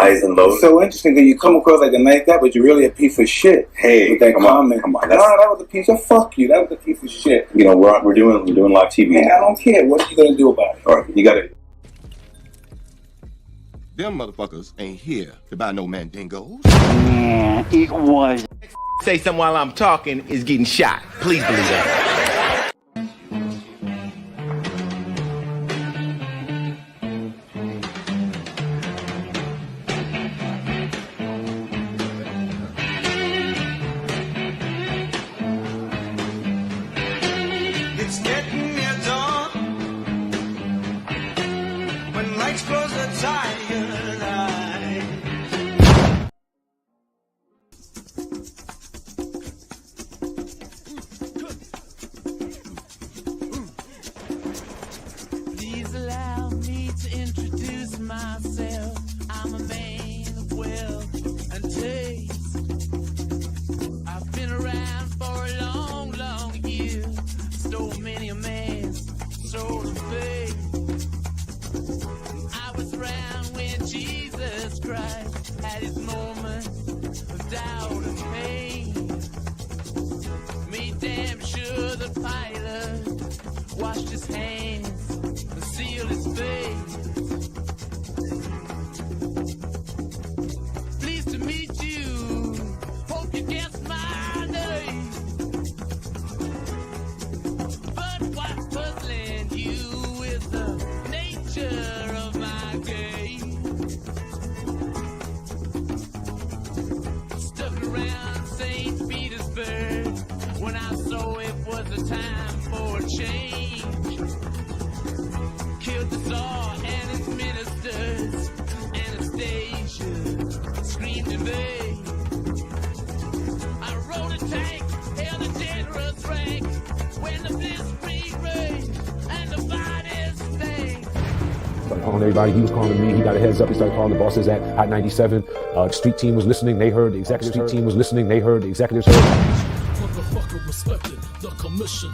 highs and lows. It's so interesting that you come across like a nice guy, but you're really a piece of shit. Hey, with that comment. Come on. Nah, that was a piece of fuck you. That was a piece of shit. You know, we're doing live TV. Hey, I don't care. What are you gonna do about it? All right, you got it. Them motherfuckers ain't here to buy no mandingos. Yeah, it was. Say something while I'm talking is getting shot. Please believe that. It's getting near dawn when lights close the tired eyes. Please allow me to introduce myself. I'm a man of wealth and taste. I've been around for a long, long year. Stole many a man's soul of faith. I was around when Jesus Christ had his moment of doubt and pain. Made damn sure the pilot washed his hands and sealed his face. Pleased to meet you. Hope you guessed my name. But what's puzzling you is the nature of my game. Stuck around St. Petersburg when I saw it was a time for a change. Killed the Tsar and his ministers. Anastasia screamed in vain. I rode a tank, held a generous rank when the blitzkrieg raged and the finest thing. Started calling everybody. He was calling me. He got a heads up. He started calling the bosses at Hot 97. Street team was listening. They heard. The executives heard. Team was listening. They heard. The executives heard. Motherfucker respected the commission.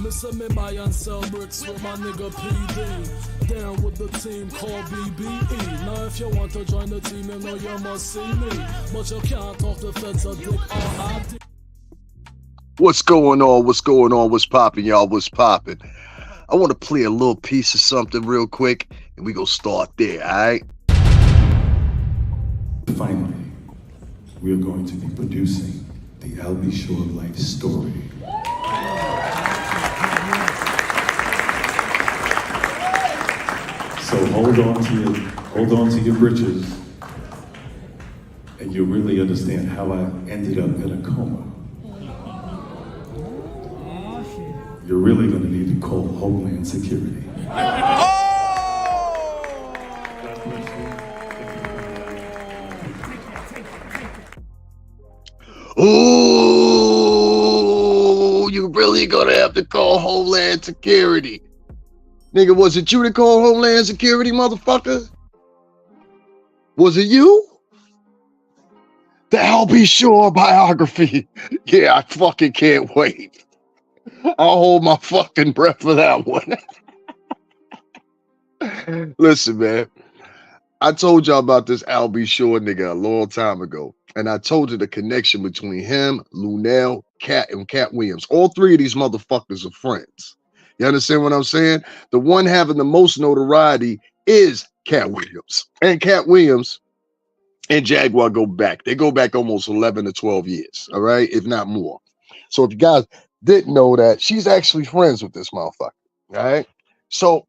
Missing me my and sell bricks with my nigga PD. Down with the team called BBE. Now if you want to join the team, you know you must see me. But you can't talk the feds a dick R.I.D. What's going on? What's going on? What's popping, y'all? What's popping? I want to play a little piece of something real quick, and we gonna start there, all right? Finally, we are going to be producing the Albie Shore life story. So hold on to your britches, and you'll really understand how I ended up in a coma. You're really going to need to call Homeland Security. Ooh, you really gonna have to call Homeland Security. Nigga, was it you that called Homeland Security, motherfucker? Was it you? The Albie Shore biography. Yeah, I fucking can't wait. I'll hold my fucking breath for that one. Listen, man. I told y'all about this Albie Shore nigga a long time ago. And I told you the connection between him, Lunel, Cat, and Cat Williams. All three of these motherfuckers are friends. You understand what I'm saying? The one having the most notoriety is Cat Williams. And Cat Williams and Jaguar go back. They go back almost 11 to 12 years, all right? If not more. So if you guys didn't know that, she's actually friends with this motherfucker, all right? So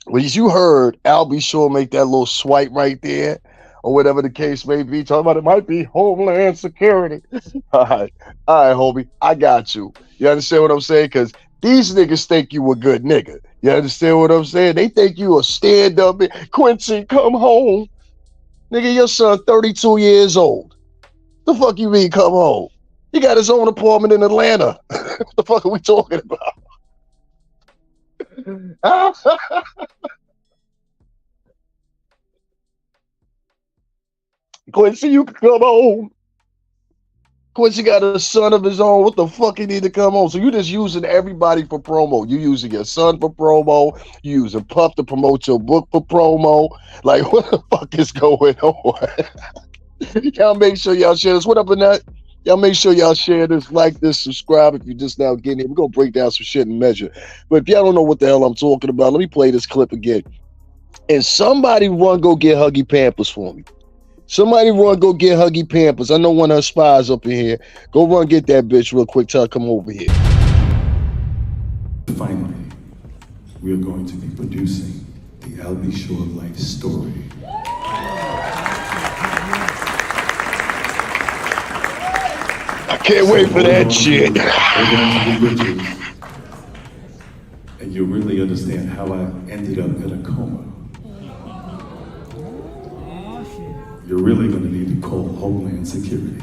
when you heard Albie Shore make that little swipe right there, or whatever the case may be, talking about it might be Homeland Security. All right, homie, I got you. You understand what I'm saying? Because these niggas think you a good nigga. You understand what I'm saying? They think you a stand-up. Quincy, come home. Nigga, your son 32 years old. The fuck you mean come home? He got his own apartment in Atlanta. What the fuck are we talking about? Quincy, you can come home. Quincy got a son of his own. What the fuck he need to come on? So you just using everybody for promo. You using your son for promo. You using Puff to promote your book for promo. Like, what the fuck is going on? Y'all make sure y'all share this. What up in that? Y'all make sure y'all share this, like this, subscribe if you're just now getting here. We're going to break down some shit and measure. But if y'all don't know what the hell I'm talking about, let me play this clip again. And somebody run go get Huggy Pampers for me. Somebody run go get Huggy Pampers. I know one of her spies up in here. Go run get that bitch real quick. Tell her come over here. Finally, we are going to be producing the Albie Shore life story. I can't wait for that shit. And you'll really understand how I ended up in a coma. You're really going to need to call Homeland Security.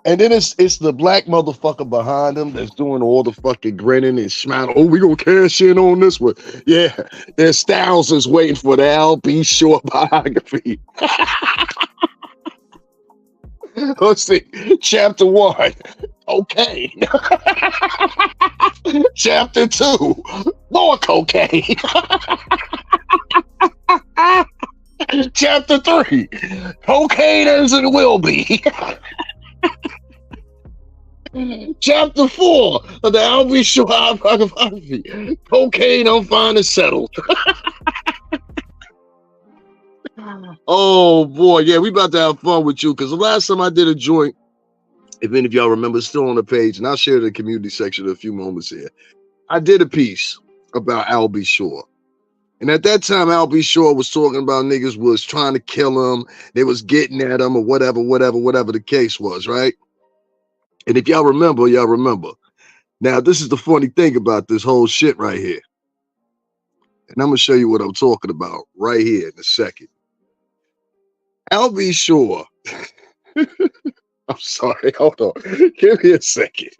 And then it's the black motherfucker behind him that's doing all the fucking grinning and smiling. Oh, we gonna cash in on this one. Yeah, there's thousands waiting for the Albie Shore biography. Let's see. Chapter 1. Okay. Chapter 2. More cocaine. Chapter 3. Cocaine as it will be. Chapter 4 of the Albie Shore biography. Cocaine, I'm fine and settled. Oh boy, yeah, we about to have fun with you because the last time I did a joint, if any of y'all remember, it's still on the page, and I'll share it in the community section in a few moments here. I did a piece about Albie Shore. And at that time, Albie Shore was talking about niggas was trying to kill him, they was getting at him, or whatever the case was, right? And if y'all remember, y'all remember. Now, this is the funny thing about this whole shit right here. And I'm going to show you what I'm talking about right here in a second. Albie Shore. I'm sorry. Hold on. Give me a second.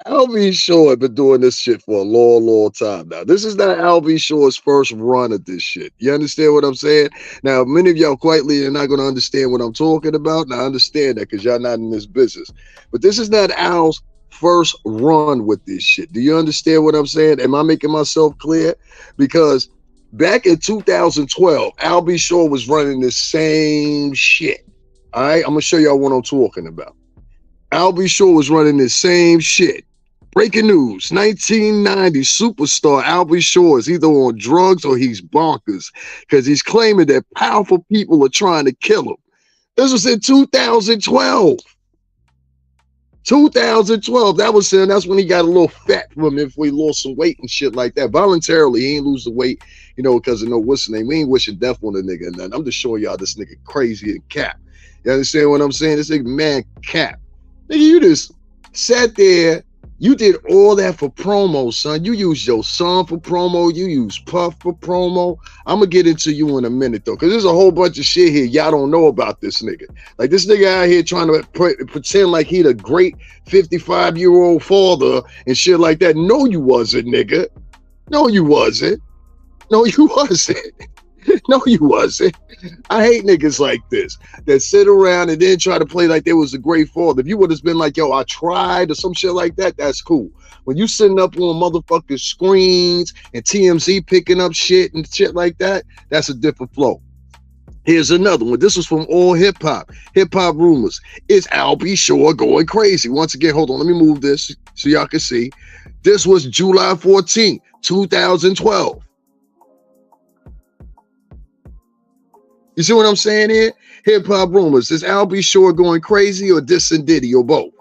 Albie Shore had been doing this shit for a long, long time now. This is not Albie Shore's first run at this shit. You understand what I'm saying? Now, many of y'all quietly are not going to understand what I'm talking about. And I understand that because y'all not in this business. But this is not Al's first run with this shit. Do you understand what I'm saying? Am I making myself clear? Because back in 2012, Albie Shore was running the same shit. All right? I'm going to show y'all what I'm talking about. Albie Shore was running the same shit. Breaking news, 1990 superstar Albie Shore is either on drugs or he's bonkers because he's claiming that powerful people are trying to kill him. This was in 2012. 2012, that's when he got a little fat from him, if we lost some weight and shit like that. Voluntarily, he ain't lose the weight, you know, because of no what's the name. We ain't wishing death on a nigga and nothing. I'm just showing y'all this nigga crazy and cap. You understand what I'm saying? This nigga man cap. Nigga, you just sat there. You did all that for promo, son. You used your son for promo. You used Puff for promo. I'm going to get into you in a minute, though, because there's a whole bunch of shit here y'all don't know about this nigga. Like, this nigga out here trying to pretend like he the great 55-year-old father and shit like that. No, you wasn't, nigga. No, you wasn't. No, you wasn't. No, you wasn't. I hate niggas like this that sit around and then try to play like they was a great father. If you would have been like, yo, I tried or some shit like that, that's cool. When you sitting up on motherfucking screens and TMZ picking up shit and shit like that, that's a different flow. Here's another one. This was from All Hip Hop Rumors. Is Albie Shore going crazy? Once again, hold on. Let me move this so y'all can see. This was July 14, 2012. You see what I'm saying here? Hip Hop Rumors. Is Albie Shore going crazy or dissing Diddy or both?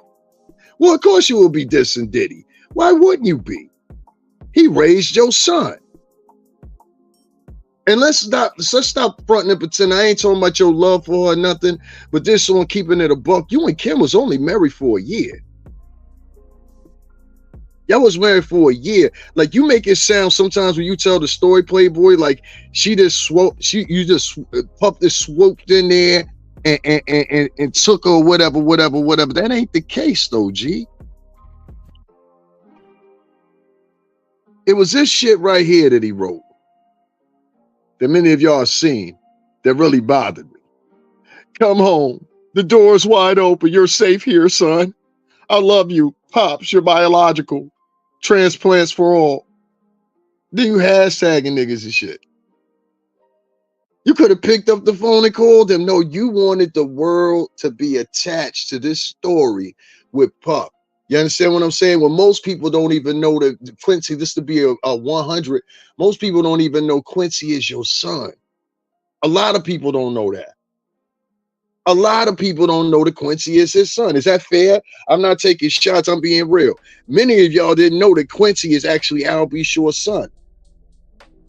Well, of course you will be dissing Diddy. Why wouldn't you be? He raised your son. And let's stop fronting and pretending. I ain't talking about your love for her or nothing, but this one keeping it a buck. You and Kim was only married for a year. Y'all was married for a year. Like, you make it sound sometimes when you tell the story, Playboy, like you just puffed this swooped in there and took her whatever. That ain't the case though, G. It was this shit right here that he wrote that many of y'all have seen that really bothered me. Come home. The door's wide open. You're safe here, son. I love you. Pops, you're biological. Transplants for all. Then you hashtagging niggas and shit. You could have picked up the phone and called him. No, you wanted the world to be attached to this story with Pup. You understand what I'm saying? When most people don't even know that Quincy, this to be a 100, most people don't even know Quincy is your son. A lot of people don't know that. A lot of people don't know that Quincy is his son. Is that fair? I'm not taking shots. I'm being real. Many of y'all didn't know that Quincy is actually Al B. Shore's son.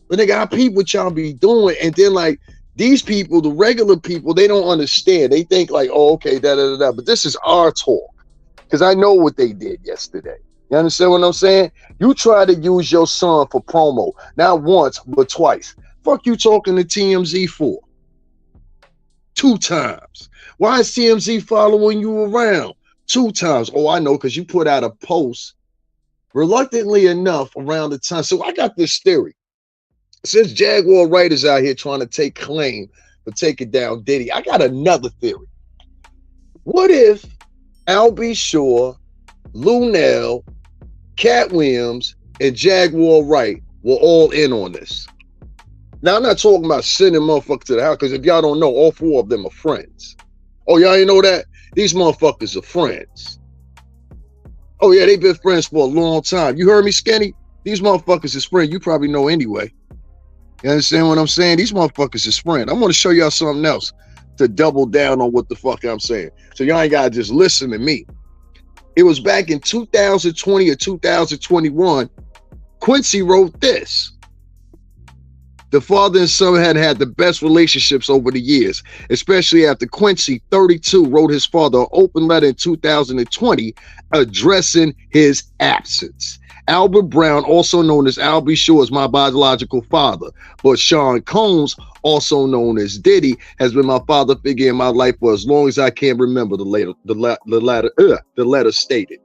But nigga, I peep what y'all be doing. And then like these people, the regular people, they don't understand. They think like, oh, okay, da-da-da-da. But this is our talk. Because I know what they did yesterday. You understand what I'm saying? You try to use your son for promo. Not once, but twice. Fuck you talking to TMZ for? 2 times. Why is TMZ following you around? 2 times. Oh, I know, because you put out a post reluctantly enough around the time. So I got this theory. Since Jaguar Wright is out here trying to take claim for taking down Diddy, I got another theory. What if Al B. Shore, Lunel, Cat Williams, and Jaguar Wright were all in on this? Now, I'm not talking about sending motherfuckers to the house, because if y'all don't know, all 4 of them are friends. Oh, y'all ain't know that? These motherfuckers are friends. Oh, yeah, they've been friends for a long time. You heard me, Skinny? These motherfuckers is friends. You probably know anyway. You understand what I'm saying? These motherfuckers is friends. I'm going to show y'all something else to double down on what the fuck I'm saying. So y'all ain't got to just listen to me. It was back in 2020 or 2021, Quincy wrote this. The father and son had the best relationships over the years, especially after Quincy, 32, wrote his father an open letter in 2020 addressing his absence. Albert Brown, also known as Al B. Shore, is my biological father, but Sean Combs, also known as Diddy, has been my father figure in my life for as long as I can remember, the letter stated.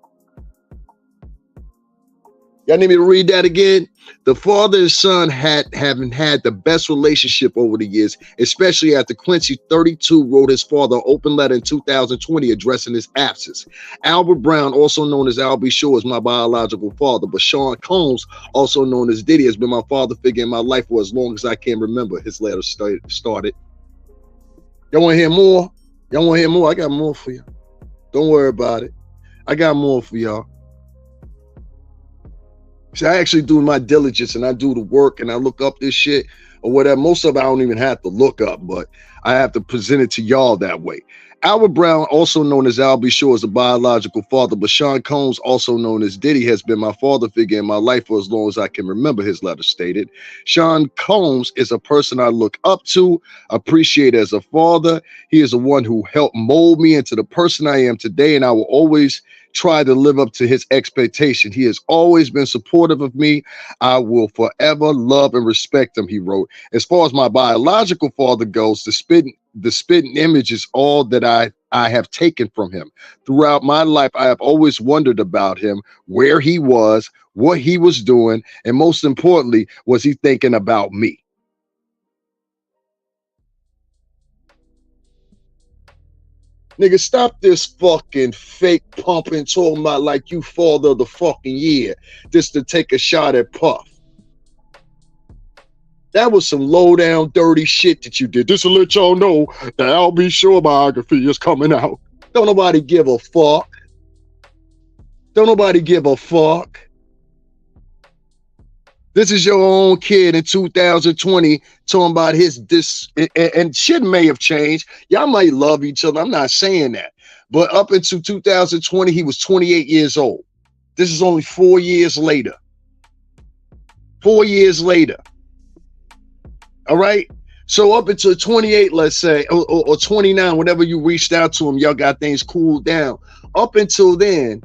Y'all need me to read that again? The father and son haven't had the best relationship over the years, especially after Quincy, 32, wrote his father an open letter in 2020 addressing his absence. Albert Brown, also known as Al B. Shore, is my biological father, but Sean Combs, also known as Diddy, has been my father figure in my life for as long as I can remember. His letter started. Y'all want to hear more? Y'all want to hear more? I got more for you. Don't worry about it. I got more for y'all. See, I actually do my diligence and I do the work and I look up this shit or whatever. Most of it I don't even have to look up, but I have to present it to y'all that way. Albert Brown, also known as Al B. Shore, is a biological father, but Sean Combs, also known as Diddy, has been my father figure in my life for as long as I can remember, his letter stated. Sean Combs is a person I look up to, appreciate as a father. He is the one who helped mold me into the person I am today, and I will always try to live up to his expectation. He has always been supportive of me. I will forever love and respect him, he wrote. As far as my biological father goes, the spitting image is all that I have taken from him. Throughout my life, I have always wondered about him, where he was, what he was doing, and most importantly, was he thinking about me? Nigga, stop this fucking fake pumping, talking about like you father of the fucking year, just to take a shot at Puff. That was some low down dirty shit that you did. Just to let y'all know the Al B. Shore biography is coming out. Don't nobody give a fuck. Don't nobody give a fuck. This is your own kid in 2020 talking about this, and shit may have changed. Y'all might love each other. I'm not saying that. But up until 2020, he was 28 years old. This is only 4 years later. 4 years later. All right? So up until 28, let's say, or 29, whenever you reached out to him, y'all got things cooled down. Up until then,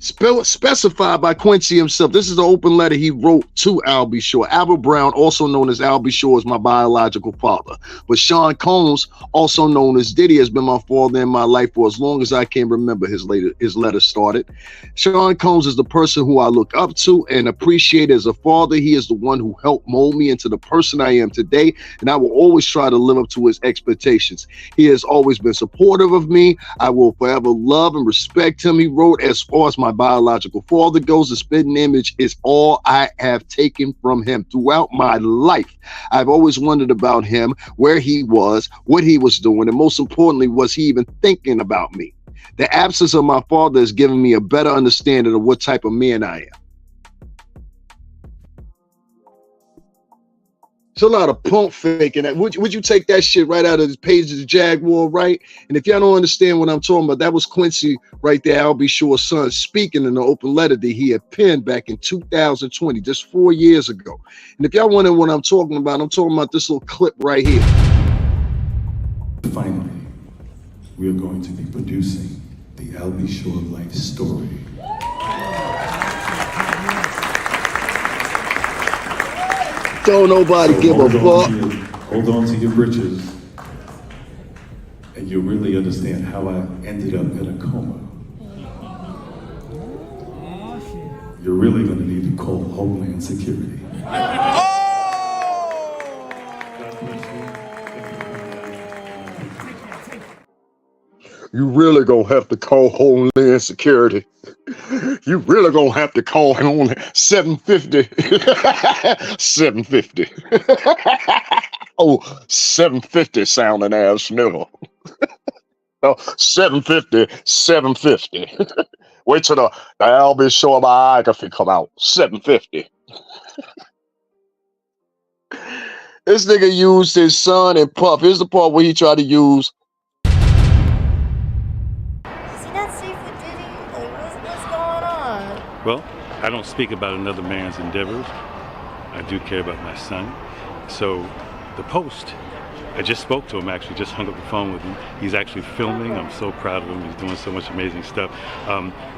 Specified by Quincy himself. This is the open letter he wrote to Albie Shore. Albert Brown, also known as Albie Shore, is my biological father. But Sean Combs, also known as Diddy, has been my father in my life for as long as I can remember. His letter started. Sean Combs is the person who I look up to and appreciate as a father. He is the one who helped mold me into the person I am today, and I will always try to live up to his expectations. He has always been supportive of me. I will forever love and respect him, he wrote. As far as my biological father goes, the spitting image is all I have taken from him throughout my life. I've always wondered about him, where he was, what he was doing, and most importantly, was he even thinking about me? The absence of my father has given me a better understanding of what type of man I am. It's a lot of pump faking. Would you take that shit right out of the pages of Jaguar, right? And if y'all don't understand what I'm talking about, that was Quincy right there, Albie Shore's son, speaking in the open letter that he had penned back in 2020, just 4 years ago. And if y'all wondering what I'm talking about this little clip right here. Finally, we are going to be producing the Albie Shore life story. Don't nobody give a fuck. Hold on to your britches, and you'll really understand how I ended up in a coma. You're really going to need to call Homeland Security. You really gonna have to call Homeland Security. You really gonna have to call him 750. 750. Oh, 750 sounding ass nigga. No, 750, 750. Wait till the Albie Shore biography come out. 750. This nigga used his son and Puff. Here's the part where he tried to use. Well, I don't speak about another man's endeavors. I do care about my son. So the post, I just spoke to him, actually, just hung up the phone with him. He's actually filming. I'm so proud of him. He's doing so much amazing stuff.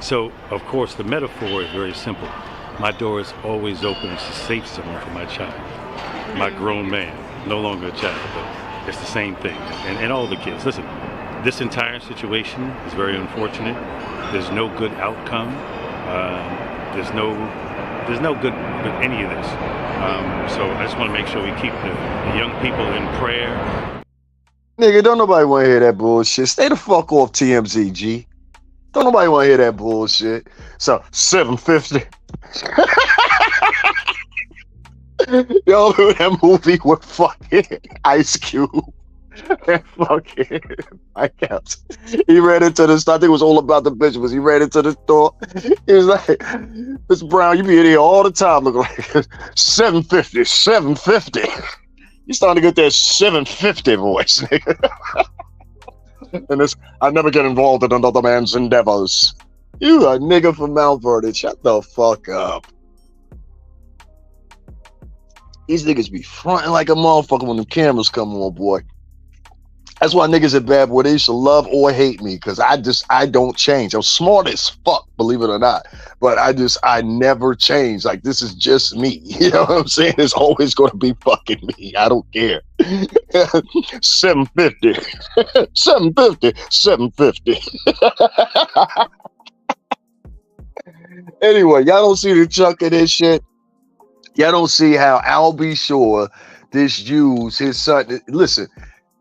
So, of course, the metaphor is very simple. My door is always open. It's a safe zone for my child, my grown man, no longer a child, but it's the same thing. And all the kids. Listen, this entire situation is very unfortunate. There's no good outcome. There's no good with any of this. So I just want to make sure we keep the young people in prayer. Nigga, don't nobody want to hear that bullshit. Stay the fuck off TMZ, G. Don't nobody want to hear that bullshit. So 750. Y'all know that movie with fucking Ice Cube. And fucking Mike Epps. He ran into the store. I think it was all about the bitch. He ran into the store. He was like, Mr. Brown, you be in here all the time looking like 750, 750. You starting to get that 750 voice, nigga. And this, I never get involved in another man's endeavors. You a nigga from Mount Vernon. Shut the fuck up. These niggas be fronting like a motherfucker when the cameras come on, boy. That's why niggas at Bad Boy, they used to love or hate me, because I don't change. I'm smart as fuck, believe it or not. But I never change. Like, this is just me. You know what I'm saying? It's always going to be fucking me. I don't care. 750. 750. 750. Anyway, y'all don't see the chunk of this shit. Y'all don't see how Albie Shore used his son. Listen.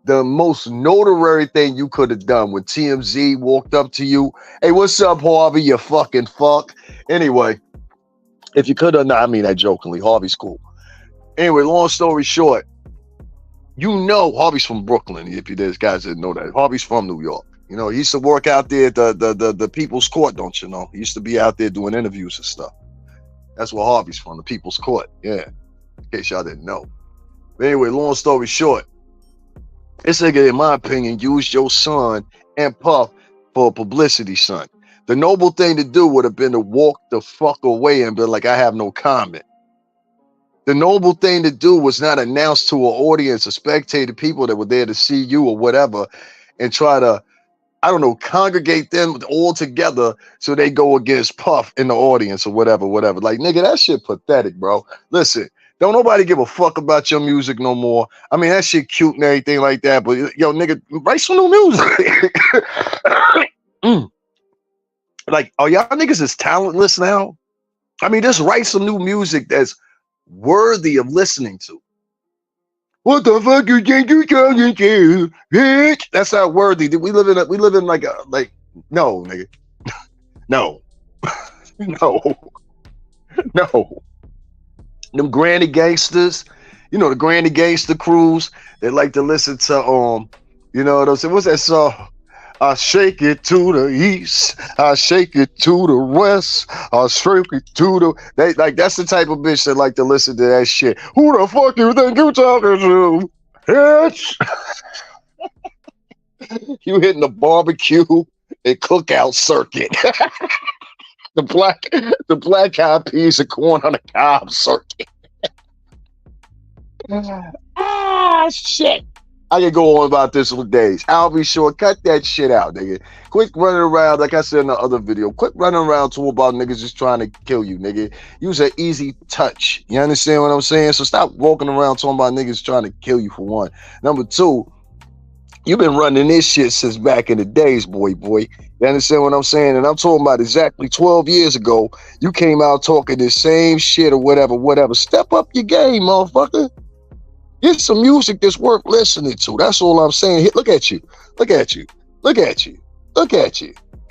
The most notary thing you could have done when TMZ walked up to you. Hey, what's up, Harvey? You fucking fuck. Anyway, if you could have, I mean that jokingly. Harvey's cool. Anyway, long story short, you know Harvey's from Brooklyn. If you guys didn't know that, Harvey's from New York. You know, he used to work out there at the People's Court, don't you know? He used to be out there doing interviews and stuff. That's where Harvey's from, the People's Court. Yeah, in case y'all didn't know. But anyway, long story short, this nigga, in my opinion, used your son and Puff for publicity, son. The noble thing to do would have been to walk the fuck away and be like, I have no comment. The noble thing to do was not announce to an audience, a spectator, people that were there to see you or whatever, and try to I don't know, congregate them all together so they go against Puff in the audience or whatever. Like, nigga, that shit pathetic, bro. Listen, don't nobody give a fuck about your music no more. I mean, that shit cute and everything like that, but yo, nigga, write some new music. Like, are y'all niggas as talentless now? I mean, just write some new music that's worthy of listening to. What the fuck you think you talking to, bitch? That's not worthy. We live in like no, nigga. No. No. Them granny gangsters, you know, the granny gangster crews, they like to listen to you know what I'm saying? What's that song? I shake it to the east, I shake it to the west, I shake it to the that's the type of bitch that like to listen to that shit. Who the fuck you think you talking to? Bitch. You hitting the barbecue and cookout circuit. the black eyed peas and corn on the cob circuit. Shit. I can go on about this for days. I'll be sure. Cut that shit out, nigga. Quit running around, like I said in the other video. Quit running around talking about niggas just trying to kill you, nigga. Use an easy touch. You understand what I'm saying? So stop walking around talking about niggas trying to kill you, for one. Number two, you've been running this shit since back in the days, boy. You understand what I'm saying? And I'm talking about exactly 12 years ago. You came out talking the same shit or whatever. Step up your game, motherfucker. Get some music that's worth listening to. That's all I'm saying. Look at you. The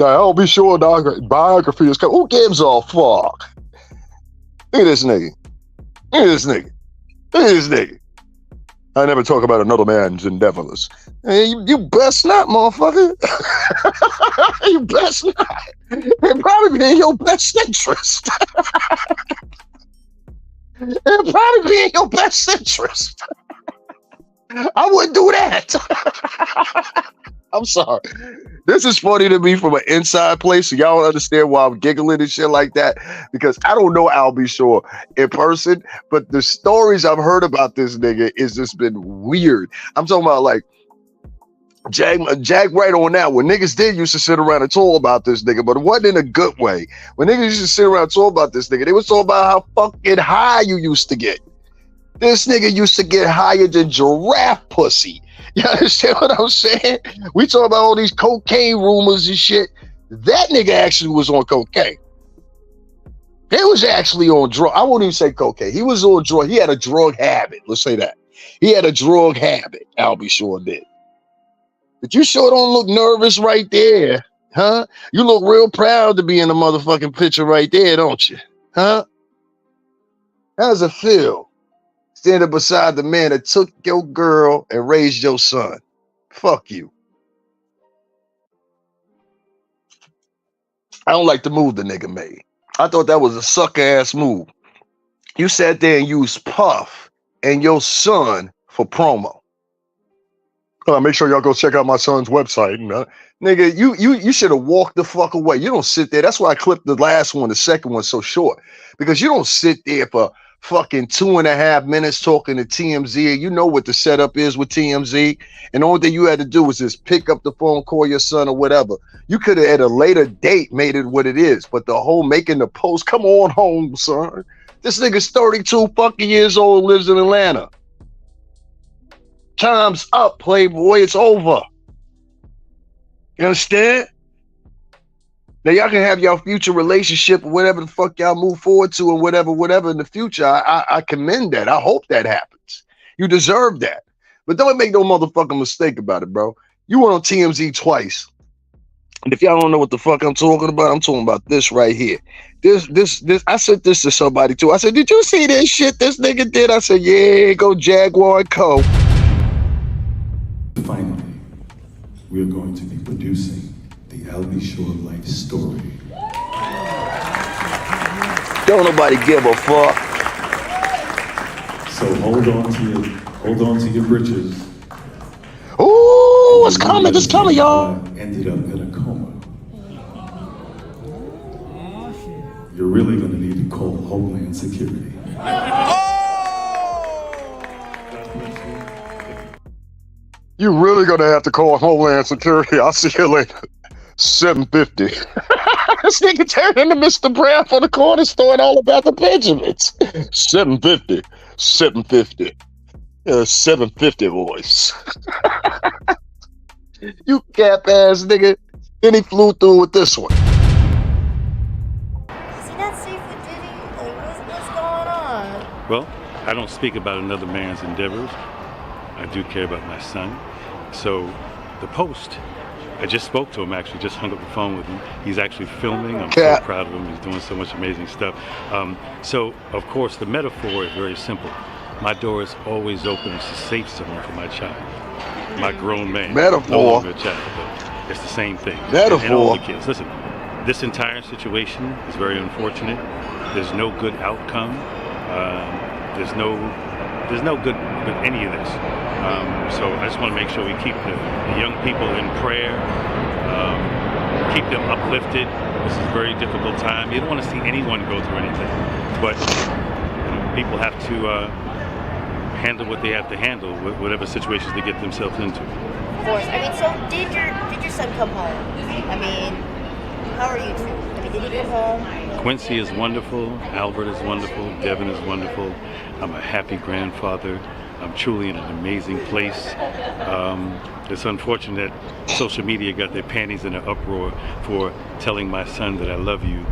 I'll be sure biography is coming. Who gives a fuck? Look at this nigga. I never talk about another man's endeavors. Hey, you best not, motherfucker. You best not. It probably be in your best interest. It'll probably be in your best interest. I wouldn't do that. I'm sorry. This is funny to me from an inside place, so y'all don't understand why I'm giggling and shit like that, because I don't know Al B. Shore in person, but the stories I've heard about this nigga is just been weird. I'm talking about like Jaguar on that one. Niggas did used to sit around and talk about this nigga, but it wasn't in a good way. When niggas used to sit around and talk about this nigga, they was talking about how fucking high you used to get. This nigga used to get higher than giraffe pussy. You understand what I'm saying? We talk about all these cocaine rumors and shit. That nigga actually was on cocaine. He was actually on drug. I won't even say cocaine. He was on drug. He had a drug habit. Let's say that. He had a drug habit. I'll be sure did. But you sure don't look nervous right there, huh? You look real proud to be in the motherfucking picture right there, don't you? Huh? How does it feel? Standing beside the man that took your girl and raised your son. Fuck you. I don't like the move the nigga made. I thought that was a sucker ass move. You sat there and used Puff and your son for promo. Make sure y'all go check out my son's website. Nigga, you should have walked the fuck away. You don't sit there. That's why I clipped the last one, the second one so short. Because you don't sit there for fucking 2.5 minutes talking to TMZ. You know what the setup is with TMZ. And the only thing you had to do was just pick up the phone, call your son or whatever. You could have at a later date made it what it is. But the whole making the post, come on home, son. This nigga's 32 fucking years old, lives in Atlanta. Time's up, playboy. It's over. You understand? Now y'all can have your future relationship or whatever the fuck y'all move forward to or whatever in the future. I commend that. I hope that happens. You deserve that. But don't make no motherfucking mistake about it, bro. You went on TMZ twice. And if y'all don't know what the fuck I'm talking about this right here. This. I said this to somebody too. I said, did you see this shit this nigga did? I said, yeah, go Jaguar and Co. Finally, we are going to be producing the Albie Shore life story. Don't nobody give a fuck. So hold on to your britches. Ooh, it's coming, y'all. Ended up in a coma. You're really gonna need to call Homeland Security. You really gonna have to call Homeland Security. I'll see you later. 750. This nigga turned into Mr. Brown for the corner store and all about the Benjamins. 750. 750. 750 voice. You cap ass nigga. Then he flew through with this one. Is he not safe with Diddy? Like, what's going on? Well, I don't speak about another man's endeavors. I do care about my son. So, the Post, I just spoke to him actually, just hung up the phone with him. He's actually filming. I'm so proud of him. He's doing so much amazing stuff. So, of course, the metaphor is very simple. My door is always open. It's a safe zone for my child. My grown man. Metaphor. No longer a child, but it's the same thing. Metaphor. And all the kids. Listen, this entire situation is very unfortunate. There's no good outcome. There's no good with any of this. So I just want to make sure we keep the young people in prayer, keep them uplifted. This is a very difficult time. You don't want to see anyone go through anything, but people have to handle what they have to handle, whatever situations they get themselves into. Of course. I mean, so did your son come home? I mean, how are you two? I mean, did he come home? Quincy is wonderful. Albert is wonderful. Devin is wonderful. I'm a happy grandfather. I'm truly in an amazing place. It's unfortunate that social media got their panties in an uproar for telling my son that I love you.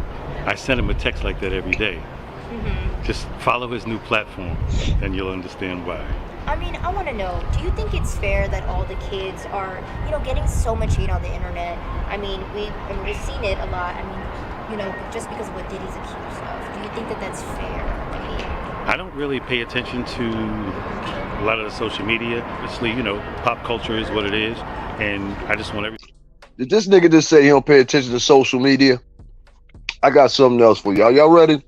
I send him a text like that every day. Mm-hmm. Just follow his new platform and you'll understand why. I mean, I want to know, do you think it's fair that all the kids are, getting so much hate on the internet? I mean, we've seen it a lot. I mean, just because of what Diddy's accused of. Do you think that that's fair? I mean, I don't really pay attention to a lot of the social media. Obviously, pop culture is what it is, and I just want everything. Did this nigga just say he don't pay attention to social media? I got something else for y'all. Y'all ready?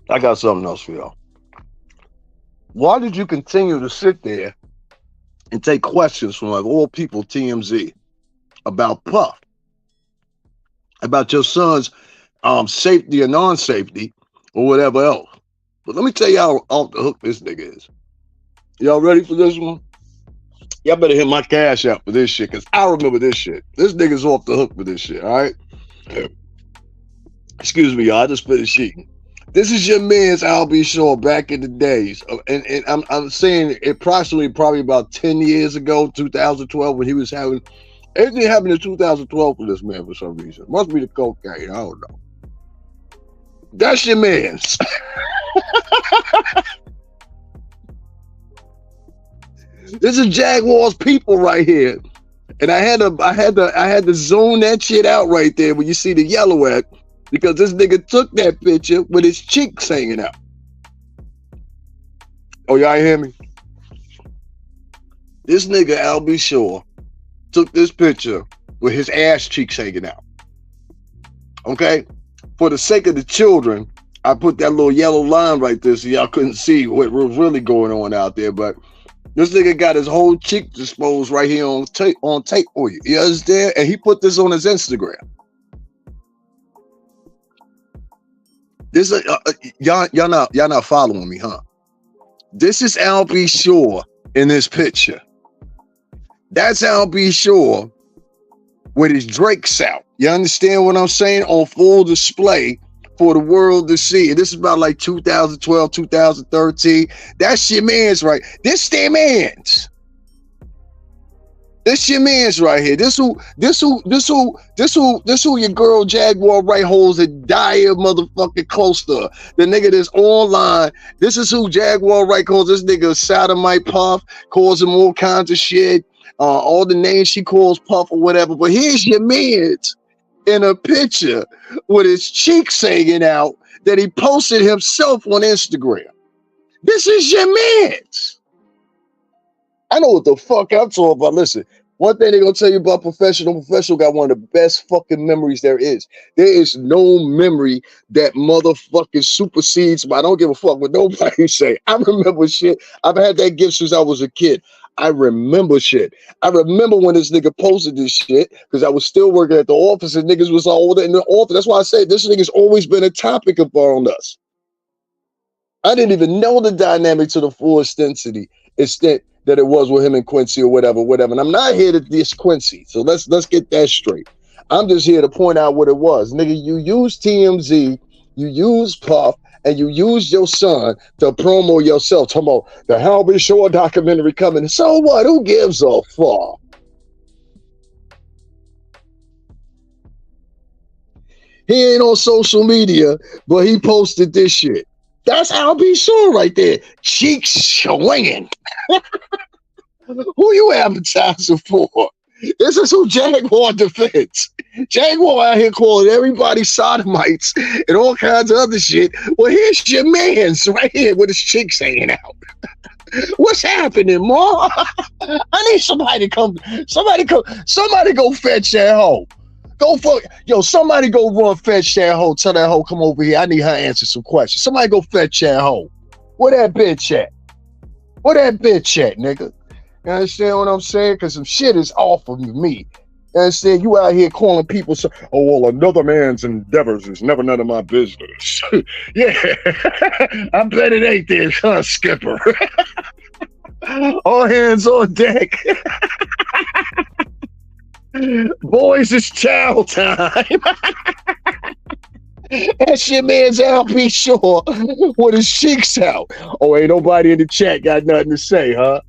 I got something else for y'all. Why did you continue to sit there and take questions from, like, all people, TMZ, about Puff, about your son's safety or non-safety or whatever else? But let me tell y'all off the hook this nigga is. Y'all ready for this one? Y'all better hit my cash out for this shit, because I remember this shit. This nigga's off the hook with this shit, all right? Excuse me, y'all. I just finished cheating. This is your man's Albie Shaw back in the days. And I'm saying approximately probably about 10 years ago, 2012, when he was having... Everything happened in 2012 for this man for some reason. Must be the cocaine. I don't know. That's your man's. This is Jaguar's people right here. And I had to zone that shit out right there when you see the yellow at, because this nigga took that picture with his cheeks hanging out. Oh, y'all hear me? This nigga Albie Shaw took this picture with his ass cheeks hanging out. Okay? For the sake of the children, I put that little yellow line right there so y'all couldn't see what was really going on out there. But this nigga got his whole cheek exposed right here on tape for you. You understand? And he put this on his Instagram. This y'all not following me, huh? This is Albie Shaw in this picture. That's Albie Shaw with his Drakes out. You understand what I'm saying? On full display for the world to see. And this is about like 2012, 2013. That's your man's right. This their man's. This your man's right here. This who your girl Jaguar Wright holds a dire motherfucking close to. The nigga that's online. This is who Jaguar Wright calls this nigga sodomite Puff, calls him all kinds of shit. All the names she calls Puff or whatever. But here's your man's in a picture with his cheeks hanging out that he posted himself on Instagram. This is your man's. I know what the fuck I'm talking about. Listen, one thing they're gonna tell you about professional got one of the best fucking memories there is. There is no memory that motherfucking supersedes, but I don't give a fuck what nobody say. I remember shit. I've had that gift since I was a kid. I remember shit. I remember when this nigga posted this shit because I was still working at the office and niggas was all in the office. That's why I say this nigga's always been a topic upon us. I didn't even know the dynamic to the full extent that it was with him and Quincy or whatever. And I'm not here to diss Quincy. So let's get that straight. I'm just here to point out what it was. Nigga, you use TMZ, you use Puff, and you use your son to promo yourself. Talking about the Albie Shore documentary coming. So what? Who gives a fuck? He ain't on social media, but he posted this shit. That's Albie Shore right there. Cheeks swinging. Who you advertising for? This is who Jaguar defends. Jaguar out here calling everybody sodomites and all kinds of other shit. Well, here's your man's right here with his cheeks hanging out. What's happening, Ma? I need somebody to come. Somebody go fetch that hoe. Somebody go run fetch that hoe. Tell that hoe come over here. I need her to answer some questions. Somebody go fetch that hoe. Where that bitch at? Where that bitch at, nigga? You understand what I'm saying? Because some shit is off of me. You understand? You out here calling people, oh, well, another man's endeavors is never none of my business. Yeah, I bet it ain't this, huh, Skipper? All hands on deck. Boys, it's chow time. That's your man's Albie Shore with his cheeks out. Oh, ain't nobody in the chat got nothing to say, huh?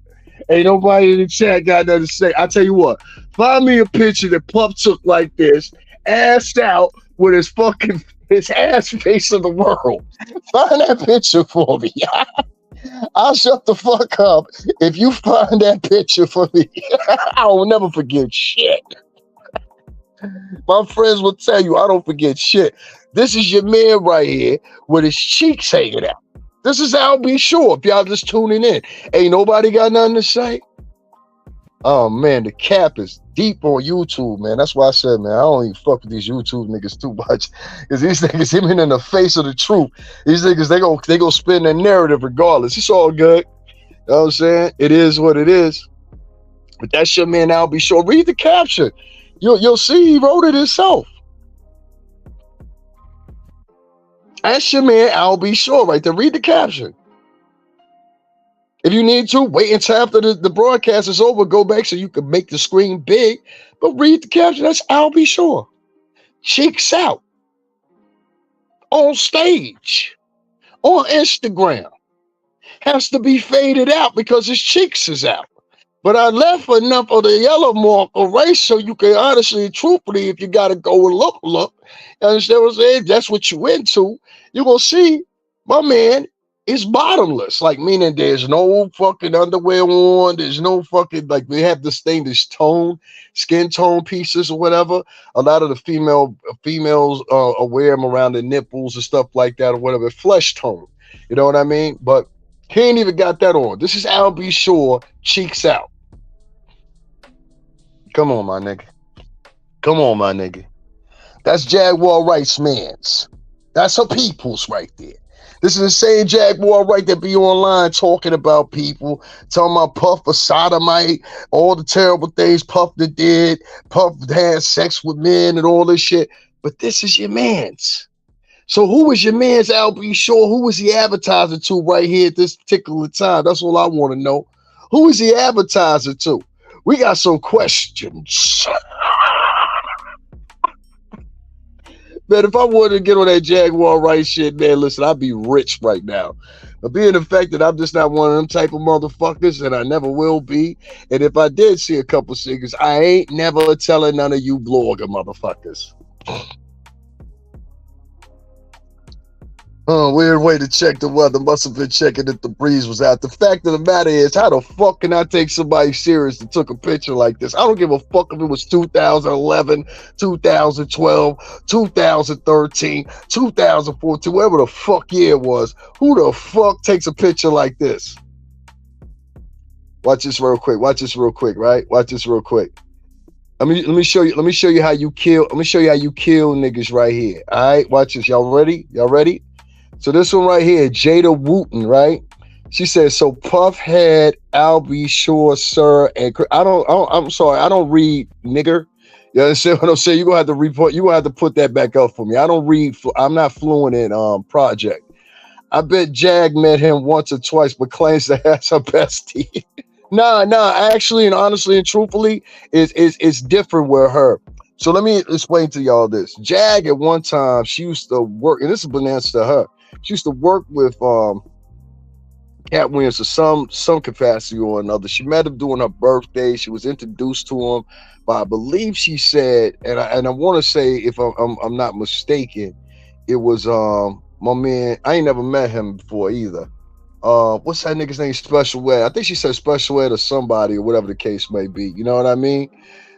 Ain't nobody in the chat got nothing to say. I tell you what, find me a picture that Puff took like this, assed out with his ass face of the world. Find that picture for me. I'll shut the fuck up if you find that picture for me. I will never forget shit. My friends will tell you I don't forget shit. This is your man right here with his cheeks hanging out. This is Albie Shore, if y'all just tuning in. Ain't nobody got nothing to say? Oh, man, the cap is deep on YouTube, man. That's why I said, man, I don't even fuck with these YouTube niggas too much. Because these niggas hit me in the face of the truth. These niggas, they go spin their narrative regardless. It's all good. You know what I'm saying? It is what it is. But that's your man, Albie Shore. Read the caption. You'll see he wrote it himself. That's your man, Albie Shore, right there. Read the caption. If you need to, wait until after the broadcast is over, go back so you can make the screen big. But read the caption. That's Albie Shore. Cheeks out. On stage. On Instagram. Has to be faded out because his cheeks is out. But I left enough of the yellow mark erased so you can honestly, truthfully, if you got to go and look. You understand what I'm saying? That's what you into. You're going to see my man is bottomless. Like, meaning there's no fucking underwear on. There's no fucking, like, we have this thing, this tone, skin tone pieces or whatever. A lot of the females wear them around the nipples and stuff like that or whatever. Flesh tone. You know what I mean? But he ain't even got that on. This is Albie Shore, cheeks out. Come on, my nigga. Come on, my nigga. That's Jaguar Wright's mans. That's her peoples right there. This is the same Jaguar Wright that be online talking about people, talking about Puff a sodomite, all the terrible things Puff did. Puff had sex with men and all this shit. But this is your mans. So who was your man's Albie Shore? Who was he advertising to right here at this particular time? That's all I want to know. Who is he advertising to? We got some questions. Man, if I wanted to get on that Jaguar Wright shit, man, listen, I'd be rich right now. But being the fact that I'm just not one of them type of motherfuckers, and I never will be, and if I did see a couple singers, I ain't never telling none of you blogger motherfuckers. Oh, weird way to check the weather. Must have been checking if the breeze was out. The fact of the matter is, how the fuck can I take somebody serious that took a picture like this? I don't give a fuck if it was 2011, 2012, 2013, 2014, whatever the fuck year it was. Who the fuck takes a picture like this? Watch this real quick. Watch this real quick, right? Watch this real quick. Let me show you. Let me show you how you kill. Let me show you how you kill niggas right here. All right, watch this. Y'all ready? Y'all ready? So this one right here, Jada Wooten, right? She says, so Puff had Albie Shore, sir, and I'm sorry, I don't read nigger. You understand what I'm saying? You're gonna have to report, you're gonna have to put that back up for me. I don't read, I'm not fluent in project. I bet Jag met him once or twice, but claims to have her bestie. Nah, actually and honestly and truthfully, it's different with her. So let me explain to y'all this. Jag at one time, she used to work, and this is bananas to her. She used to work with Cat Williams to some capacity or another. She met him during her birthday. She was introduced to him, but I believe she said, and I want to say, if I'm not mistaken, it was my man. I ain't never met him before either. What's that nigga's name? Special Ed. I think she said Special Ed or somebody or whatever the case may be. You know what I mean?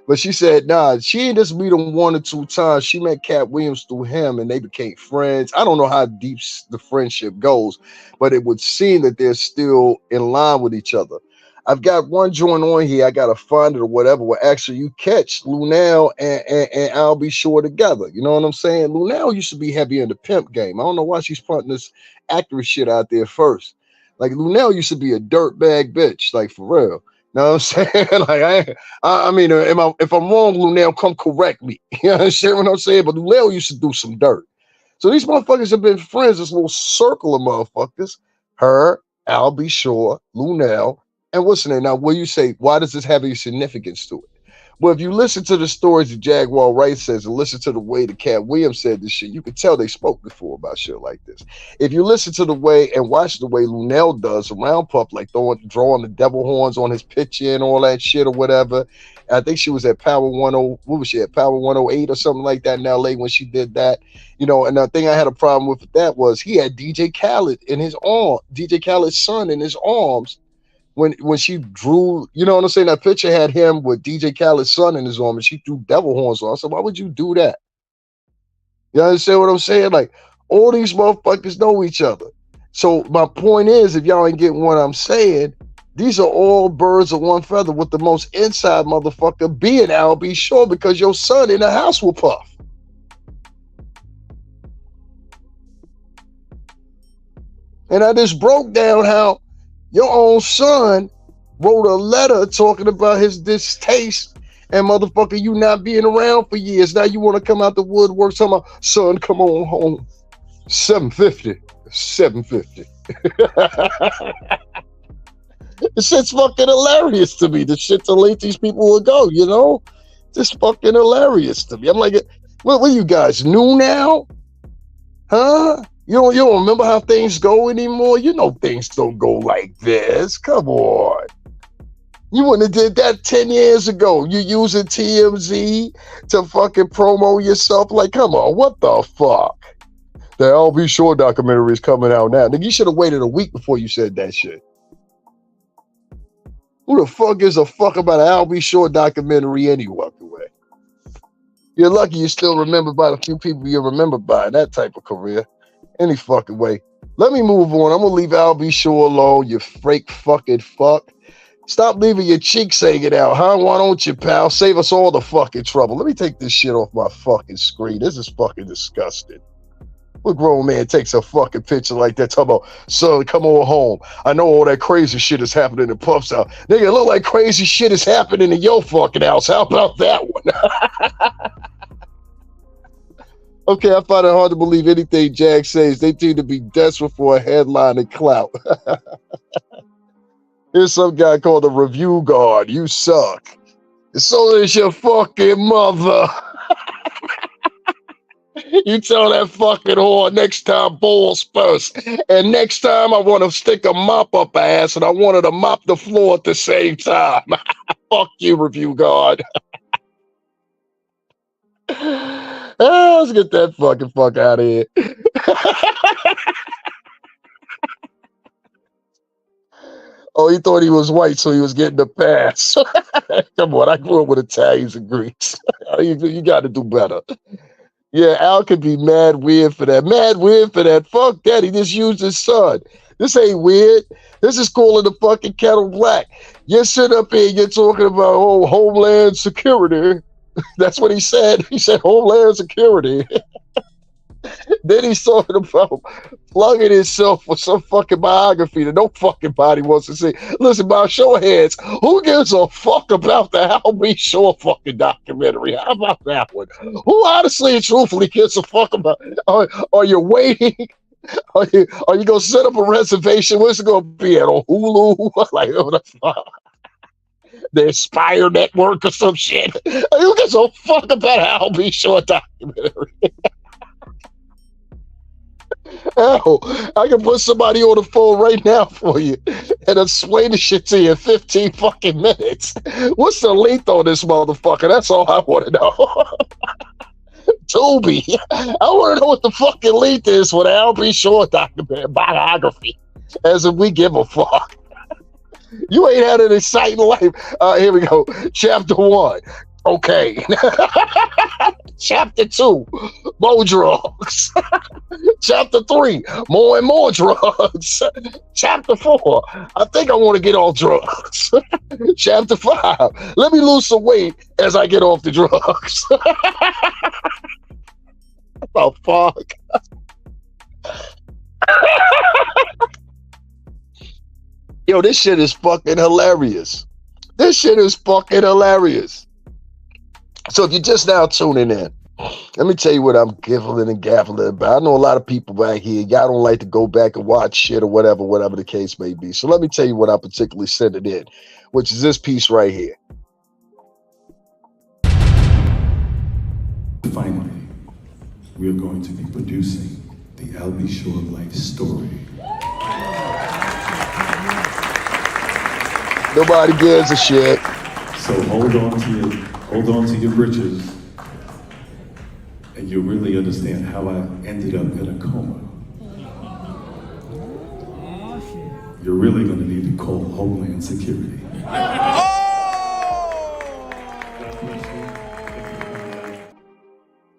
But she said, nah, she ain't just meet him 1 or 2 times. She met Cat Williams through him and they became friends. I don't know how deep the friendship goes, but it would seem that they're still in line with each other. I've got one joint on here. I got to find it or whatever, where actually you catch Lunel and I'll Be Sure together. You know what I'm saying? Lunel used to be heavy in the pimp game. I don't know why she's putting this actress shit out there first. Like, Lunel used to be a dirtbag bitch, like, for real. Know what I'm saying? Like, I mean, if I'm wrong, Lunel, come correct me. You understand what I'm saying? But Lunel used to do some dirt. So these motherfuckers have been friends, this little circle of motherfuckers. Her, I'll Be Sure, Lunel, and what's the name? Now, when you say, why does this have any significance to it? Well, if you listen to the stories that Jaguar Wright says and listen to the way that Cat Williams said this shit, you can tell they spoke before about shit like this. If you listen to the way and watch the way Lunel does around Puff, like drawing the devil horns on his picture and all that shit or whatever. I think she was at Power 10, what was she at Power 108 or something like that in LA when she did that. You know, and the thing I had a problem with that was he had DJ Khaled in his arm, DJ Khaled's son in his arms. When she drew, you know what I'm saying? That picture had him with DJ Khaled's son in his arm, and she threw devil horns on. I said, why would you do that? You understand what I'm saying? Like, all these motherfuckers know each other. So my point is, if y'all ain't getting what I'm saying, these are all birds of one feather, with the most inside motherfucker being I'll Be Sure, because your son in the house will Puff. And I just broke down how your own son wrote a letter talking about his distaste and motherfucker you not being around for years. Now you want to come out the woodwork talking about, son, come on home. 750. This shit's fucking hilarious to me. The shit to let these people will go, you know? Just fucking hilarious to me. I'm like, what you guys new now? Huh? You don't remember how things go anymore? You know things don't go like this. Come on. You wouldn't have did that 10 years ago. You using TMZ to fucking promo yourself? Like, come on, what the fuck? The I'll Be Sure documentary is coming out now. Nigga, you should have waited a week before you said that shit. Who the fuck gives a fuck about an I'll Be Sure documentary anyway? You're lucky you still remembered by the few people you remember by in that type of career. Any fucking way. Let me move on. I'm gonna leave I'll Be Sure alone, you fake fucking fuck. Stop leaving your cheeks hanging out, huh? Why don't you, pal? Save us all the fucking trouble. Let me take this shit off my fucking screen. This is fucking disgusting. What grown man takes a fucking picture like that talking about, son, come on home. I know all that crazy shit is happening in Puff's house. Nigga, it look like crazy shit is happening in your fucking house. How about that one? Okay, I find it hard to believe anything Jag says. They seem to be desperate for a headline and clout. Here's some guy called the Review Guard. You suck. So is your fucking mother. You tell that fucking whore next time balls first. And next time I want to stick a mop up her ass and I want her to mop the floor at the same time. Fuck you, Review Guard. Let's get that fucking fuck out of here. Oh, he thought he was white, so he was getting the pass. Come on, I grew up with Italians and Greeks. You got to do better. Yeah, Al could be mad weird for that. Mad weird for that. Fuck that. He just used his son. This ain't weird. This is calling the fucking kettle black. You sit up here, you're talking about Homeland Security. That's what he said. He said Homeland Security. Then he's talking about plugging himself for some fucking biography that no fucking body wants to see. Listen, by show of hands, who gives a fuck about the I'll Be Sure fucking documentary? How about that one? Who honestly and truthfully gives a fuck about? Are you waiting? Are you gonna set up a reservation? Where's it gonna be at? On Hulu? Like, what the fuck? the Aspire Network or some shit. Who gives a fuck about I'll Be Short documentary? Hell, I can put somebody on the phone right now for you and explain the shit to you in 15 fucking minutes. What's the length on this motherfucker? That's all I want to know. Tubi. I want to know what the fucking length is for the I'll Be Short documentary, biography. As if we give a fuck. You ain't had an exciting life. Here we go. Chapter 1. Okay. Chapter 2. More drugs. Chapter 3. More and more drugs. Chapter 4. I think I want to get off drugs. Chapter 5. Let me lose some weight as I get off the drugs. Oh, fuck. Yo, this shit is fucking hilarious. This shit is fucking hilarious. So if you're just now tuning in, let me tell you what I'm giggling and gaffling about. I know a lot of people back here, y'all don't like to go back and watch shit or whatever the case may be. So let me tell you what I particularly sent it in, which is this piece right here. Finally, we are going to be producing the I'll Be Short life story. Nobody gives a shit. So hold on to your britches, and you'll really understand how I ended up in a coma. You're really going to need to call Homeland Security.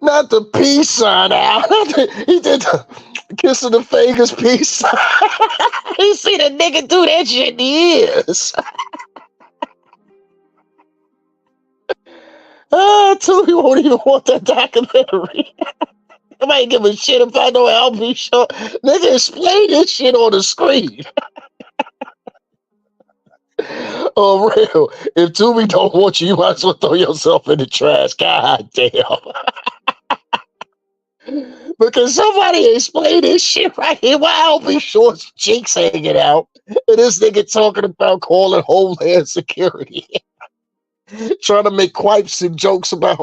Not the peace sign out. He did the kiss of the fingers peace sign. He seen a nigga do that shit in the years. Tubi won't even want that documentary. I might give a shit if I know I'll Be Short. Nigga, explain this shit on the screen. Oh, real. If Tubi don't want you, you might as well throw yourself in the trash. God damn. Because somebody explain this shit right here. Why I'll Be Short's cheeks hanging out. And this nigga talking about calling Homeland Security. Trying to make quipes and jokes about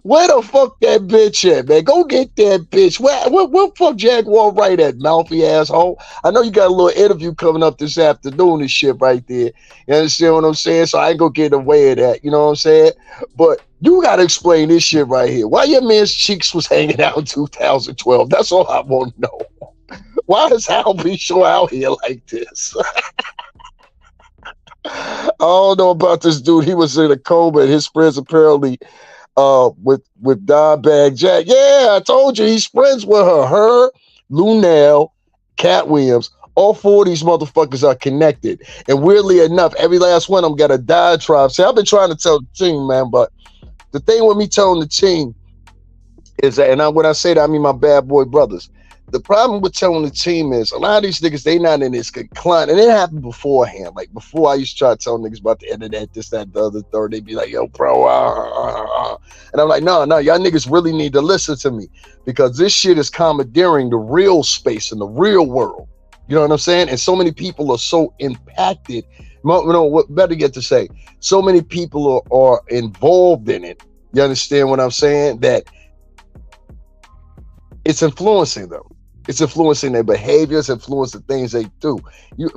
where the fuck that bitch at, man? Go get that bitch. Where fuck Jaguar Wright at, mouthy asshole? I know you got a little interview coming up this afternoon and shit right there. You understand what I'm saying? So I ain't gonna get away of that. You know what I'm saying? But you gotta explain this shit right here. Why your man's cheeks was hanging out in 2012? That's all I want to know. Why is I'll Be Short out here like this? I don't know about this dude. He was in a coma and his friends apparently with Dimebag Jack. Yeah, I told you he's friends with her, Lunel, Cat Williams. All 4 of these motherfuckers are connected. And weirdly enough, every last one of them got a diatribe. See, I've been trying to tell the team, man, but the thing with me telling the team is that, and when I say that, I mean my bad boy brothers. The problem with telling the team is a lot of these niggas, they not in this decline. And it happened beforehand. Like before I used to try to tell niggas about the internet, this, that, the other, third. They'd be like, yo, bro. And I'm like, no, y'all niggas really need to listen to me. Because this shit is commandeering the real space in the real world. You know what I'm saying? And so many people are so impacted. You know, what better yet to say, so many people are involved in it. You understand what I'm saying? That it's influencing them. It's influencing their behaviors, influencing the things they do.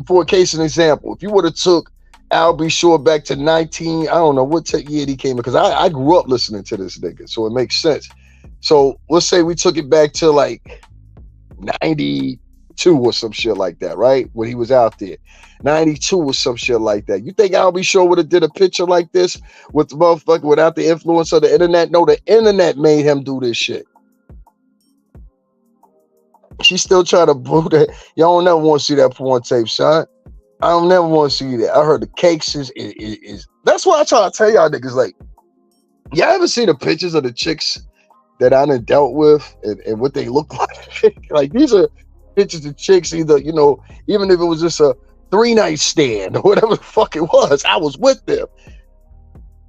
For a case in example, if you would have took I'll Be Short back to I don't know what year he came in, because I grew up listening to this nigga, so it makes sense. So let's say we took it back to like 92 or some shit like that, right? When he was out there. 92 or some shit like that. You think I'll Be Short would have did a picture like this with the motherfucker without the influence of the internet? No, the internet made him do this shit. She's still trying to boo that. Y'all don't never want to see that porn tape, son. I don't never want to see that. I heard the cakes is that's why I try to tell y'all niggas, like, y'all ever see the pictures of the chicks that I done dealt with and what they look like? Like, these are pictures of chicks, either, you know, even if it was just a 3-night stand or whatever the fuck it was, I was with them.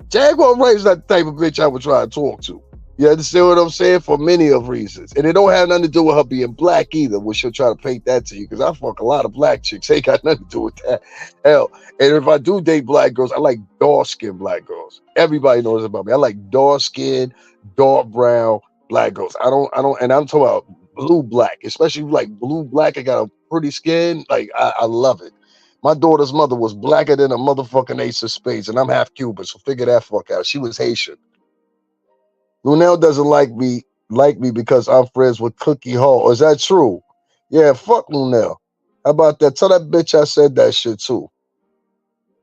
Jaguar Wright is not the type of bitch I would try to talk to. You understand what I'm saying? For many of reasons. And it don't have nothing to do with her being black either, which she'll try to paint that to you, because I fuck a lot of black chicks. Ain't got nothing to do with that. Hell, and if I do date black girls, I like dark-skinned black girls. Everybody knows about me. I like dark-skinned, dark brown black girls. I don't, and I'm talking about blue-black, especially like blue-black. I got a pretty skin. Like, I love it. My daughter's mother was blacker than a motherfucking ace of spades, and I'm half Cuban, so figure that fuck out. She was Haitian. Lunel doesn't like me because I'm friends with Cookie Hall. Is that true? Yeah, fuck Lunel. How about that? Tell that bitch I said that shit too.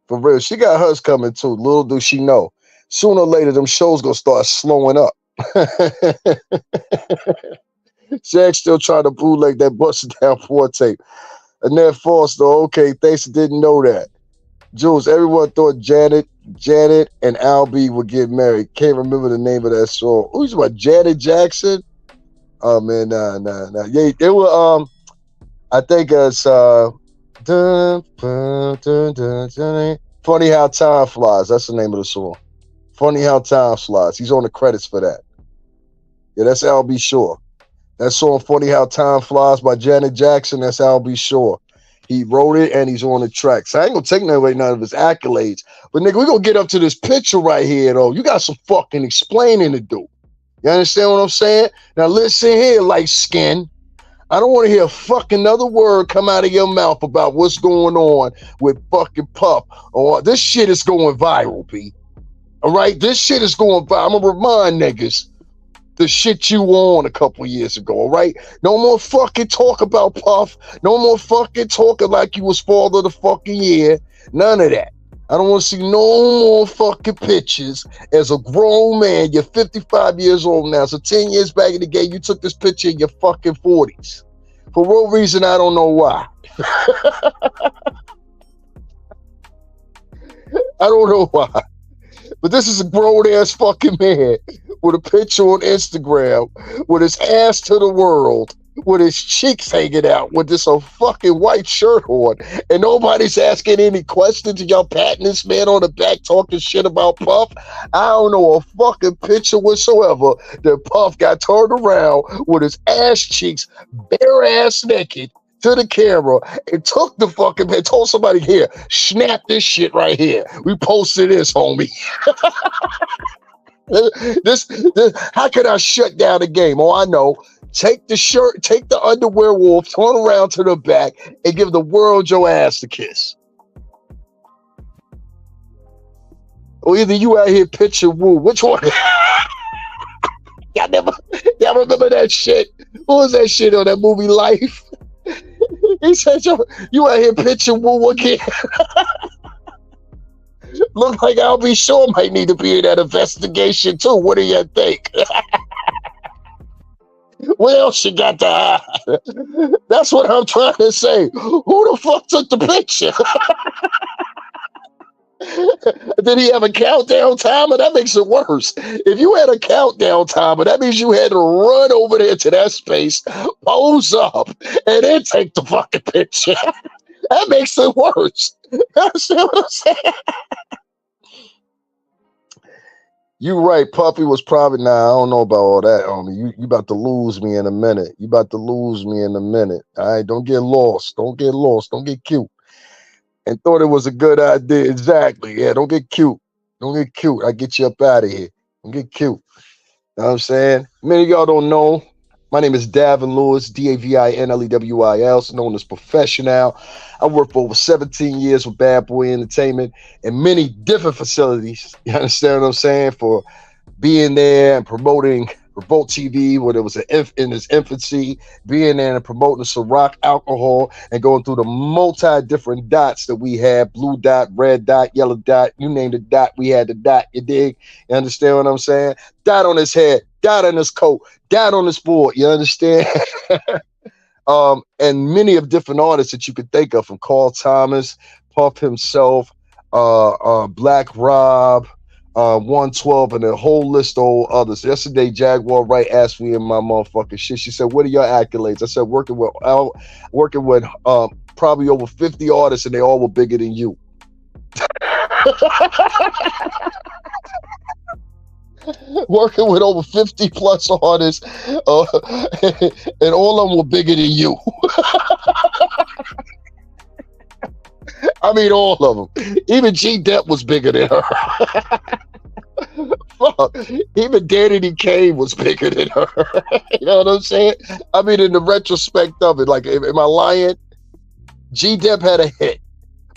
For real. She got hers coming too. Little do she know. Sooner or later, them shows gonna start slowing up. Jack still trying to bootleg that busted down 4 tape. Annette Foster, okay, thanks, didn't know that. Jules, everyone thought Janet and Albie would get married. Can't remember the name of that song. Who's about Janet Jackson? Oh man, nah. Yeah, they were I think it's Funny How Time Flies. That's the name of the song. Funny How Time Flies. He's on the credits for that. Yeah, that's Albie Shore. That song Funny How Time Flies by Janet Jackson, that's Albie Shore. He wrote it and he's on the track. So I ain't gonna take away none of his accolades. But nigga, we gonna get up to this picture right here though. You got some fucking explaining to do. You understand what I'm saying? Now listen here, light skin. I don't want to hear a fucking another word come out of your mouth about what's going on with fucking Puff. Or this shit is going viral, B. All right? This shit is going viral. I'm gonna remind niggas the shit you on a couple years ago, all right? No more fucking talk about Puff. No more fucking talking like you was father of the fucking year. None of that. I don't want to see no more fucking pictures as a grown man. You're 55 years old now. So 10 years back in the game, you took this picture in your fucking 40s. For no reason, I don't know why. I don't know why. But this is a grown-ass fucking man with a picture on Instagram with his ass to the world, with his cheeks hanging out, with this a fucking white shirt on, and nobody's asking any questions. Y'all patting this man on the back talking shit about Puff. I don't know a fucking picture whatsoever that Puff got turned around with his ass cheeks bare ass naked to the camera and took the fucking man, told somebody, here, snap this shit right here. We posted this, homie. This, how can I shut down the game? Oh, I know. Take the shirt, take the underwear wolf, turn around to the back, and give the world your ass to kiss. Or either you out here picture woo. Which one? Y'all remember that shit? What was that shit on that movie Life? He said, you out here picture woo again. Look like Albie Shore might need to be in that investigation too. What do you think? What else you got to hide? That's what I'm trying to say. Who the fuck took the picture? Did he have a countdown timer? That makes it worse. If you had a countdown timer, that means you had to run over there to that space, pose up, and then take the fucking picture. That makes it worse. That's what I'm saying. You right, Puppy was probably, nah, I don't know about all that, homie. You about to lose me in a minute. You about to lose me in a minute. All right, don't get lost. Don't get lost. Don't get cute. And thought it was a good idea. Exactly. Yeah, don't get cute. Don't get cute. I get you up out of here. Don't get cute. Know what I'm saying? Many of y'all don't know. My name is Davin Lewis, Davinlewil, also known as Professional. I worked for over 17 years with Bad Boy Entertainment in many different facilities. You understand what I'm saying? For being there and promoting Revolt TV when it was in its infancy, being there and promoting Ciroc alcohol and going through the multi-different dots that we had, blue dot, red dot, yellow dot, you name the dot, we had the dot, you dig? You understand what I'm saying? Dot on his head, dot on his coat, dot on his board, you understand? And many of different artists that you could think of, from Carl Thomas, Puff himself, Black Rob, 112, and a whole list of others. Yesterday, Jaguar Wright asked me in my motherfucking shit. She said, "What are your accolades?" I said, working with probably over 50 artists, and they all were bigger than you. Working with over 50 plus artists, and all of them were bigger than you. I mean, all of them. Even G Dep was bigger than her. Fuck. Even Danny Kane was bigger than her. You know what I'm saying? I mean, in the retrospect of it, like, am I lying? G Dep had a hit.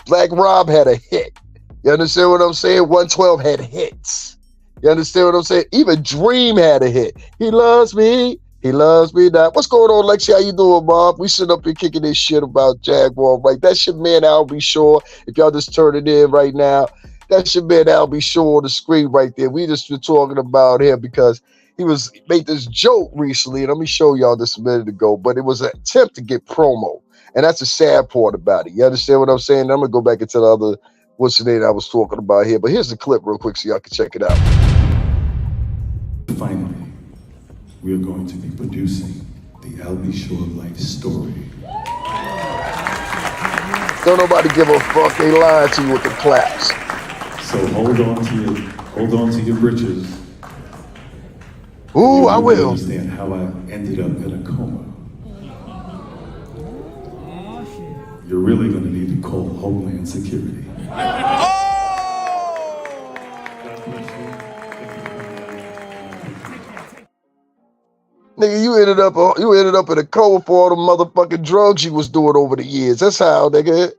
Black Rob had a hit. You understand what I'm saying? 112 had hits. You understand what I'm saying? Even Dream had a hit. He loves me. He loves me now. What's going on, Lexi? How you doing, Bob? We sitting up here kicking this shit about Jaguar, right? That's your man, Albie Shaw. If y'all just turn it in right now, that's your man, Albie Shaw on the screen right there. We just were talking about him because he made this joke recently, and let me show y'all this a minute ago, but it was an attempt to get promo, and that's the sad part about it. You understand what I'm saying? I'm going to go back into the other, what's the name I was talking about here, but here's the clip real quick so y'all can check it out. Finally, we are going to be producing the Albie Shaw life story. Don't nobody give a fuck. They lying to you with the claps. So hold on to your britches. Ooh, I will. Understand how I ended up in a coma. You're really going to need to call Homeland Security. Nigga, you ended up in a coma for all the motherfucking drugs you was doing over the years. That's how, nigga.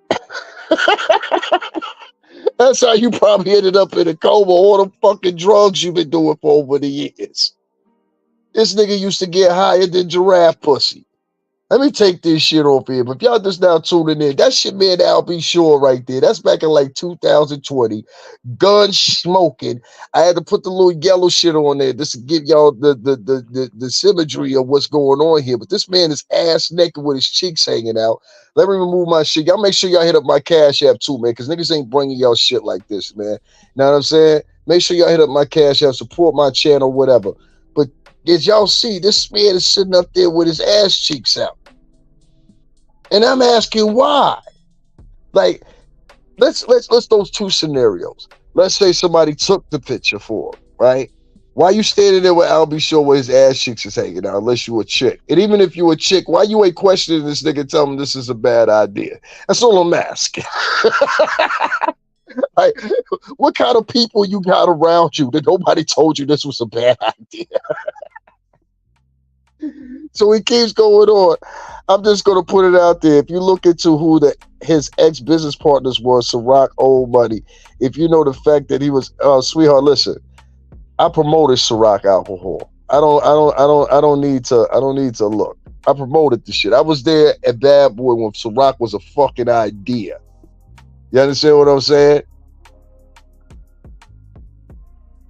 That's how you probably ended up in a coma, all the fucking drugs you've been doing for over the years. This nigga used to get higher than giraffe pussy. Let me take this shit off here. But if y'all just now tuning in, that shit man Albie Shaw right there. That's back in like 2020. Gun smoking. I had to put the little yellow shit on there just to give y'all the symmetry of what's going on here. But this man is ass naked with his cheeks hanging out. Let me remove my shit. Y'all make sure y'all hit up my Cash App too, man, because niggas ain't bringing y'all shit like this, man. Know what I'm saying? Make sure y'all hit up my Cash App, support my channel, whatever. But as y'all see, this man is sitting up there with his ass cheeks out. And I'm asking why. Like, let's those two scenarios. Let's say somebody took the picture for him, right? Why you standing there with Albie Shaw where his ass cheeks is hanging out, unless you a chick? And even if you a chick, why you ain't questioning this nigga, tell him this is a bad idea? That's all I'm asking. Like, what kind of people you got around you that nobody told you this was a bad idea? So he keeps going on. I'm just going to put it out there. If you look into who his ex-business partners were, Ciroc Old Money, if you know the fact that he was, sweetheart, listen, I promoted Ciroc alcohol. I don't need to look. I promoted the shit. I was there at Bad Boy when Ciroc was a fucking idea. You understand what I'm saying?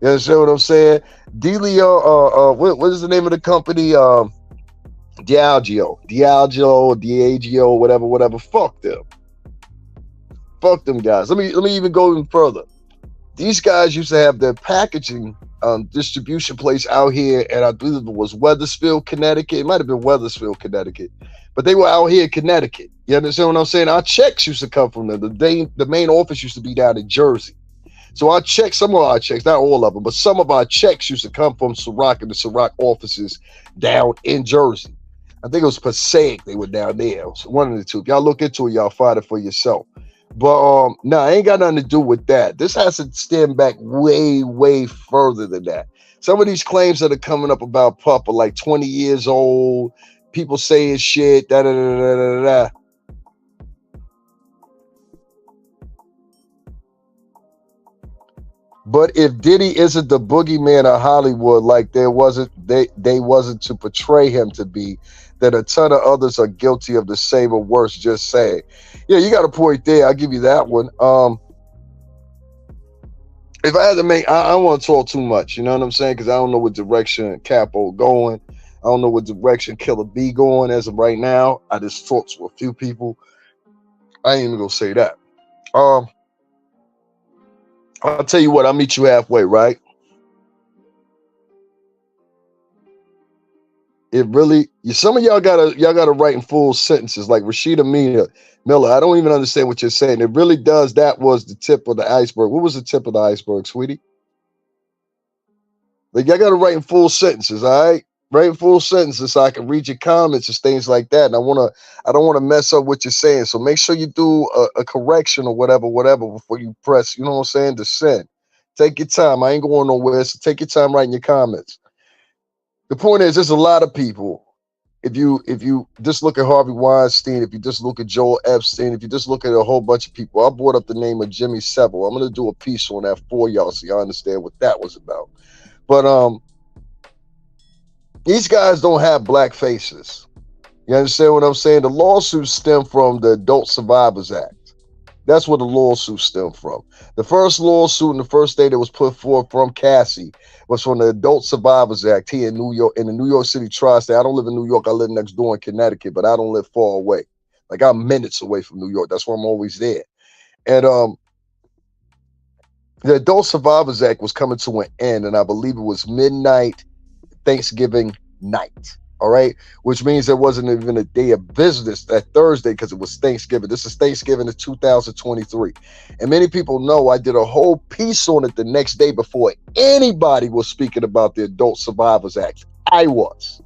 You understand what I'm saying? Delio, what is the name of the company? Diageo, whatever. Fuck them. Fuck them guys. Let me even go even further. These guys used to have their packaging distribution place out here, and I believe it was Wethersfield, Connecticut. It might have been Wethersfield, Connecticut, but they were out here in Connecticut. You understand what I'm saying? Our checks used to come from them. The main office used to be down in Jersey. So our checks, some of our checks, not all of them, but some of our checks used to come from Ciroc and the Ciroc offices down in Jersey. I think it was Passaic. They were down there. It was one of the two. If y'all look into it, y'all find it for yourself. But no, it ain't got nothing to do with that. This has to stem back way, way further than that. Some of these claims that are coming up about Pup are like 20 years old. People saying shit, da-da-da-da-da-da. But if Diddy isn't the boogeyman of Hollywood, like they wasn't to portray him to be, then a ton of others are guilty of the same or worse. Just saying. Yeah, you got a point there. I'll give you that one. If I had to make, I don't want to talk too much. You know what I'm saying? Because I don't know what direction Capo going. I don't know what direction Killer B going as of right now. I just talked to a few people. I ain't even gonna say that. I'll tell you what, I'll meet you halfway, right? It really, some of y'all gotta write in full sentences like Rashida Miller. I don't even understand what you're saying. It really does. That was the tip of the iceberg. What was the tip of the iceberg, sweetie? Like, y'all got to write in full sentences, all right? Write in full sentences so I can read your comments and things like that. And I don't want to mess up what you're saying. So make sure you do a correction or whatever before you press, you know what I'm saying, to send. Take your time. I ain't going nowhere. So take your time writing your comments. The point is, there's a lot of people. If you just look at Harvey Weinstein, if you just look at Joel Epstein, if you just look at a whole bunch of people, I brought up the name of Jimmy Savile. I'm going to do a piece on that for y'all so y'all understand what that was about. But these guys don't have black faces. You understand what I'm saying? The lawsuits stem from the Adult Survivors Act. That's where the lawsuits stem from. The first lawsuit and the first day that was put forth from Cassie was from the Adult Survivors Act here in New York, in the New York City tri-state. I don't live in New York. I live next door in Connecticut, but I don't live far away. Like, I'm minutes away from New York. That's why I'm always there. And the Adult Survivors Act was coming to an end, and I believe it was midnight Thanksgiving night. All right, which means there wasn't even a day of business that Thursday because it was Thanksgiving. This is Thanksgiving of 2023. And many people know I did a whole piece on it the next day before anybody was speaking about the Adult Survivors Act. I was.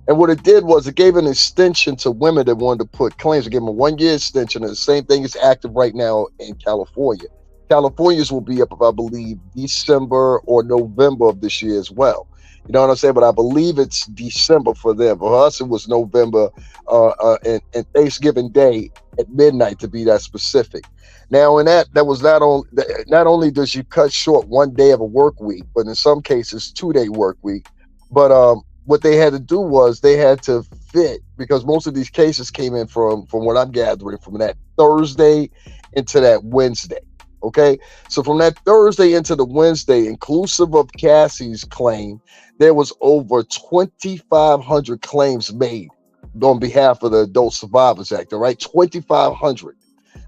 And what it did was it gave an extension to women that wanted to put claims. It gave them a 1-year extension. And the same thing is active right now in California. California's will be up, I believe, December or November of this year as well. You know what I'm saying? But I believe it's December for them. For us, it was November and Thanksgiving Day at midnight, to be that specific. Now, in that was not only does you cut short 1 day of a work week, but in some cases 2-day work week. But what they had to do was they had to fit, because most of these cases came in from what I'm gathering, from that Thursday into that Wednesday. Okay, so from that Thursday into the Wednesday, inclusive of Cassie's claim, there was over 2,500 claims made on behalf of the Adult Survivors Act. All right, 2,500.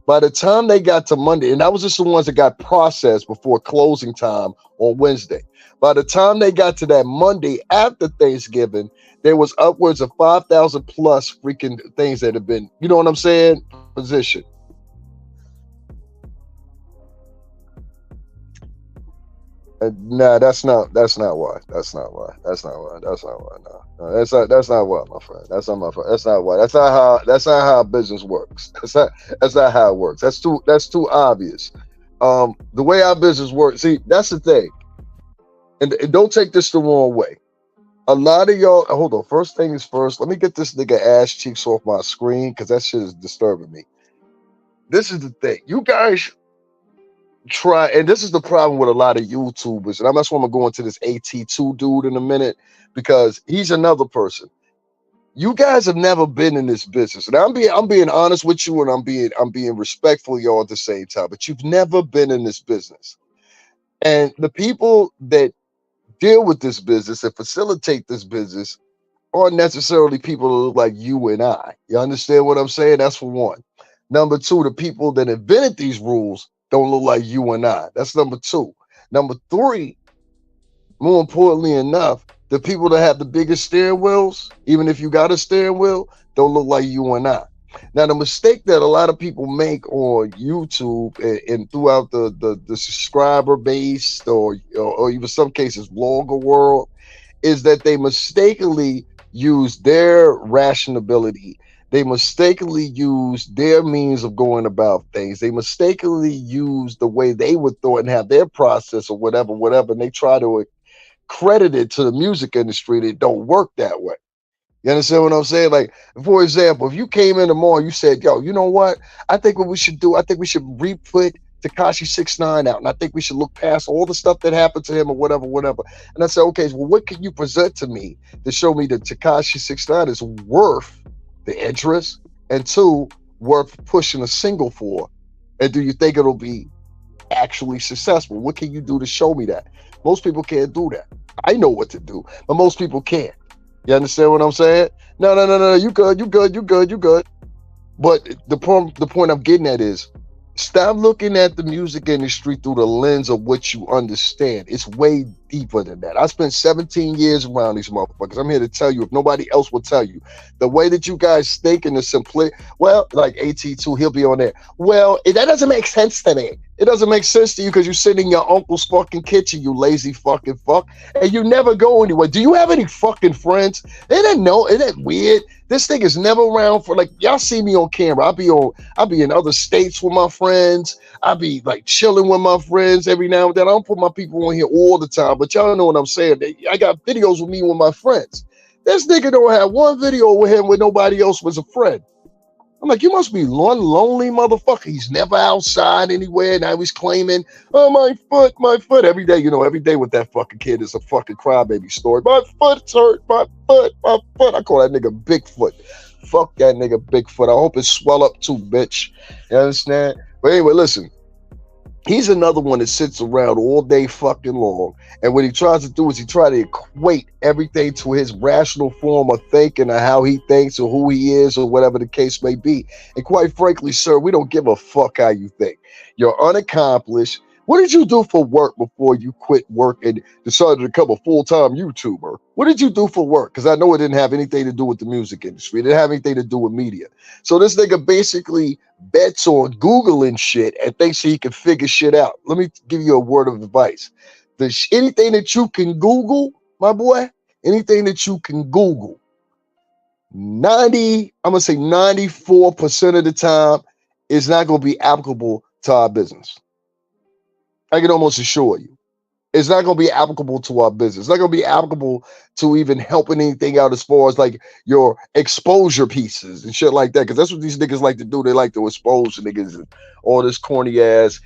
By the time they got to Monday, and that was just the ones that got processed before closing time on Wednesday. By the time they got to that Monday after Thanksgiving, there was upwards of 5,000 plus freaking things that have been, you know what I'm saying, positioned. Nah, that's not why. No, that's not why, my friend. That's not why. That's not how business works. That's not how it works. That's too obvious. The way our business works, see, that's the thing. And don't take this the wrong way. A lot of y'all, hold on. First thing is first, let me get this nigga ass cheeks off my screen, because that shit is disturbing me. This is the thing. You guys try, and this is the problem with a lot of YouTubers, and that's why I'm gonna go into this AT2 dude in a minute, because he's another person. You guys have never been in this business, and I'm being honest with you, and I'm being respectful, y'all, at the same time. But you've never been in this business, and the people that deal with this business and facilitate this business aren't necessarily people that look like you and I. You understand what I'm saying? That's for one. Number two, the people that invented these rules don't look like you and I. That's number two. Number three, more importantly enough, the people that have the biggest steering wheels, even if you got a steering wheel, don't look like you and I. Now, the mistake that a lot of people make on YouTube and throughout the subscriber base or even some cases blogger world is that they mistakenly use their rationality. They mistakenly use their means of going about things. They mistakenly use the way they would thought and have their process or whatever, and they try to credit it to the music industry that don't work that way. You understand what I'm saying? Like, for example, if you came in tomorrow and you said, yo, you know what? I think what we should do, I think we should re-put Tekashi 6ix9ine out, and I think we should look past all the stuff that happened to him or whatever. And I said, okay, well, what can you present to me to show me that Tekashi 6ix9ine is worth the interest, and two, worth pushing a single for? And do you think it'll be actually successful? What can you do to show me that? Most people can't do that. I know what to do, but most people can't. You understand what I'm saying? No. You good. But the point I'm getting at is, stop looking at the music industry through the lens of what you understand. It's way deeper than that. I spent 17 years around these motherfuckers. I'm here to tell you, if nobody else will tell you, the way that you guys think in the simplicity, well, like AT2, he'll be on there. Well, that doesn't make sense to me. It doesn't make sense to you because you sit in your uncle's fucking kitchen, you lazy fucking fuck, and you never go anywhere. Do you have any fucking friends? They didn't know. Isn't that weird? This thing is never around for like y'all see me on camera. I'll be in other states with my friends. I'll be like chilling with my friends every now and then. I don't put my people on here all the time, but y'all know what I'm saying. I got videos with me with my friends. This nigga don't have one video with him where nobody else was a friend. I'm like, you must be one lonely motherfucker. He's never outside anywhere. Now he's claiming, oh, my foot. Every day, every day with that fucking kid is a fucking crybaby story. My foot's hurt, my foot. I call that nigga Bigfoot. Fuck that nigga Bigfoot. I hope it swell up too, bitch. You understand? But anyway, listen. He's another one that sits around all day fucking long. And what he tries to do is he try to equate everything to his rational form of thinking or how he thinks or who he is or whatever the case may be. And quite frankly, sir, we don't give a fuck how you think. You're unaccomplished. What did you do for work before you quit work and decided to become a full-time YouTuber? What did you do for work? Because I know it didn't have anything to do with the music industry. It didn't have anything to do with media. So this nigga basically bets on Googling shit and thinks he can figure shit out. Let me give you a word of advice. Anything that you can Google, my boy, anything that you can Google, I'm going to say 94% of the time is not going to be applicable to our business. I can almost assure you. It's not going to be applicable to our business. It's not going to be applicable to even helping anything out as far as like your exposure pieces and shit like that. Because that's what these niggas like to do. They like to expose niggas and all this corny ass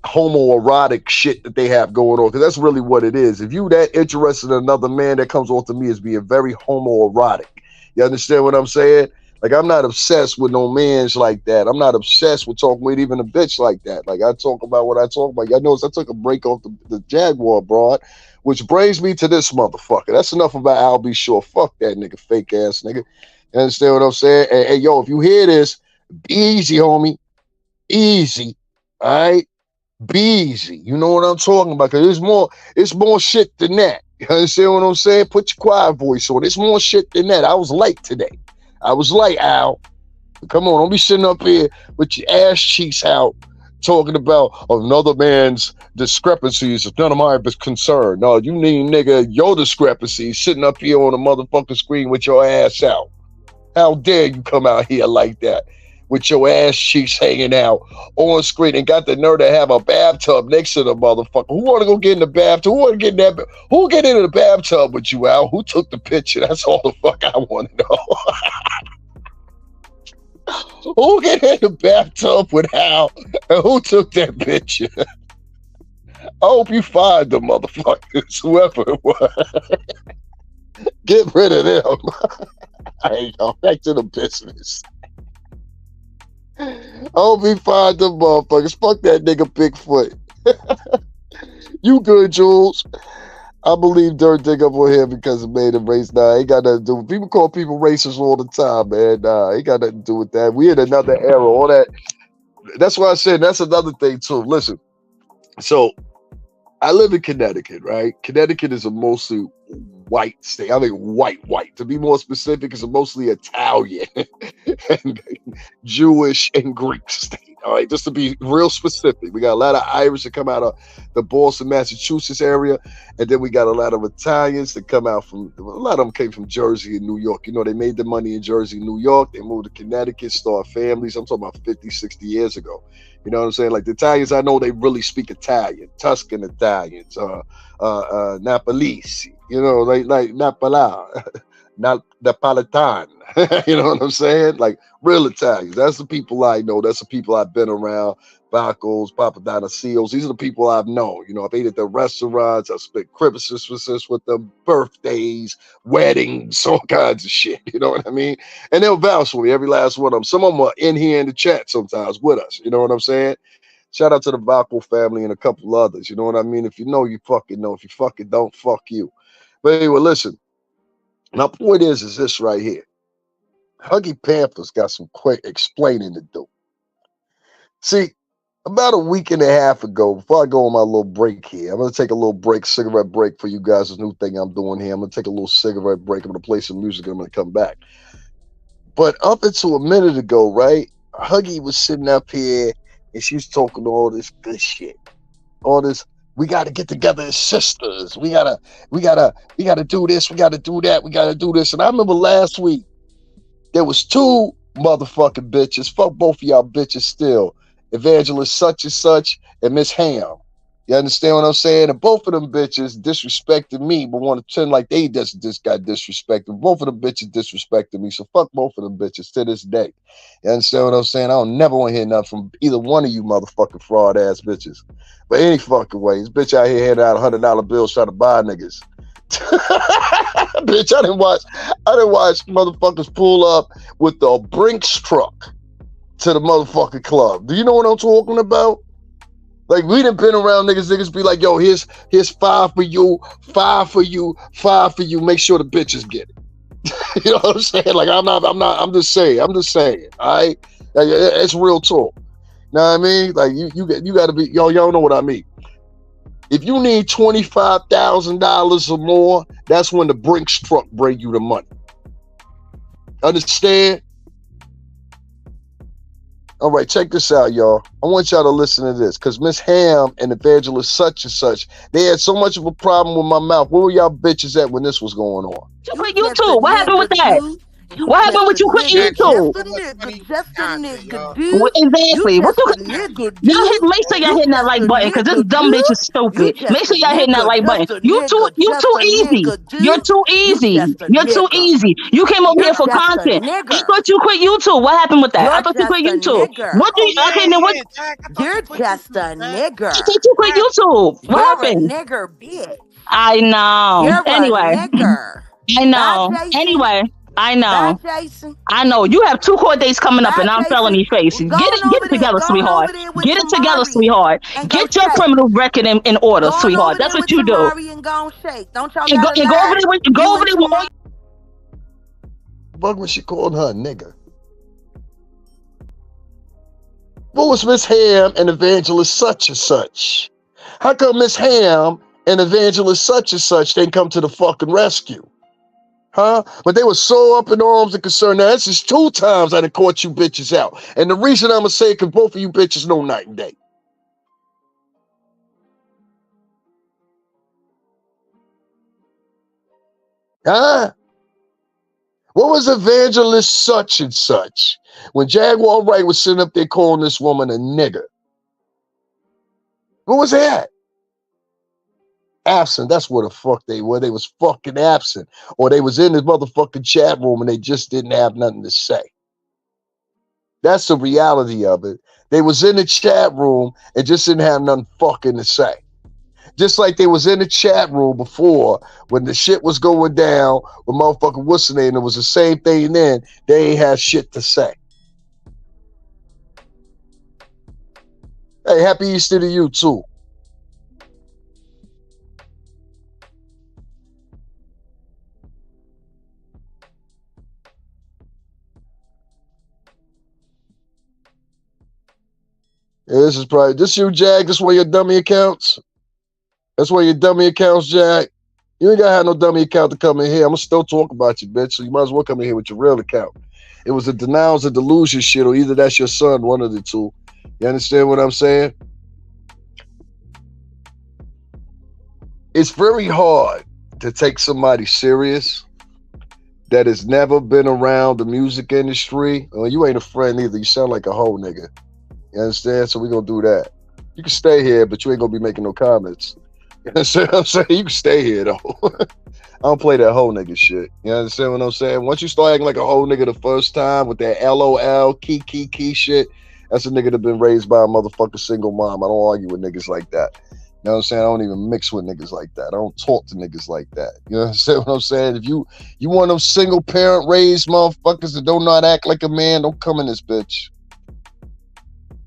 homoerotic shit that they have going on. Because that's really what it is. If you that interested in another man, that comes off to me as being very homoerotic. You understand what I'm saying? Like, I'm not obsessed with no mans like that. I'm not obsessed with talking with even a bitch like that. Like, I talk about what I talk about. Y'all notice I took a break off the Jaguar broad, which brings me to this motherfucker. That's enough about I'll Be Sure. Fuck that nigga, fake ass nigga. You understand what I'm saying? Hey, yo, if you hear this, be easy, homie. Easy. All right? Be easy. You know what I'm talking about? Because it's more shit than that. You understand what I'm saying? Put your quiet voice on. It's more shit than that. I was late today. I was late, Al. Come on, don't be sitting up here with your ass cheeks out talking about another man's discrepancies. It's none of my concern. No, you need, nigga, your discrepancies sitting up here on the motherfucking screen with your ass out. How dare you come out here like that with your ass cheeks hanging out on screen and got the nerve to have a bathtub next to the motherfucker. Who want to go get in the bathtub? Who get into the bathtub with you, Al? Who took the picture? That's all the fuck I want to know. Who get in the bathtub with Al and who took that picture? I hope you find the motherfuckers, whoever it was. Get rid of them. Hey, yo, back to the business. I hope he find them motherfuckers. Fuck that nigga Bigfoot. You good, Jules? I believe Dirt Dig up on here because it made him race. Nah, ain't got nothing to do with. People call people racist all the time, man. Nah, ain't got nothing to do with that. We in another era. All that. That's why I said that's another thing too. Listen, so I live in Connecticut, right? Connecticut is a mostly white state. I mean, white. To be more specific, it's a mostly Italian and Jewish and Greek state. All right, just to be real specific, we got a lot of Irish that come out of the Boston, Massachusetts area, and then we got a lot of Italians that come out from. A lot of them came from Jersey and New York. You know, they made their money in Jersey and New York. They moved to Connecticut, start families. I'm talking about 50, 60 years ago. You know what I'm saying? Like the Italians, I know they really speak Italian, Tuscan Italians, Napolese. You know, like Napola, not Napolitan. You know what I'm saying? Like real Italians. That's the people I know. That's the people I've been around. Bacos, Papadonasios. These are the people I've known. You know, I've ate at the restaurants. I've spent Christmas with them, birthdays, weddings, all kinds of shit. You know what I mean? And they'll vouch for me, every last one of them. Some of them are in here in the chat sometimes with us. You know what I'm saying? Shout out to the Baco family and a couple others. You know what I mean? If you know, you fucking know. If you fucking don't, fuck you. But anyway, listen. My point is this right here. Huggy Panther's got some quick explaining to do. See, about a week and a half ago, before I go on my little break here, I'm going to take a little break, cigarette break for you guys. This new thing I'm doing here. I'm going to take a little cigarette break. I'm going to play some music and I'm going to come back. But up until a minute ago, right, Huggy was sitting up here and she was talking all this good shit. All this, we got to get together as sisters. We gotta do this. We gotta do that. We gotta do this. And I remember last week there was two motherfucking bitches. Fuck both of y'all bitches still. Evangelist such and such and Miss Ham. You understand what I'm saying? And both of them bitches disrespected me, but want to pretend like they just got disrespected. Both of them bitches disrespected me, so fuck both of them bitches to this day. You understand what I'm saying? I don't never want to hear nothing from either one of you motherfucking fraud ass bitches. But any fucking way, this bitch out here handing out $100 bills trying to buy niggas. Bitch, I didn't watch motherfuckers pull up with the Brinks truck to the motherfucking club. Do you know what I'm talking about? Like, we done been around niggas be like, yo, here's 5 for you, 5 for you, 5 for you. Make sure the bitches get it. You know what I'm saying? Like, I'm just saying, all right? Like, it's real talk. Know what I mean? Like, you gotta be, y'all know what I mean. If you need $25,000 or more, that's when the Brinks truck bring you the money. Understand? All right, check this out, y'all. I want y'all to listen to this, because Miss Ham and Evangelist such and such, they had so much of a problem with my mouth. Where were y'all bitches at when this was going on? You quit YouTube. What happened with that? What happened with you quit YouTube? Just a nigga, dude. Well, exactly. What y'all hit? Make sure y'all hitting that like button, because this dumb bitch is stupid. Make sure y'all hitting that like button. You too easy. You're too easy. You're too easy. You came over here for content. I thought you quit YouTube. What happened with that? I thought you quit YouTube. What do you? Okay, then what? You're just a nigger. I thought you quit YouTube. What happened? You're a nigger, bitch. I know. You're anyway, a nigger. I know. Anyway. I know. Bye, Jason. I know. You have 2 court dates coming up, and I'm felony face. Get it together, sweetheart. Get it together, sweetheart. Get your criminal record in order, sweetheart. That's what you do. And go over there with all. Bug when she called her a nigger. What was Miss Ham and Evangelist such and such? How come Miss Ham and Evangelist such and such didn't come to the fucking rescue? Huh? But they were so up in arms and concerned. Now, this is 2 times I done caught you bitches out. And the reason I'm going to say it, because both of you bitches know night and day. Huh? What was Evangelist such and such when Jaguar Wright was sitting up there calling this woman a nigger? What was that? Absent. That's where the fuck they were. They was fucking absent. Or they was in this motherfucking chat room and they just didn't have nothing to say. That's the reality of it. They was in the chat room and just didn't have nothing fucking to say. Just like they was in the chat room before when the shit was going down with motherfucking what's the name, it was the same thing then. They ain't had shit to say. Hey, happy Easter to you too. Yeah, this you, Jag. This one of your dummy accounts. That's one of your dummy accounts, Jag. You ain't gotta have no dummy account to come in here. I'm gonna still talk about you, bitch. So you might as well come in here with your real account. It was a denials and delusion shit, or either that's your son, one of the two. You understand what I'm saying? It's very hard to take somebody serious that has never been around the music industry. Well, you ain't a friend either. You sound like a hoe nigga. You understand? So we're going to do that. You can stay here, but you ain't going to be making no comments. You understand what I'm saying? You can stay here, though. I don't play that whole nigga shit. You understand what I'm saying? Once you start acting like a whole nigga the first time with that LOL, key shit, that's a nigga that been raised by a motherfucking single mom. I don't argue with niggas like that. You know what I'm saying? I don't even mix with niggas like that. I don't talk to niggas like that. You understand what I'm saying? If you want them single parent raised motherfuckers that don't not act like a man, don't come in this bitch.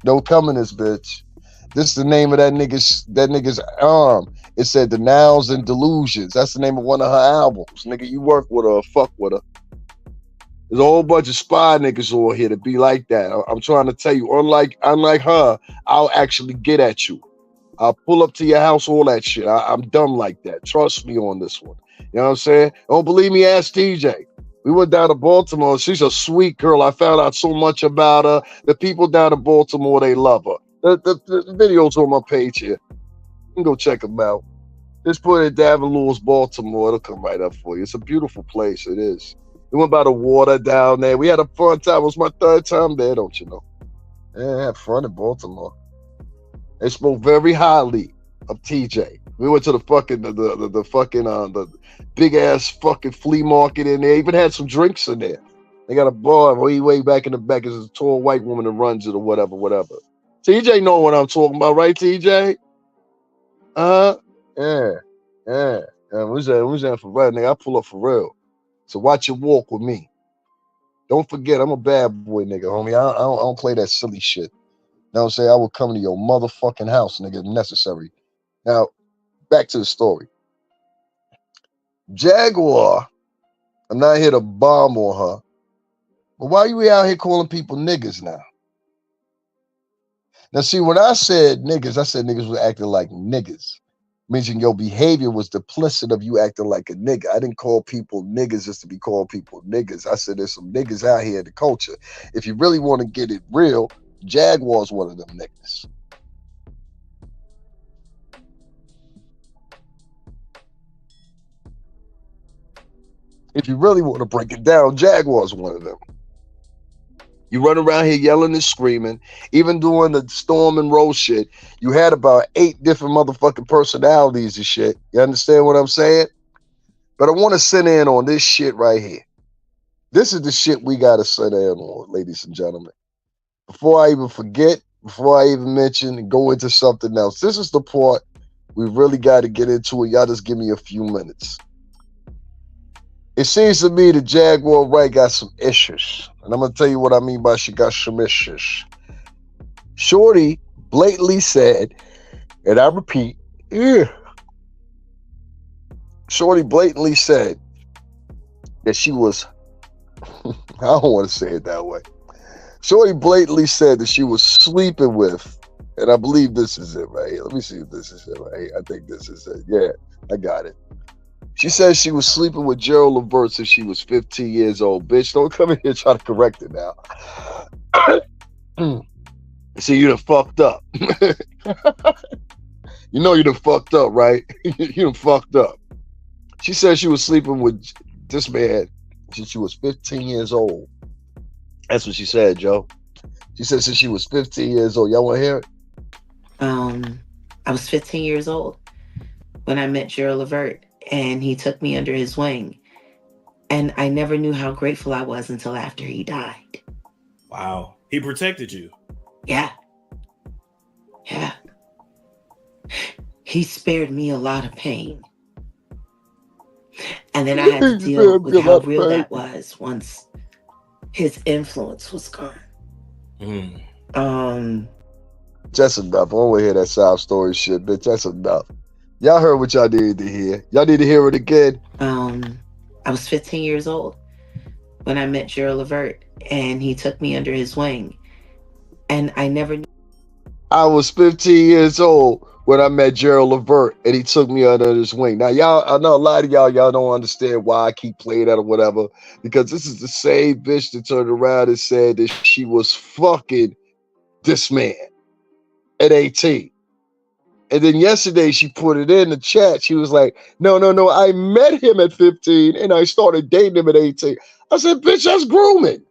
Don't come in this bitch. This is the name of that nigga's arm. It said Denials and Delusions. That's the name of one of her albums. Nigga, you work with her or fuck with her. There's a whole bunch of spy niggas over here to be like that. I'm trying to tell you, unlike her, I'll actually get at you. I'll pull up to your house, all that shit. I'm dumb like that. Trust me on this one. You know what I'm saying? Don't believe me, ask TJ. We went down to Baltimore. She's a sweet girl. I found out so much about her. The people down in Baltimore, they love her. The video's on my page here. You can go check them out. Just put it Davin Lewis, Baltimore. It'll come right up for you. It's a beautiful place. It is. We went by the water down there. We had a fun time. It was my third time there, don't you know? Yeah, I had fun in Baltimore. They spoke very highly of TJ. We went to the fucking the big ass fucking flea market in there. Even had some drinks in there. They got a bar way back in the back. There's a tall white woman that runs it or whatever. TJ know what I'm talking about, right, TJ? Yeah. Who's that for real, nigga? I pull up for real. So watch your walk with me. Don't forget, I'm a bad boy, nigga, homie. I don't play that silly shit. You know what I'm saying? I will come to your motherfucking house, nigga, if necessary. Now, back to the story. Jaguar, I'm not here to bomb on her, but why you out here calling people niggas now? Now, see, when I said niggas was acting like niggas. Meaning your behavior was duplicit of you acting like a nigga. I didn't call people niggas just to be called people niggas. I said there's some niggas out here in the culture. If you really want to get it real, Jaguar's one of them niggas. If you really want to break it down, Jaguar's one of them. You run around here yelling and screaming, even doing the storm and roll shit. You had about 8 different motherfucking personalities and shit. You understand what I'm saying? But I want to sit in on this shit right here. This is the shit we got to sit in on, ladies and gentlemen. Before I even forget, before I even mention and go into something else, this is the part we really got to get into it. Y'all just give me a few minutes. It seems to me the Jaguar Wright got some issues. And I'm going to tell you what I mean by she got some issues. Shorty blatantly said, and I repeat, Shorty blatantly said that she was, I don't want to say it that way. Shorty blatantly said that she was sleeping with, and I believe this is it right here. Let me see if this is it right here. I think this is it. Yeah, I got it. She says she was sleeping with Gerald Levert since she was 15 years old. Bitch, don't come in here trying to correct it now. See, you done fucked up. You know you done fucked up, right? You done fucked up. She said she was sleeping with this man since she was 15 years old. That's what she said, Joe. She said since she was 15 years old. Y'all want to hear it? I was 15 years old when I met Gerald Levert. And he took me under his wing. And I never knew how grateful I was until after he died. Wow. He protected you. Yeah. He spared me a lot of pain. And then I had to deal with how real that was once his influence was gone. That's enough. I don't want to hear that sob story shit, bitch. That's enough. Y'all heard what y'all needed to hear. Y'all need to hear it again. I was 15 years old when I met Gerald Levert, and he took me under his wing. And I never knew. I was 15 years old when I met Gerald Levert, and he took me under his wing. Now, y'all, I know a lot of y'all don't understand why I keep playing that or whatever, because this is the same bitch that turned around and said that she was fucking this man at 18. And then yesterday she put it in the chat. She was like, no, I met him at 15 and I started dating him at 18. I said, bitch, that's grooming.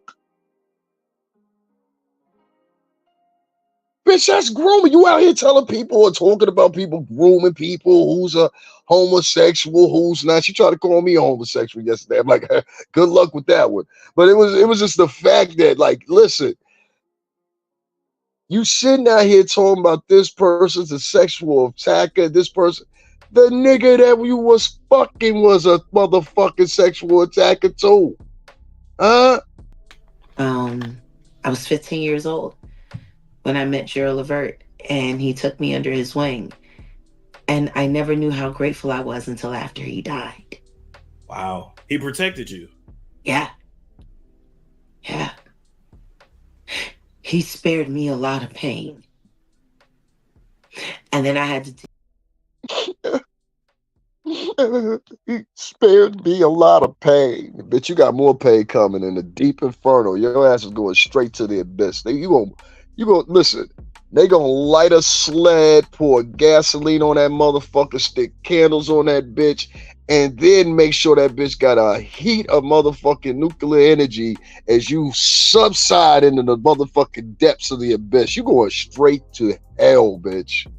Bitch, that's grooming. You out here telling people or talking about people grooming people, who's a homosexual, who's not. She tried to call me a homosexual yesterday. I'm like, good luck with that one. But it was just the fact that, like, listen, you sitting out here talking about this person's a sexual attacker, this person. The nigga that you was fucking was a motherfucking sexual attacker too. I was 15 years old when I met Gerald Levert, and he took me under his wing. And I never knew how grateful I was until after he died. Wow. He protected you. Yeah. He spared me a lot of pain. And then I had to He spared me a lot of pain. Bitch, you got more pain coming in the deep inferno. Your ass is going straight to the abyss. You gonna listen. They gonna light a sled, pour gasoline on that motherfucker, stick candles on that bitch, and then make sure that bitch got a heat of motherfucking nuclear energy as you subside into the motherfucking depths of the abyss. You going straight to hell, bitch.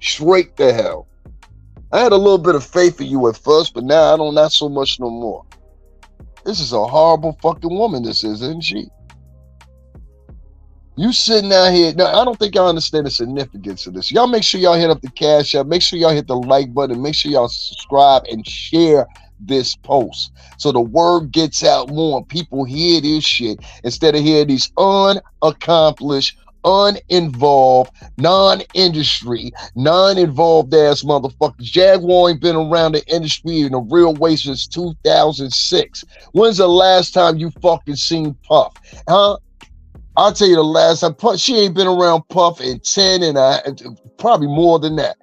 Straight to hell. I had a little bit of faith in you at first, but now I don't, not so much no more. This is a horrible fucking woman, this is, isn't she? You sitting out here. Now, I don't think y'all understand the significance of this. Y'all make sure y'all hit up the Cash App. Make sure y'all hit the like button. Make sure y'all subscribe and share this post so the word gets out more and people hear this shit instead of hearing these unaccomplished, uninvolved, non-industry, non-involved ass motherfuckers. Jaguar ain't been around the industry in a real way since 2006. When's the last time you fucking seen Puff? Huh? I'll tell you the last time. She ain't been around Puff in 10 and probably more than that.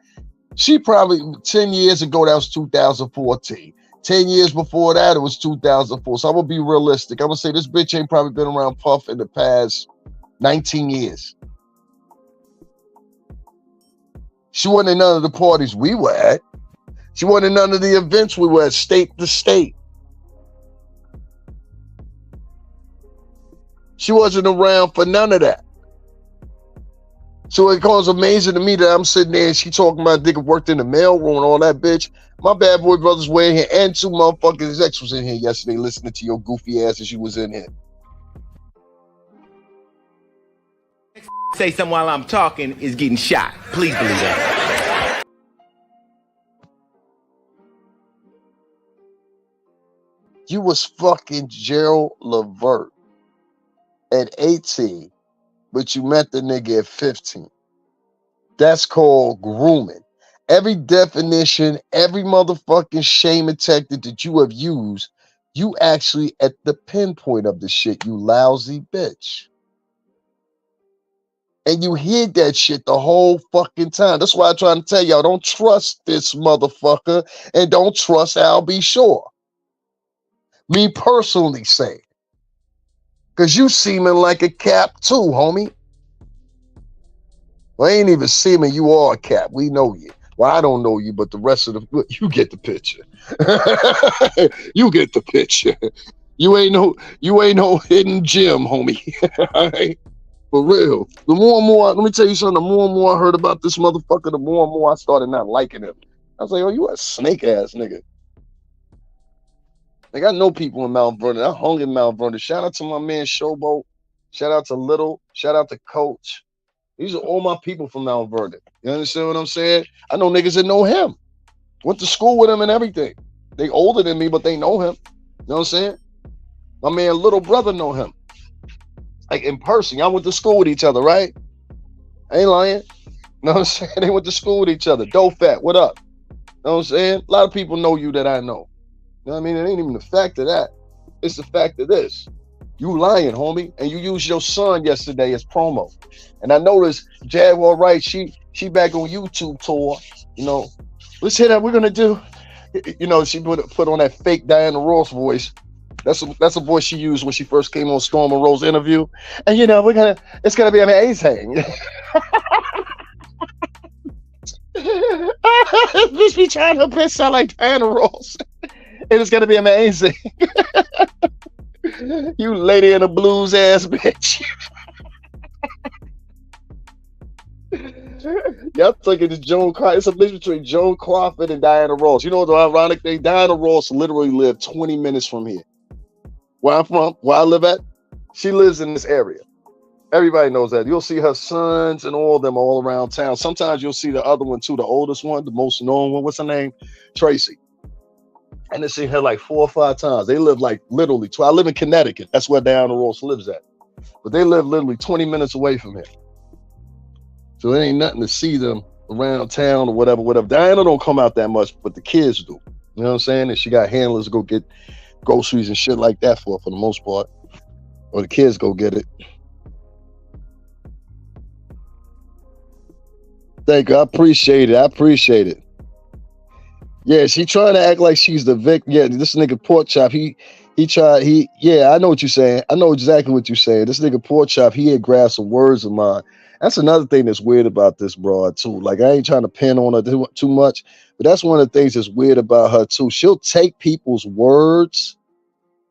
She probably 10 years ago, that was 2014. 10 years before that, it was 2004. So I'm gonna be realistic. I'm gonna say this bitch ain't probably been around Puff in the past 19 years. She wasn't in none of the parties we were at. She wasn't in none of the events we were at, state to state. She wasn't around for none of that. So it becomes amazing to me that I'm sitting there and she talking about nigga worked in the mailroom and all that, bitch. My bad boy brothers were in here and two motherfuckers ex was in here yesterday listening to your goofy ass as you was in here. Say something while I'm talking is getting shot. Please believe that. You was fucking Gerald Levert at 18, but you met the nigga at 15. That's called grooming. Every definition, every motherfucking shame and tactic that you have used, you actually at the pinpoint of the shit, you lousy bitch. And you hid that shit the whole fucking time. That's why I'm trying to tell y'all, don't trust this motherfucker and don't trust Al B. Shore. Me personally saying. Because you seeming like a cap too, homie. Well, I ain't even seeming you are a cap. We know you. Well, I don't know you, but the rest of the... You get the picture. You get the picture. You ain't no hidden gem, homie. All right? For real. The more and more... Let me tell you something. The more and more I heard about this motherfucker, the more and more I started not liking him. I was like, oh, you a snake-ass nigga. Like, I know people in Mount Vernon. I hung in Mount Vernon. Shout out to my man Showboat. Shout out to Little. Shout out to Coach. These are all my people from Mount Vernon. You understand what I'm saying? I know niggas that know him. Went to school with him and everything. They older than me, but they know him. You know what I'm saying? My man Little Brother know him. Like, in person. Y'all went to school with each other, right? I ain't lying. You know what I'm saying? They went to school with each other. Doe Fat, what up? You know what I'm saying? A lot of people know you that I know. You know what I mean? It ain't even the fact of that. It's the fact of this. You lying, homie. And you used your son yesterday as promo. And I noticed Jaguar Wright, she back on YouTube tour. You know, let's hear that. We're gonna do. You know, she put on that fake Diana Ross voice. That's a voice she used when she first came on Storm and Rose interview. And you know, it's gonna be amazing. Bitch be trying her best sound like Diana Ross. And it's gonna be amazing. You lady in a blues ass bitch. Y'all thinking it's Joan Crawford. It's a mix between Joan Crawford and Diana Ross. You know the ironic thing? Diana Ross literally lived 20 minutes from here. Where I'm from, where I live at, she lives in this area. Everybody knows that. You'll see her sons and all of them all around town. Sometimes you'll see the other one too, the oldest one, the most known one. What's her name? Tracy. And they see her like 4 or 5 times. They live like literally. I live in Connecticut. That's where Diana Ross lives at. But they live literally 20 minutes away from here. So there ain't nothing to see them around town or whatever. Diana don't come out that much, but the kids do. You know what I'm saying? And she got handlers to go get groceries and shit like that for the most part. Or the kids go get it. Thank you. I appreciate it. Yeah, she trying to act like she's the victim. Yeah, this nigga Pork Chop, yeah, I know what you're saying. I know exactly what you're saying. This nigga Pork Chop, he had grabbed some words of mine That's another thing that's weird about this broad too. Like, I ain't trying to pin on her too much, but that's one of the things that's weird about her too. She'll take people's words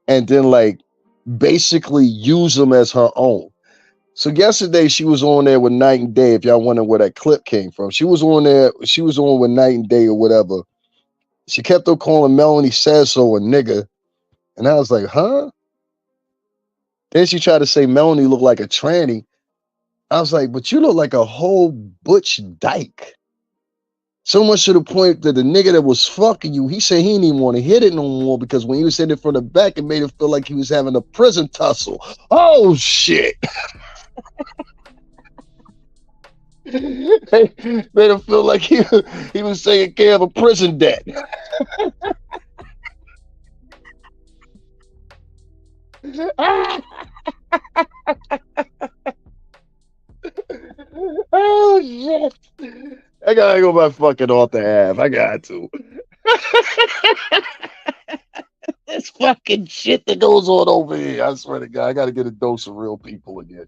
and then like basically use them as her own. So yesterday she was on there with Night and Day. If y'all wondering where that clip came from, she was on there. She was on with Night and Day or whatever. She kept on calling Melanie Says So a nigga, and I was like, huh? Then she tried to say Melanie looked like a tranny. I was like, but you look like a whole butch dyke. So much to the point that the nigga that was fucking you, he said he didn't even want to hit it no more because when he was hitting it from the back, it made him feel like he was having a prison tussle. Oh, shit. Made him feel like he was taking care of a prison debt. Oh shit! I gotta go my fucking author half. I got to. This fucking shit that goes on over here. I swear to God, I gotta get a dose of real people again.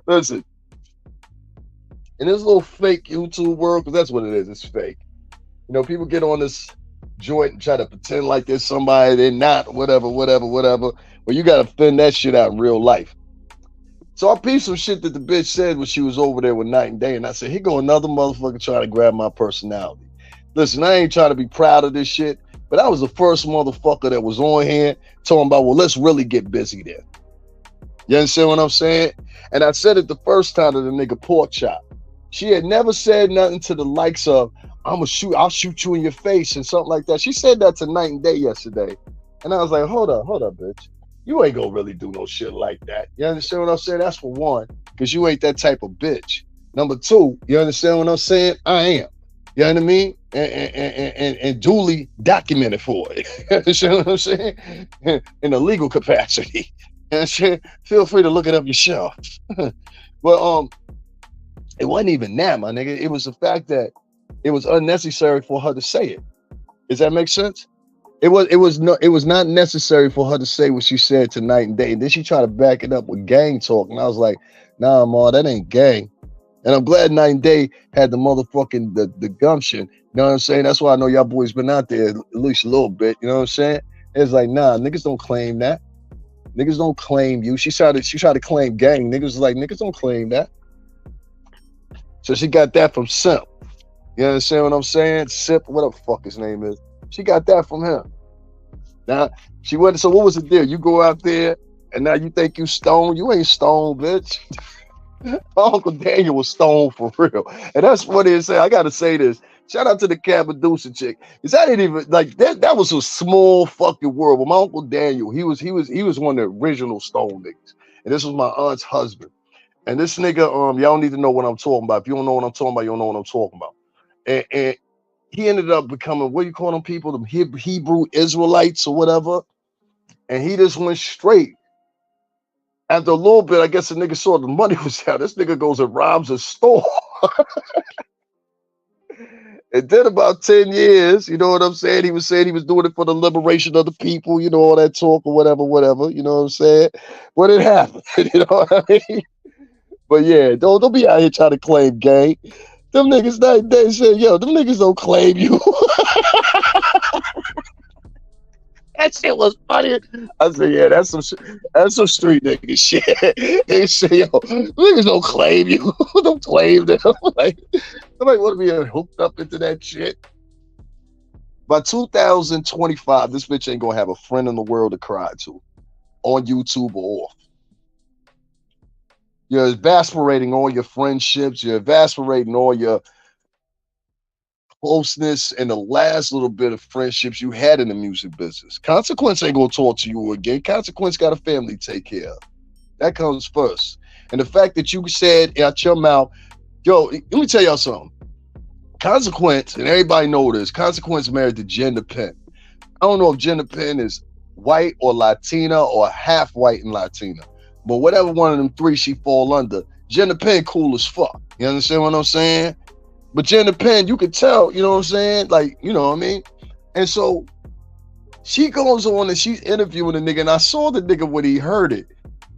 Listen, in this little fake YouTube world, because that's what it is. It's fake. You know, people get on this joint and try to pretend like there's somebody they're not. Whatever. Well, you gotta thin that shit out in real life. So I peeped some shit that the bitch said when she was over there with Night and Day, and I said, here go another motherfucker trying to grab my personality. Listen, I ain't trying to be proud of this shit, but I was the first motherfucker that was on here talking about, well, let's really get busy there. You understand what I'm saying? And I said it the first time to the nigga Pork Chop. She had never said nothing to the likes of, I'll shoot you in your face and something like that. She said that to Night and Day yesterday. And I was like, hold up, bitch. You ain't gonna really do no shit like that. You understand what I'm saying? That's for one, because you ain't that type of bitch. Number two, you understand what I'm saying? I am. You know what I mean? And duly documented for it. You understand what I'm saying? In a legal capacity. And feel free to look it up yourself. Well, it wasn't even that, my nigga. It was the fact that it was unnecessary for her to say it. Does that make sense? It was not necessary for her to say what she said to Night and Day. And then she tried to back it up with gang talk. And I was like, nah, ma, that ain't gang. And I'm glad Night and Day had the motherfucking the gumption. You know what I'm saying? That's why I know y'all boys been out there at least a little bit. You know what I'm saying? It's like, nah, niggas don't claim that. Niggas don't claim you. She tried to claim gang. Niggas was like, niggas don't claim that. So she got that from Simp. You understand what I'm saying? Sip, what the fuck his name is. She got that from him. Now, she went, so what was the deal? You go out there, and now you think you stoned? You ain't stoned, bitch. My Uncle Daniel was stoned for real. And that's funny to say. I got to say this. Shout out to the Cabadusa chick. Because I didn't even, like, that was a small fucking world. But my Uncle Daniel, he was one of the original stone niggas. And this was my aunt's husband. And this nigga, y'all need to know what I'm talking about. If you don't know what I'm talking about, you don't know what I'm talking about. And he ended up becoming, what do you call them people? Them Hebrew Israelites or whatever. And he just went straight. After a little bit, I guess the nigga saw the money was out. This nigga goes and robs a store. And then about 10 years, you know what I'm saying? He was saying he was doing it for the liberation of the people, you know, all that talk or whatever, you know what I'm saying? But it happened, you know what I mean? But yeah, don't be out here trying to claim gang. Them niggas, they said, yo, them niggas don't claim you. That shit was funny. I said, yeah, that's some street nigga shit. They say, yo, niggas don't claim you. Don't claim them. Like, somebody want to be hooked up into that shit. By 2025, this bitch ain't gonna have a friend in the world to cry to, on YouTube or off. You're evaporating all your friendships. You're evaporating all your closeness and the last little bit of friendships you had in the music business. Consequence ain't gonna talk to you again. Consequence got a family to take care of. That comes first. And the fact that you said out your mouth, yo, let me tell y'all something. Consequence, and everybody know this, Consequence married to Gender Penn. I don't know if Gender Penn is white or Latina or half white and Latina. But whatever one of them three she fall under, Gender Penn cool as fuck. You understand what I'm saying? But Gender Penn, you could tell, you know what I'm saying? Like, you know what I mean? And so she goes on and she's interviewing the nigga, and I saw the nigga when he heard it.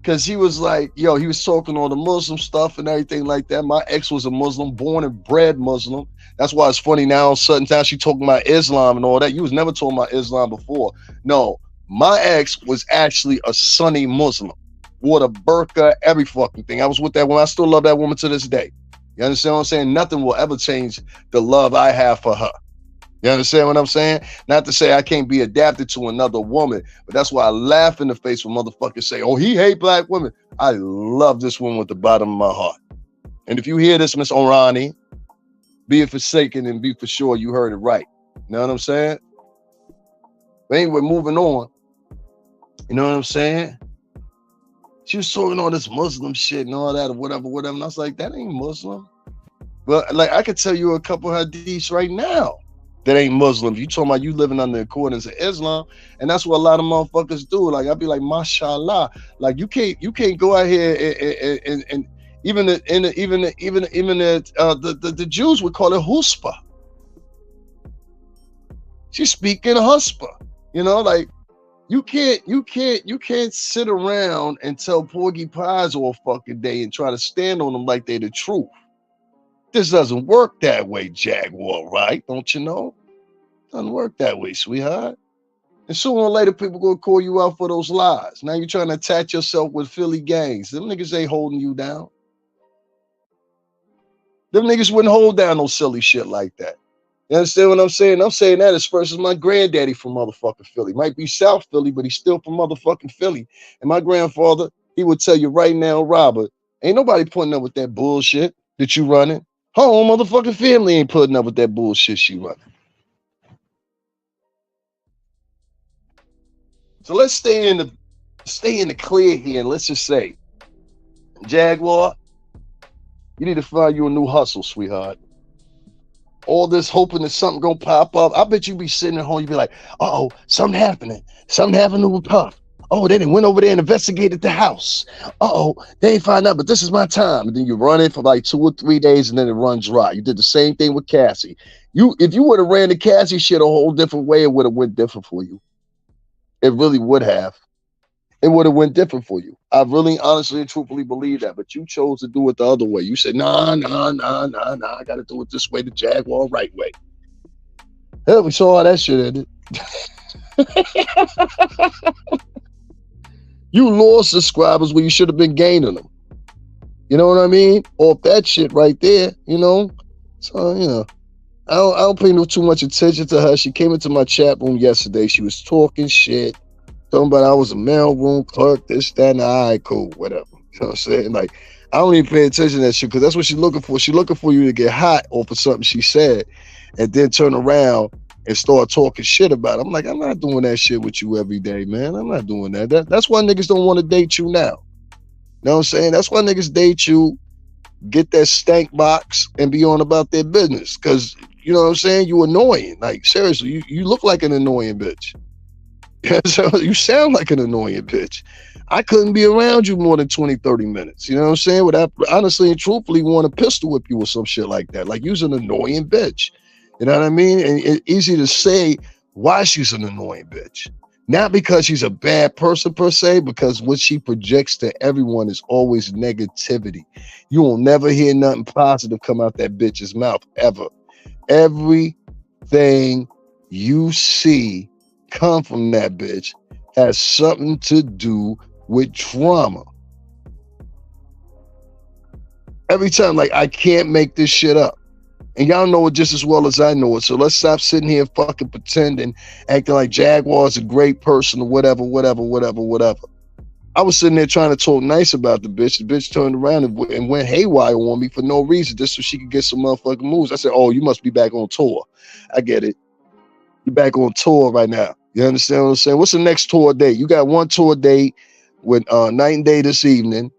Cause he was like, yo, he was talking all the Muslim stuff and everything like that. My ex was a Muslim, born and bred Muslim. That's why it's funny now. Sudden time she talking about Islam and all that. You was never talking about Islam before. No, my ex was actually a Sunni Muslim. Wore the burqa, every fucking thing. I was with that woman. I still love that woman to this day. You understand what I'm saying? Nothing will ever change the love I have for her. You understand what I'm saying? Not to say I can't be adapted to another woman, but that's why I laugh in the face when motherfuckers say, oh, he hate black women. I love this woman with the bottom of my heart. And if you hear this, Miss Orani, be it forsaken and be for sure you heard it right. You know what I'm saying? But anyway, moving on. You know what I'm saying? She was talking all this Muslim shit and all that or whatever. And I was like, that ain't Muslim. But like, I could tell you a couple hadiths right now that ain't Muslim. You talking about you living under the accordance of Islam, and that's what a lot of motherfuckers do. Like I'd be like, mashallah. Like you can't go out here and even the Jews would call it huspa. She's speaking huspa. You know, like you can't sit around and tell porgy pies all fucking day and try to stand on them like they the truth. This doesn't work that way, Jaguar, right? Don't you know? Doesn't work that way, sweetheart. And sooner or later, people gonna call you out for those lies. Now you're trying to attach yourself with Philly gangs. Them niggas ain't holding you down. Them niggas wouldn't hold down no silly shit like that. You understand what I'm saying? I'm saying that as first as my granddaddy from motherfucking Philly. Might be South Philly, but he's still from motherfucking Philly. And my grandfather, he would tell you right now, Robert, ain't nobody putting up with that bullshit that you running. Her own motherfucking family ain't putting up with that bullshit she running. So let's stay in the clear here, and let's just say, Jaguar, you need to find you a new hustle, sweetheart. All this hoping that something gonna pop up. I bet you be sitting at home, you be like, uh-oh, something happening. Something happened with Puff. Oh, they done went over there and investigated the house. Uh-oh, they ain't find out, but this is my time. And then you run it for like 2 or 3 days and then it runs dry. You did the same thing with Cassie. If you would have ran the Cassie shit a whole different way, it would have went different for you. It really would have. It would have went different for you. I really honestly and truthfully believe that, but you chose to do it the other way. You said, nah, I got to do it this way, the Jaguar right way. Hell, we saw all that shit in it. You lost subscribers where you should have been gaining them. You know what I mean? Off that shit right there, you know? So, you know, I don't pay too much attention to her. She came into my chat room yesterday. She was talking shit. Talking about I was a mailroom clerk, this, that, and all right, cool, whatever. You know what I'm saying? Like, I don't even pay attention to that shit because that's what she's looking for. She's looking for you to get hot off of something she said and then turn around and start talking shit about it. I'm like, I'm not doing that shit with you every day, man. I'm not doing that. That's why niggas don't want to date you now. You know what I'm saying? That's why niggas date you, get that stank box, and be on about their business. Because, you know what I'm saying? You annoying. Like, seriously, you look like an annoying bitch. So you sound like an annoying bitch. I couldn't be around you more than 20, 30 minutes. You know what I'm saying? Without honestly and truthfully want to pistol whip you or some shit like that. Like, you's an annoying bitch. You know what I mean? And it's easy to say why she's an annoying bitch. Not because she's a bad person per se, because what she projects to everyone is always negativity. You will never hear nothing positive come out that bitch's mouth, ever. Everything you see come from that bitch has something to do with trauma. Every time, like, I can't make this shit up. And y'all know it just as well as I know it. So let's stop sitting here fucking pretending, acting like Jaguar's a great person or whatever. I was sitting there trying to talk nice about the bitch. The bitch turned around and went haywire on me for no reason, just so she could get some motherfucking moves. I said, oh, you must be back on tour. I get it. You're back on tour right now. You understand what I'm saying? What's the next tour date? You got one tour date with Night and Day this evening.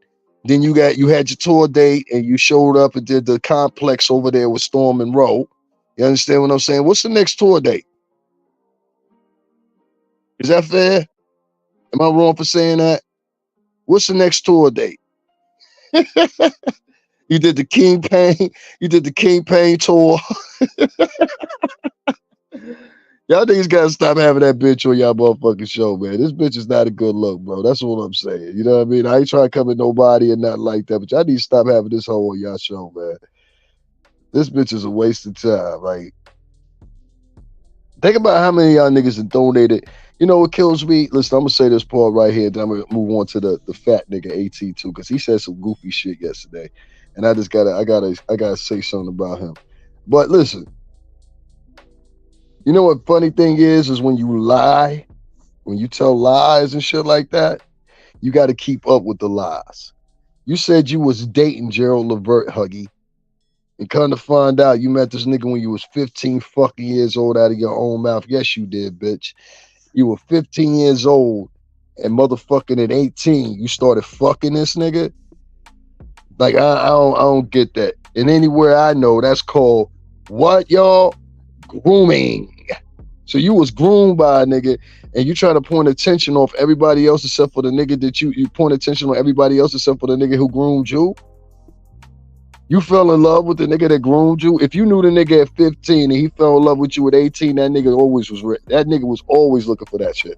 Then you had your tour date and you showed up and did the complex over there with Storm and Rowe. You understand what I'm saying? What's the next tour date? Is that fair? Am I wrong for saying that? What's the next tour date? You did the King Pain. You did the King Pain tour. Y'all niggas gotta stop having that bitch on y'all motherfucking show, man. This bitch is not a good look, bro. That's what I'm saying. You know what I mean? I ain't trying to come at nobody and not like that, but y'all need to stop having this hoe on y'all show, man. This bitch is a waste of time. Like, think about how many of y'all niggas have donated. You know what kills me? Listen, I'm gonna say this part right here, then I'm gonna move on to the fat nigga AT2, because he said some goofy shit yesterday. And I gotta say something about him. But listen, you know what funny thing is when you lie, when you tell lies and shit like that, you got to keep up with the lies. You said you was dating Gerald Levert, Huggy, and come to find out you met this nigga when you was 15 fucking years old out of your own mouth. Yes, you did, bitch. You were 15 years old, and motherfucking at 18, you started fucking this nigga. Like, I don't get that. And anywhere I know, that's called what, y'all? Grooming. So you was groomed by a nigga, and you try to point attention off everybody else except for the nigga that you point attention on everybody else except for the nigga who groomed you. You fell in love with the nigga that groomed you. If you knew the nigga at 15 and he fell in love with you at 18, that nigga was always looking for that shit.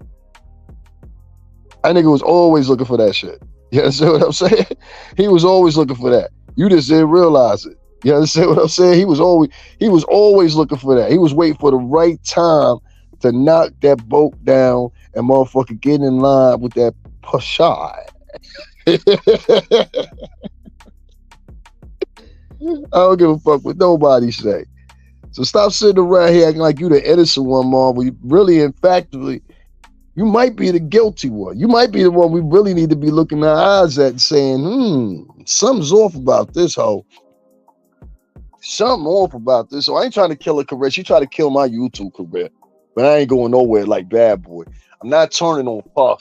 That nigga was always looking for that shit. You understand what I'm saying? He was always looking for that. You just didn't realize it. You understand what I'm saying? He was always looking for that. He was waiting for the right time to knock that boat down and motherfucker get in line with that push-eye. I don't give a fuck what nobody say. So stop sitting around here acting like you the innocent one, Mom. We really, in fact, you might be the guilty one. You might be the one we really need to be looking our eyes at and saying, something's off about this hoe. Something off about this. So I ain't trying to kill her career. She tried to kill my YouTube career. But I ain't going nowhere like Bad Boy. I'm not turning on Puff.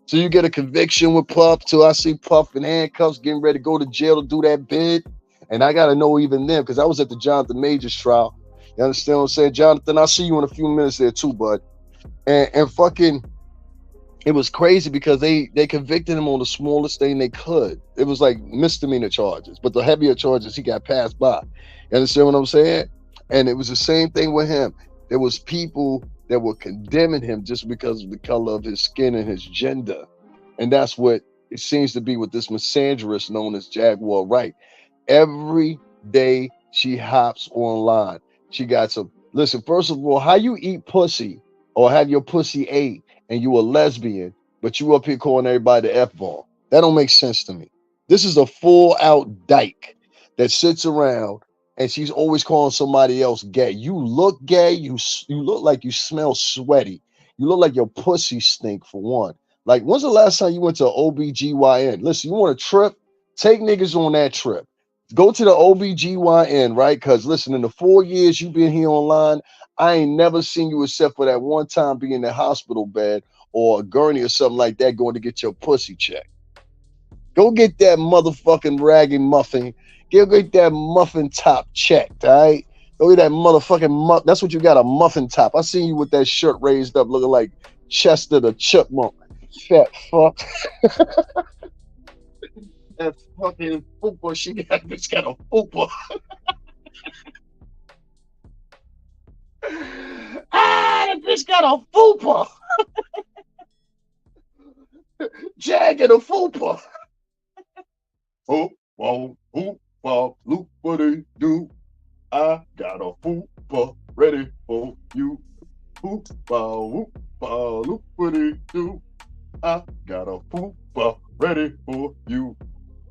So you get a conviction with Puff till I see Puff in handcuffs getting ready to go to jail to do that bid. And I got to know even then, because I was at the Jonathan Majors trial. You understand what I'm saying? Jonathan, I'll see you in a few minutes there too, bud. And fucking, it was crazy because they convicted him on the smallest thing they could. It was like misdemeanor charges, but the heavier charges he got passed by. You understand what I'm saying? And it was the same thing with him. There was people that were condemning him just because of the color of his skin and his gender. And that's what it seems to be with this misandrist known as Jaguar Wright. Every day she hops online. She got some, listen, first of all, how you eat pussy or have your pussy ate and you a lesbian, but you up here calling everybody the F-ball. That don't make sense to me. This is a full out dyke that sits around and she's always calling somebody else gay. You look gay. You look like you smell sweaty. You look like your pussy stink, for one. Like, when's the last time you went to OBGYN? Listen, you want a trip? Take niggas on that trip. Go to the OBGYN, right? Because, listen, in the 4 years you've been here online, I ain't never seen you except for that one time being in the hospital bed or a gurney or something like that going to get your pussy checked. Go get that motherfucking raggy muffin. Go get that muffin top checked, all right? Go get that motherfucking muffin. That's what you got, a muffin top. I seen you with that shirt raised up looking like Chester the Chipmunk. Fat fuck. That fucking fupa, she got a fupa. That bitch got a fupa. Jag and a fupa. Oh, whoa, look what they do. I got a fupa ready for you. Fupa, look what they do. I got a fupa ready for you.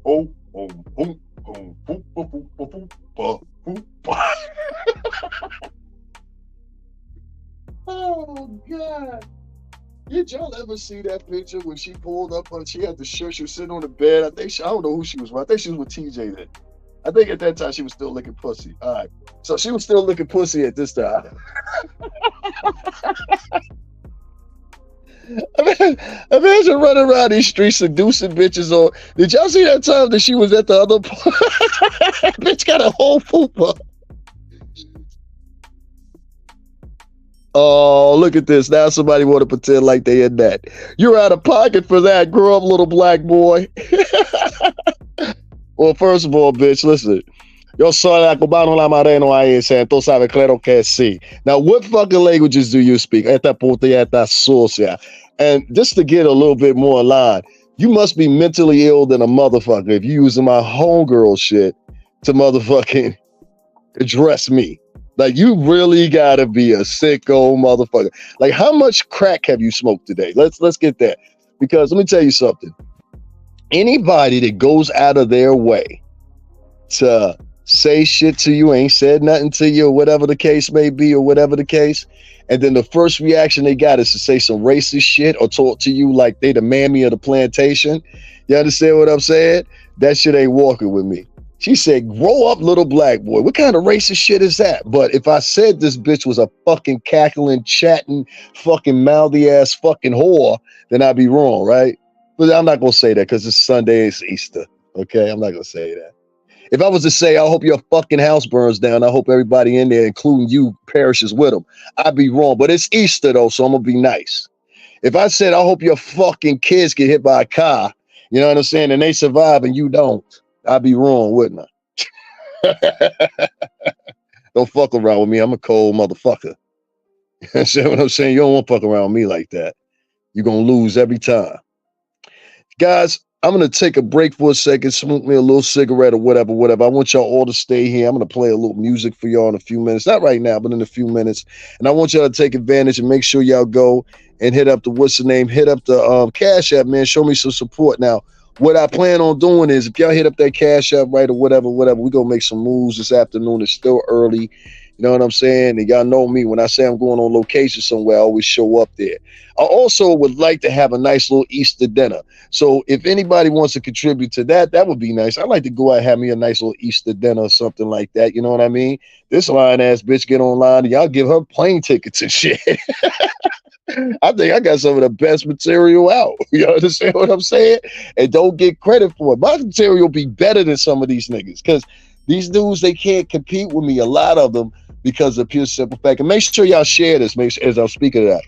Oh, fupa. Oh, God. Did y'all ever see that picture when she pulled up on, she had the shirt, she was sitting on the bed. I don't know who she was with. I think she was with TJ then. I think at that time she was still licking pussy. All right. So she was still licking pussy at this time. Imagine running around these streets seducing bitches on. Did y'all see that time that she was at the other part? Bitch got a whole fupa. Oh, look at this. Now somebody want to pretend like they in that. You're out of pocket for that. Grow up, little black boy. Well, first of all, bitch, listen. Yo soy la cubano la mareno ahí, tú sabes, claro que sí. Now, what fucking languages do you speak? Esta puta y esta sucia. And just to get a little bit more aligned, you must be mentally ill than a motherfucker if you using my homegirl shit to motherfucking address me. Like, you really gotta be a sicko motherfucker. Like, how much crack have you smoked today? Let's get that. Because let me tell you something. Anybody that goes out of their way to say shit to you, ain't said nothing to you, or whatever the case may be, or whatever the case, and then the first reaction they got is to say some racist shit or talk to you like they the mammy of the plantation. You understand what I'm saying? That shit ain't walking with me. She said, grow up, little black boy. What kind of racist shit is that? But if I said this bitch was a fucking cackling, chatting, fucking mouthy ass fucking whore, then I'd be wrong, right? But I'm not going to say that because it's Sunday, it's Easter. Okay? I'm not going to say that. If I was to say, I hope your fucking house burns down, I hope everybody in there, including you, perishes with them, I'd be wrong. But it's Easter, though, so I'm going to be nice. If I said, I hope your fucking kids get hit by a car, you know what I'm saying, and they survive and you don't, I'd be wrong, wouldn't I? Don't fuck around with me. I'm a cold motherfucker. You understand what I'm saying? You don't want to fuck around with me like that. You're going to lose every time. Guys, I'm going to take a break for a second, smoke me a little cigarette or whatever. I want y'all all to stay here. I'm going to play a little music for y'all in a few minutes. Not right now, but in a few minutes. And I want y'all to take advantage and make sure y'all go and hit up the, hit up the Cash App, man. Show me some support. Now, what I plan on doing is if y'all hit up that Cash App, right, or whatever, we're going to make some moves this afternoon. It's still early. You know what I'm saying? And y'all know me. When I say I'm going on location somewhere, I always show up there. I also would like to have a nice little Easter dinner. So if anybody wants to contribute to that, that would be nice. I'd like to go out and have me a nice little Easter dinner or something like that. You know what I mean? This lying ass bitch get online and y'all give her plane tickets and shit. I think I got some of the best material out. You understand what I'm saying? And don't get credit for it. My material be better than some of these niggas because these dudes, they can't compete with me, a lot of them, because of pure simple fact. And make sure y'all share this, as I'm speaking of that.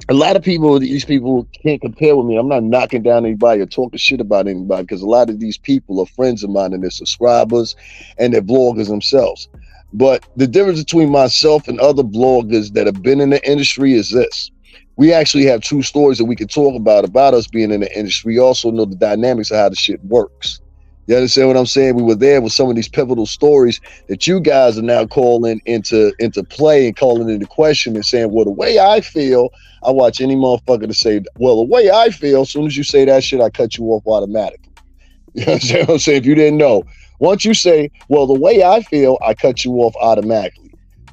A lot of people, these people can't compare with me. I'm not knocking down anybody or talking shit about anybody because a lot of these people are friends of mine and they're subscribers and they're bloggers themselves. But the difference between myself and other bloggers that have been in the industry is this. We actually have true stories that we can talk about us being in the industry. We also know the dynamics of how the shit works. You understand what I'm saying? We were there with some of these pivotal stories that you guys are now calling into play and calling into question and saying, well, the way I feel, I watch any motherfucker to say, well, the way I feel, as soon as you say that shit, I cut you off automatically. You understand what I'm saying? If you didn't know, once you say, well, the way I feel, I cut you off automatically.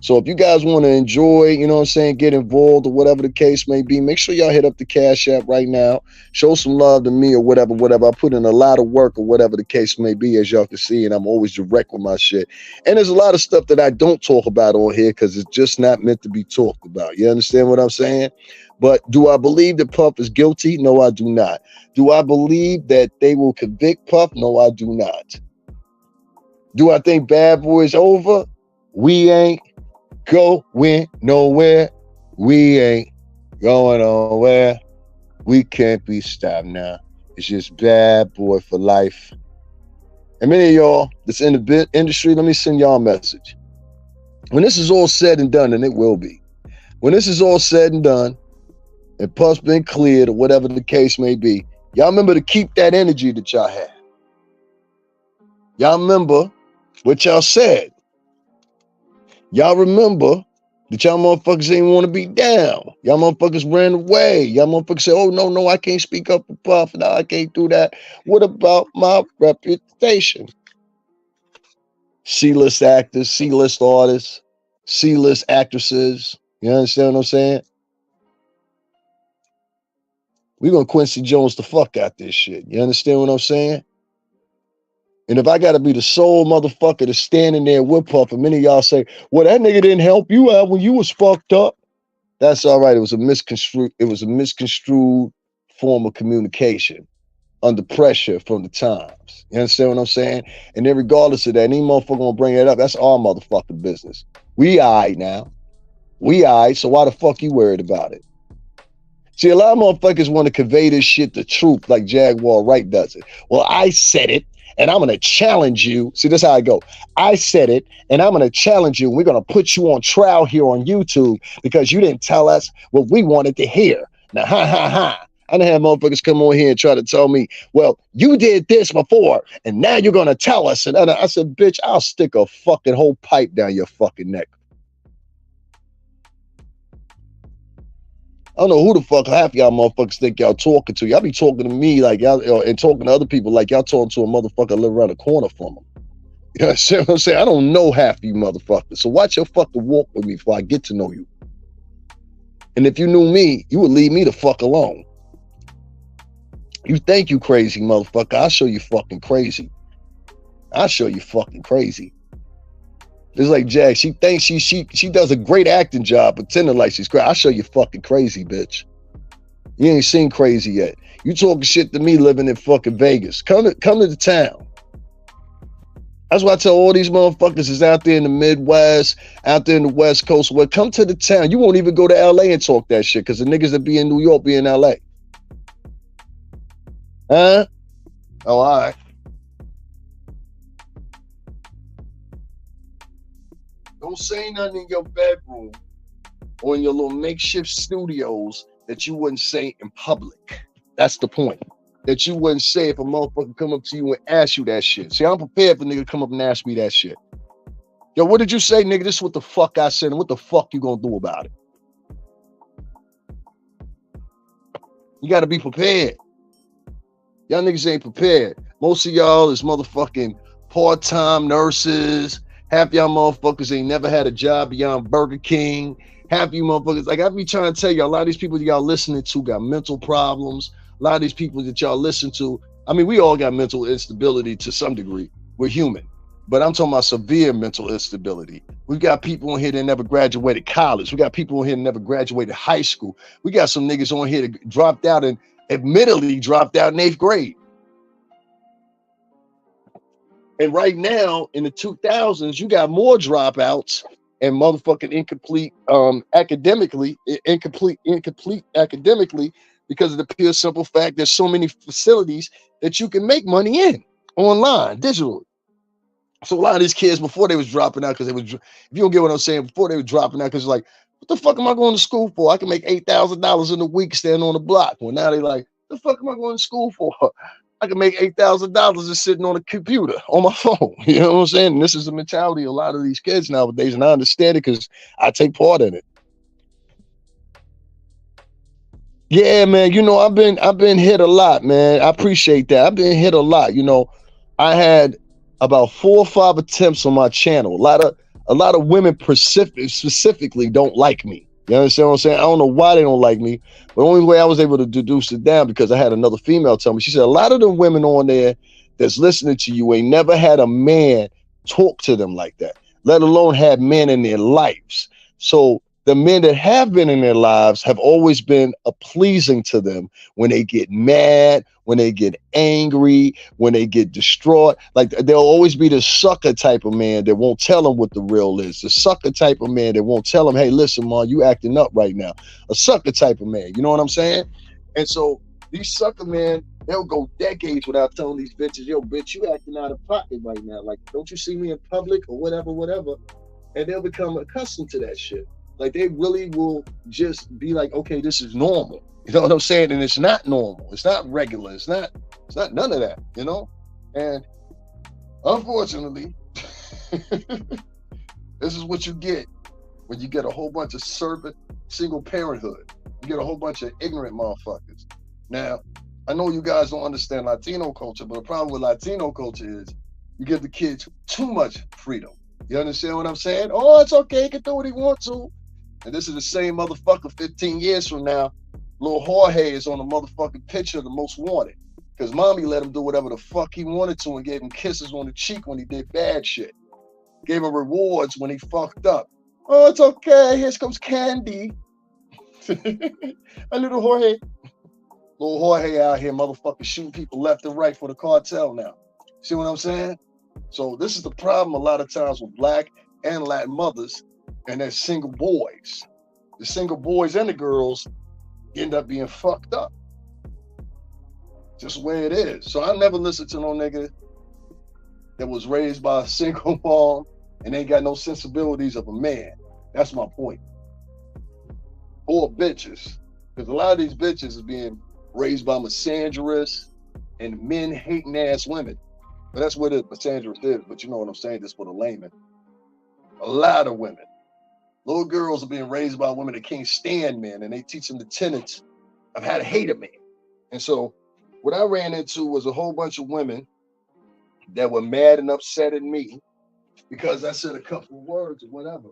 So if you guys want to enjoy, you know what I'm saying, get involved or whatever the case may be, make sure y'all hit up the Cash App right now. Show some love to me or whatever. I put in a lot of work or whatever the case may be, as y'all can see, and I'm always direct with my shit. And there's a lot of stuff that I don't talk about on here because it's just not meant to be talked about. You understand what I'm saying? But do I believe that Puff is guilty? No, I do not. Do I believe that they will convict Puff? No, I do not. Do I think Bad Boy is over? We ain't going nowhere. We ain't going nowhere. We can't be stopped now. It's just Bad Boy for life. And many of y'all that's in the industry, let me send y'all a message. When this is all said and done, and it will be, when this is all said and done, and Puff's been cleared or whatever the case may be, y'all remember to keep that energy that y'all had. Y'all remember what y'all said. Y'all remember that y'all motherfuckers ain't want to be down. Y'all motherfuckers ran away. Y'all motherfuckers said, oh, no, I can't speak up for Puff. No, I can't do that. What about my reputation? C-list actors, C-list artists, C-list actresses. You understand what I'm saying? We're going to Quincy Jones the fuck out this shit. You understand what I'm saying? And if I got to be the sole motherfucker that's standing there with Puff, and many of y'all say, well, that nigga didn't help you out when you was fucked up. That's all right. It was a misconstrued form of communication under pressure from the times. You understand what I'm saying? And then regardless of that, any motherfucker gonna bring it up, that's our motherfucking business. We all right now. We all right, so why the fuck you worried about it? See, a lot of motherfuckers want to convey this shit the truth like Jaguar Wright does it. Well, I said it, and I'm going to challenge you. See, this is how I go. I said it, and I'm going to challenge you. We're going to put you on trial here on YouTube because you didn't tell us what we wanted to hear. Now, I done had motherfuckers come on here and try to tell me, well, you did this before, and now you're going to tell us. And I said, bitch, I'll stick a fucking whole pipe down your fucking neck. I don't know who the fuck half y'all motherfuckers think y'all talking to. Y'all be talking to me like y'all, and talking to other people like y'all talking to a motherfucker live around the corner from them. You know what I'm saying? I don't know half of you motherfuckers. So watch your fucking walk with me before I get to know you. And if you knew me, you would leave me the fuck alone. You think you crazy, motherfucker. I'll show you fucking crazy. I'll show you fucking crazy. It's like Jack, she thinks she does a great acting job pretending like she's crazy. I'll show you fucking crazy, bitch. You ain't seen crazy yet. You talking shit to me living in fucking Vegas. Come to the town. That's why I tell all these motherfuckers is out there in the Midwest, out there in the West Coast, well, come to the town. You won't even go to LA and talk that shit because the niggas that be in New York be in LA. Huh? Oh, all right. Don't say nothing in your bedroom or in your little makeshift studios that you wouldn't say in public. That's the point. That you wouldn't say if a motherfucker come up to you and ask you that shit. See, I'm prepared for nigga come up and ask me that shit. Yo, what did you say, nigga? This is what the fuck I said, and what the fuck you gonna do about it? You gotta be prepared. Y'all niggas ain't prepared. Most of y'all is motherfucking part-time nurses. Half y'all motherfuckers ain't never had a job beyond Burger King. Half you motherfuckers, like I be trying to tell you, a lot of these people that y'all listening to got mental problems. A lot of these people that y'all listen to, I mean, we all got mental instability to some degree. We're human. But I'm talking about severe mental instability. We got people on here that never graduated college. We got people on here that never graduated high school. We got some niggas on here that dropped out and admittedly dropped out in 8th grade. And right now, in the 2000s, you got more dropouts and motherfucking incomplete academically, because of the pure simple fact there's so many facilities that you can make money in online, digitally. So a lot of these kids before they was dropping out because they was, if you don't get what I'm saying, before they were dropping out because like, what the fuck am I going to school for? I can make $8,000 in a week standing on the block. Well, now they like, the fuck am I going to school for? I can make $8,000 just sitting on a computer on my phone. You know what I'm saying? And this is the mentality of a lot of these kids nowadays, and I understand it because I take part in it. Yeah, man. You know, I've been hit a lot, man. I appreciate that. I've been hit a lot. You know, I had about 4 or 5 attempts on my channel. A lot of women specifically don't like me. You understand what I'm saying? I don't know why they don't like me, but the only way I was able to deduce it down because I had another female tell me. She said a lot of the women on there that's listening to you ain't never had a man talk to them like that, let alone have men in their lives. So the men that have been in their lives have always been pleasing to them when they get mad, when they get angry, when they get distraught. Like there'll always be the sucker type of man that won't tell them what the real is. The sucker type of man that won't tell them, hey, listen, man, you acting up right now. A sucker type of man, you know what I'm saying? And so these sucker men, they'll go decades without telling these bitches, yo, bitch, you acting out of pocket right now. Like, don't you see me in public or whatever. And they'll become accustomed to that shit. Like they really will just be like, okay, this is normal. You know what I'm saying? And it's not normal. It's not regular. It's not none of that, you know? And unfortunately, this is what you get when you get a whole bunch of servant single parenthood. You get a whole bunch of ignorant motherfuckers. Now, I know you guys don't understand Latino culture, but the problem with Latino culture is you give the kids too much freedom. You understand what I'm saying? Oh, it's okay. He can do what he wants to. And this is the same motherfucker 15 years from now. Little Jorge is on the motherfucking picture of the most wanted. Because mommy let him do whatever the fuck he wanted to and gave him kisses on the cheek when he did bad shit. Gave him rewards when he fucked up. Oh, it's okay. Here comes candy. A little Jorge. Little Jorge out here motherfucking shooting people left and right for the cartel now. See what I'm saying? So this is the problem a lot of times with Black and Latin mothers and their single boys. The single boys and the girls end up being fucked up. Just the way it is. So I never listen to no nigga that was raised by a single mom and ain't got no sensibilities of a man. That's my point. Or bitches. Because a lot of these bitches is being raised by misandrous and men hating ass women. But that's what it misandrous is. But you know what I'm saying? This for the layman. A lot of women. Little girls are being raised by women that can't stand men, and they teach them the tenets of how to hate a man. And so what I ran into was a whole bunch of women that were mad and upset at me because I said a couple of words or whatever.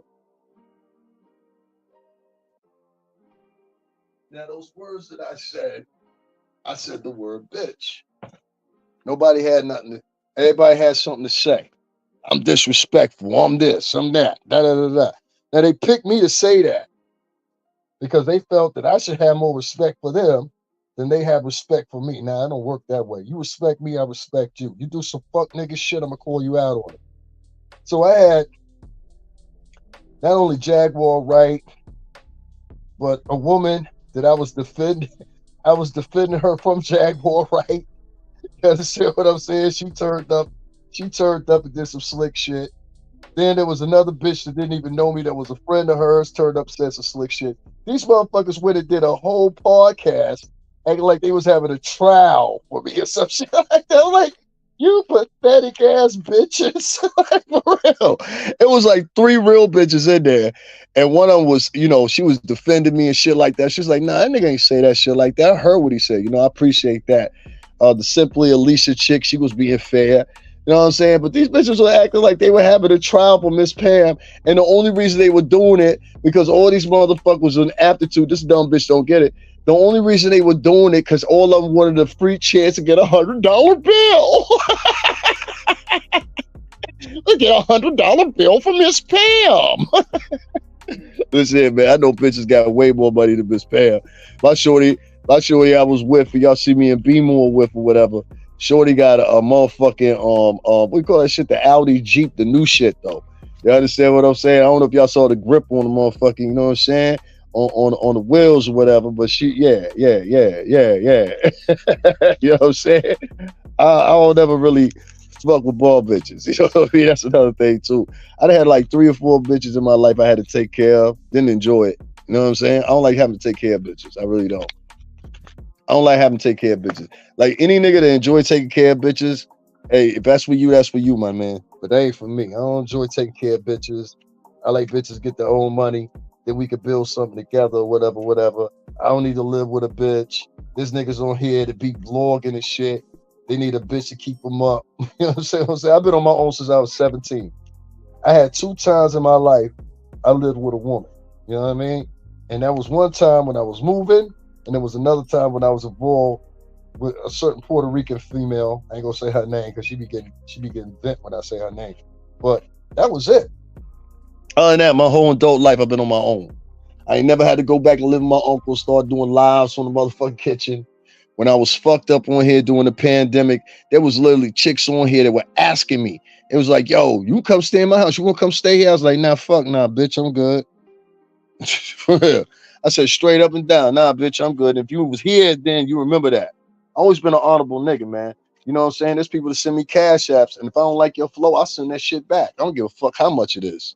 Now, those words that I said the word bitch. Nobody had nothing. Everybody had something to say. I'm disrespectful. I'm this. I'm that. Da da da da. Now, they picked me to say that because they felt that I should have more respect for them than they have respect for me. Now, I don't work that way. You respect me, I respect you. You do some fuck nigga shit, I'm gonna call you out on it. So I had not only Jaguar Wright, but a woman that I was defending her from Jaguar Wright. You understand what I'm saying? She turned up and did some slick shit. Then there was another bitch that didn't even know me that was a friend of hers, turned up, said some slick shit. These motherfuckers went and did a whole podcast acting like they was having a trial for me or some shit like that. I'm like, you pathetic ass bitches. Like, for real. It was like 3 real bitches in there. And one of them was, you know, she was defending me and shit like that. She was like, nah, that nigga ain't say that shit like that. I heard what he said. You know, I appreciate that. The Simply Alicia chick, she was being fair. You know what I'm saying? But these bitches were acting like they were having a trial for Miss Pam. And the only reason they were doing it, because all these motherfuckers on aptitude, this dumb bitch don't get it. The only reason they were doing it, because all of them wanted a free chance to get a $100 bill. Look, get a $100 bill from Miss Pam. Listen, man, I know bitches got way more money than Miss Pam. My shorty I was with, y'all see me in B-More with or whatever. Shorty got a motherfucking what do you call that shit? The Audi Jeep, the new shit though. You understand what I'm saying? I don't know if y'all saw the grip on the motherfucking, you know what I'm saying? On the wheels or whatever, but she, yeah. You know what I'm saying? I don't ever really fuck with ball bitches. You know what I mean? That's another thing too. I had like 3 or 4 bitches in my life I had to take care of. Didn't enjoy it. You know what I'm saying? I don't like having to take care of bitches. I really don't. I don't like having to take care of bitches. Like any nigga that enjoy taking care of bitches, hey, if that's for you, that's for you, my man. But that ain't for me. I don't enjoy taking care of bitches. I like bitches get their own money. Then we could build something together or whatever. I don't need to live with a bitch. There's niggas on here that be vlogging and shit. They need a bitch to keep them up. You know what I'm saying? I've been on my own since I was 17. I had 2 times in my life I lived with a woman. You know what I mean? And that was one time when I was moving, and there was another time when I was involved with a certain Puerto Rican female. I ain't gonna say her name because she be getting bent when I say her name. But that was it. Other than that, my whole adult life I've been on my own. I ain't never had to go back and live with my uncle, start doing lives on the motherfucking kitchen. When I was fucked up on here during the pandemic, there was literally chicks on here that were asking me. It was like, yo, you come stay in my house. You want to come stay here? I was like, nah, fuck, nah, bitch, I'm good. For real. I said straight up and down, nah, bitch, I'm good. If you was here, then you remember that. I always been an honorable nigga, man. You know what I'm saying? There's people that send me cash apps, and if I don't like your flow, I'll send that shit back. I don't give a fuck how much it is.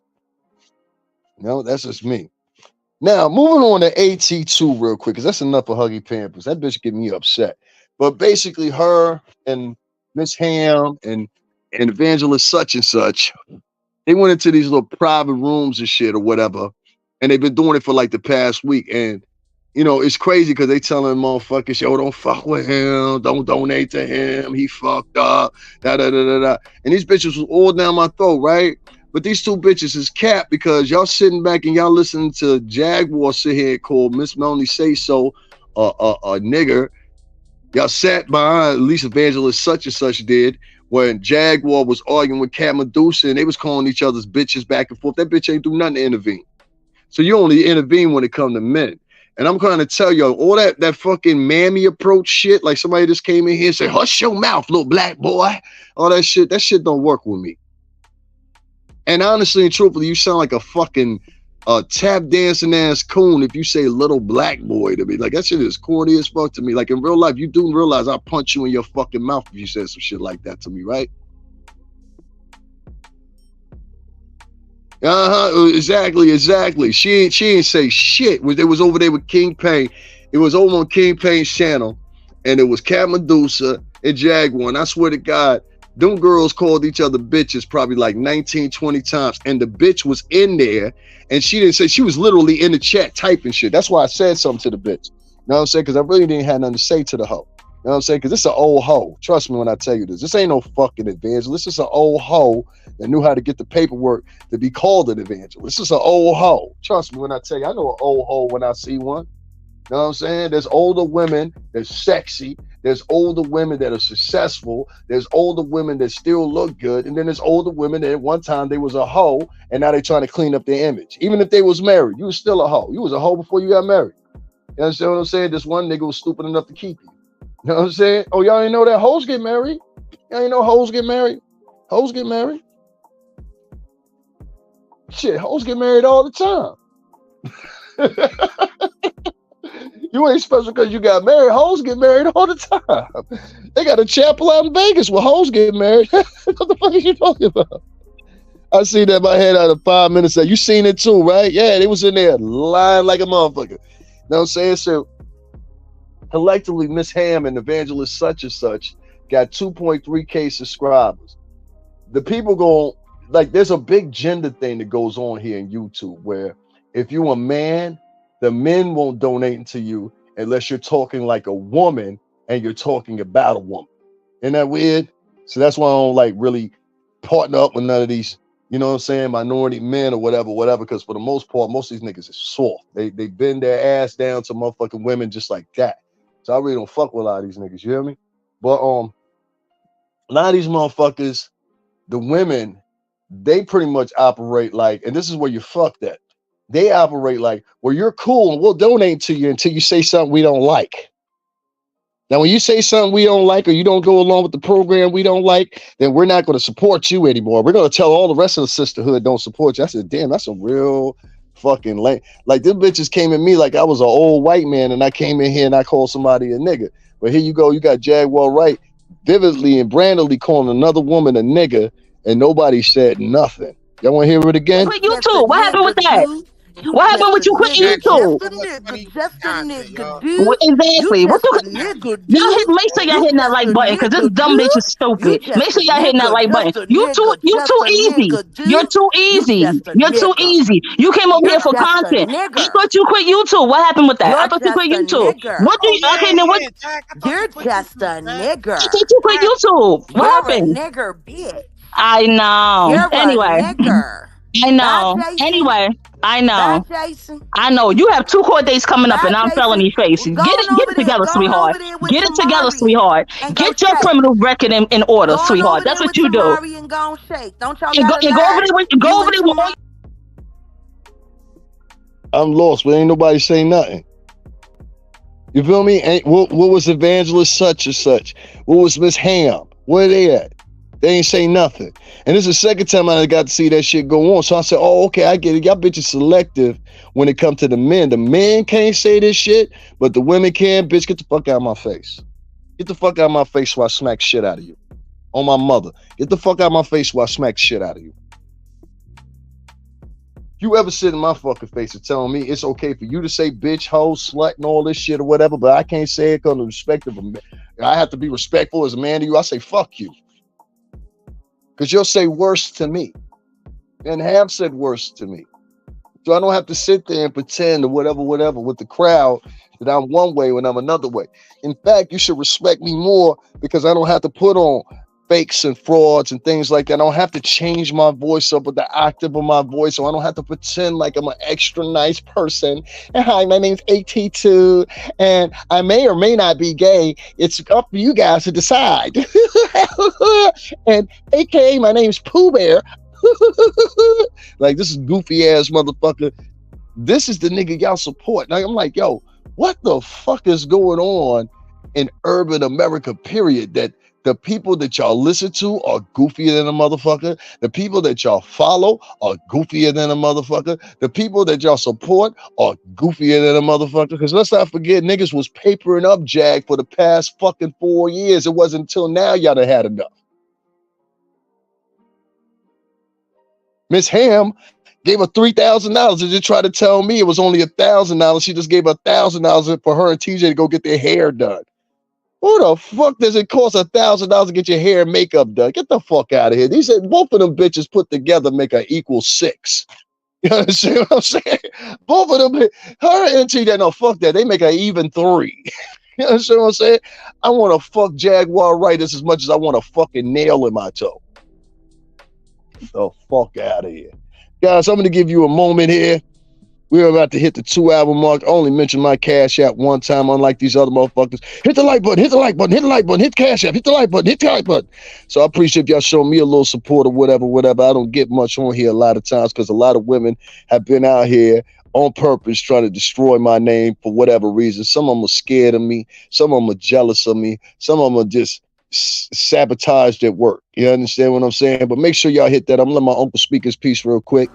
You know, that's just me. Now, moving on to AT2 real quick, because that's enough of Huggy Pampers. That bitch get me upset. But basically, her and Miss Ham and Evangelist such and such, they went into these little private rooms and shit or whatever, and they've been doing it for like the past week. And, you know, it's crazy because they telling motherfuckers, yo, don't fuck with him, don't donate to him, he fucked up, da-da-da-da-da. And these bitches was all down my throat, right? But these 2 bitches is capped because y'all sitting back and y'all listening to Jaguar sit here called Miss Melanie Say So, a nigger. Y'all sat behind, at least Evangelist such and such did, when Jaguar was arguing with Cat Medusa and they was calling each other's bitches back and forth. That bitch ain't do nothing to intervene. So you only intervene when it come to men. And I'm trying to tell y'all, all that fucking mammy approach shit, like somebody just came in here and said, hush your mouth, little black boy. All that shit don't work with me. And honestly and truthfully, you sound like a fucking tap dancing ass coon if you say little black boy to me. Like, that shit is corny as fuck to me. Like, in real life, you do realize I'll punch you in your fucking mouth if you said some shit like that to me, right? Exactly. She ain't say shit. It was over there with King Pain. It was over on King Pain's channel, and it was Cat Medusa and Jaguar. And I swear to God, them girls called each other bitches probably like 19, 20 times. And the bitch was in there, and she didn't say, she was literally in the chat typing shit. That's why I said something to the bitch. You know what I'm saying? Because I really didn't have nothing to say to the hoe. You know what I'm saying? Because this is an old hoe. Trust me when I tell you this. This ain't no fucking evangelist. This is an old hoe that knew how to get the paperwork to be called an evangelist. This is an old hoe. Trust me when I tell you. I know an old hoe when I see one. You know what I'm saying? There's older women that's sexy. There's older women that are successful. There's older women that still look good. And then there's older women that at one time they was a hoe and now they're trying to clean up their image. Even if they was married, you was still a hoe. You was a hoe before you got married. You understand what I'm saying? This one nigga was stupid enough to keep you. You know what I'm saying? Oh, y'all ain't know that hoes get married? Y'all ain't know hoes get married? Hoes get married? Shit, hoes get married all the time. You ain't special because you got married. Hoes get married all the time. They got a chapel out in Vegas where hoes get married. What the fuck are you talking about? I seen that in my head out of 5 minutes. You seen it too, right? Yeah, they was in there lying like a motherfucker. You know what I'm saying? So collectively, Miss Ham and Evangelist such and such got 2.3K subscribers. The people go like, there's a big gender thing that goes on here in YouTube where if you're a man, the men won't donate to you unless you're talking like a woman and you're talking about a woman. Isn't that weird? So that's why I don't like really partner up with none of these, you know what I'm saying, minority men or whatever, because for the most part, most of these niggas is soft. They bend their ass down to motherfucking women just like that. So I really don't fuck with a lot of these niggas, you hear me? But a lot of these motherfuckers, the women, they pretty much operate like, and this is where you fucked at. They operate like, well, you're cool and we'll donate to you until you say something we don't like. Now, when you say something we don't like or you don't go along with the program we don't like, then we're not going to support you anymore. We're going to tell all the rest of the sisterhood don't support you. I said, damn, that's a real fucking lame. Like, them bitches came at me like I was an old white man and I came in here and I called somebody a nigga. But here you go, you got Jaguar Wright vividly and brandedly calling another woman a nigga and nobody said nothing. Y'all want to hear it again? Quit YouTube. What happened with that? What happened with you quitting YouTube? Exactly. What the y'all hit? Make sure y'all hitting that like button because this dumb bitch is stupid. Make sure y'all hitting that like button. You too easy. You're too easy. You're too easy. You came over here for content. I thought you quit YouTube. What happened with that? I thought you quit YouTube. What do you? Okay, then what? You're just a nigger. I thought you quit YouTube. What happened? Nigger bitch. I know. You're anyway. a nigger. I know. Anyway, I know. I know. You have 2 court dates coming up, and I'm felony facing. Get it together, sweetheart. Get it together, sweetheart. Get your criminal record in order, sweetheart. That's what you do. And go over there with all. I'm lost, but ain't nobody saying nothing. You feel me? What was Evangelist such and such? What was Miss Ham? Where they at? They ain't say nothing. And this is the second time I got to see that shit go on. So I said, oh, okay, I get it. Y'all bitches selective when it comes to the men. The men can't say this shit, but the women can. Bitch, get the fuck out of my face. Get the fuck out of my face so I smack shit out of you. On my mother. Get the fuck out of my face so I smack shit out of you. You ever sit in my fucking face and tell me it's okay for you to say bitch, hoe, slut, and all this shit or whatever, but I can't say it because of the respect of a man. I have to be respectful as a man to you. I say, fuck you. Because you'll say worse to me and have said worse to me. So I don't have to sit there and pretend or whatever with the crowd that I'm one way when I'm another way. In fact, you should respect me more because I don't have to put on fakes and frauds and things like that. I don't have to change my voice up with the octave of my voice, so I don't have to pretend like I'm an extra nice person. And hi, my name's AT2, and I may or may not be gay. It's up for you guys to decide. And AKA, my name's Pooh Bear. Like, this is goofy ass motherfucker. This is the nigga y'all support. Now I'm like, yo, what the fuck is going on in urban America, period, that the people that y'all listen to are goofier than a motherfucker. The people that y'all follow are goofier than a motherfucker. The people that y'all support are goofier than a motherfucker. Because let's not forget, niggas was papering up Jag for the past fucking 4 years. It wasn't until now y'all done had enough. Miss Ham Gave her $3,000 and just tried to tell me it was only $1,000. She just gave her $1,000 for her and TJ to go get their hair done. Who the fuck does it cost $1,000 to get your hair and makeup done? Get the fuck out of here. These said both of them bitches put together make an equal 6. You understand what I'm saying? Both of them, her and TJ, no, fuck that. They make an even 3. You understand what I'm saying? I want to fuck Jaguar Wright as much as I want a fucking nail in my toe. Get the fuck out of here. Guys, I'm going to give you a moment here. We're about to hit the 2-hour mark. I only mentioned my Cash App one time, unlike these other motherfuckers. Hit the like button, hit the like button, hit the like button, hit the Cash App, hit the like button, hit the like button. So I appreciate y'all showing me a little support or whatever. I don't get much on here a lot of times because a lot of women have been out here on purpose trying to destroy my name for whatever reason. Some of them are scared of me. Some of them are jealous of me. Some of them are just sabotaged at work. You understand what I'm saying? But make sure y'all hit that. I'm gonna let my uncle speak his piece real quick.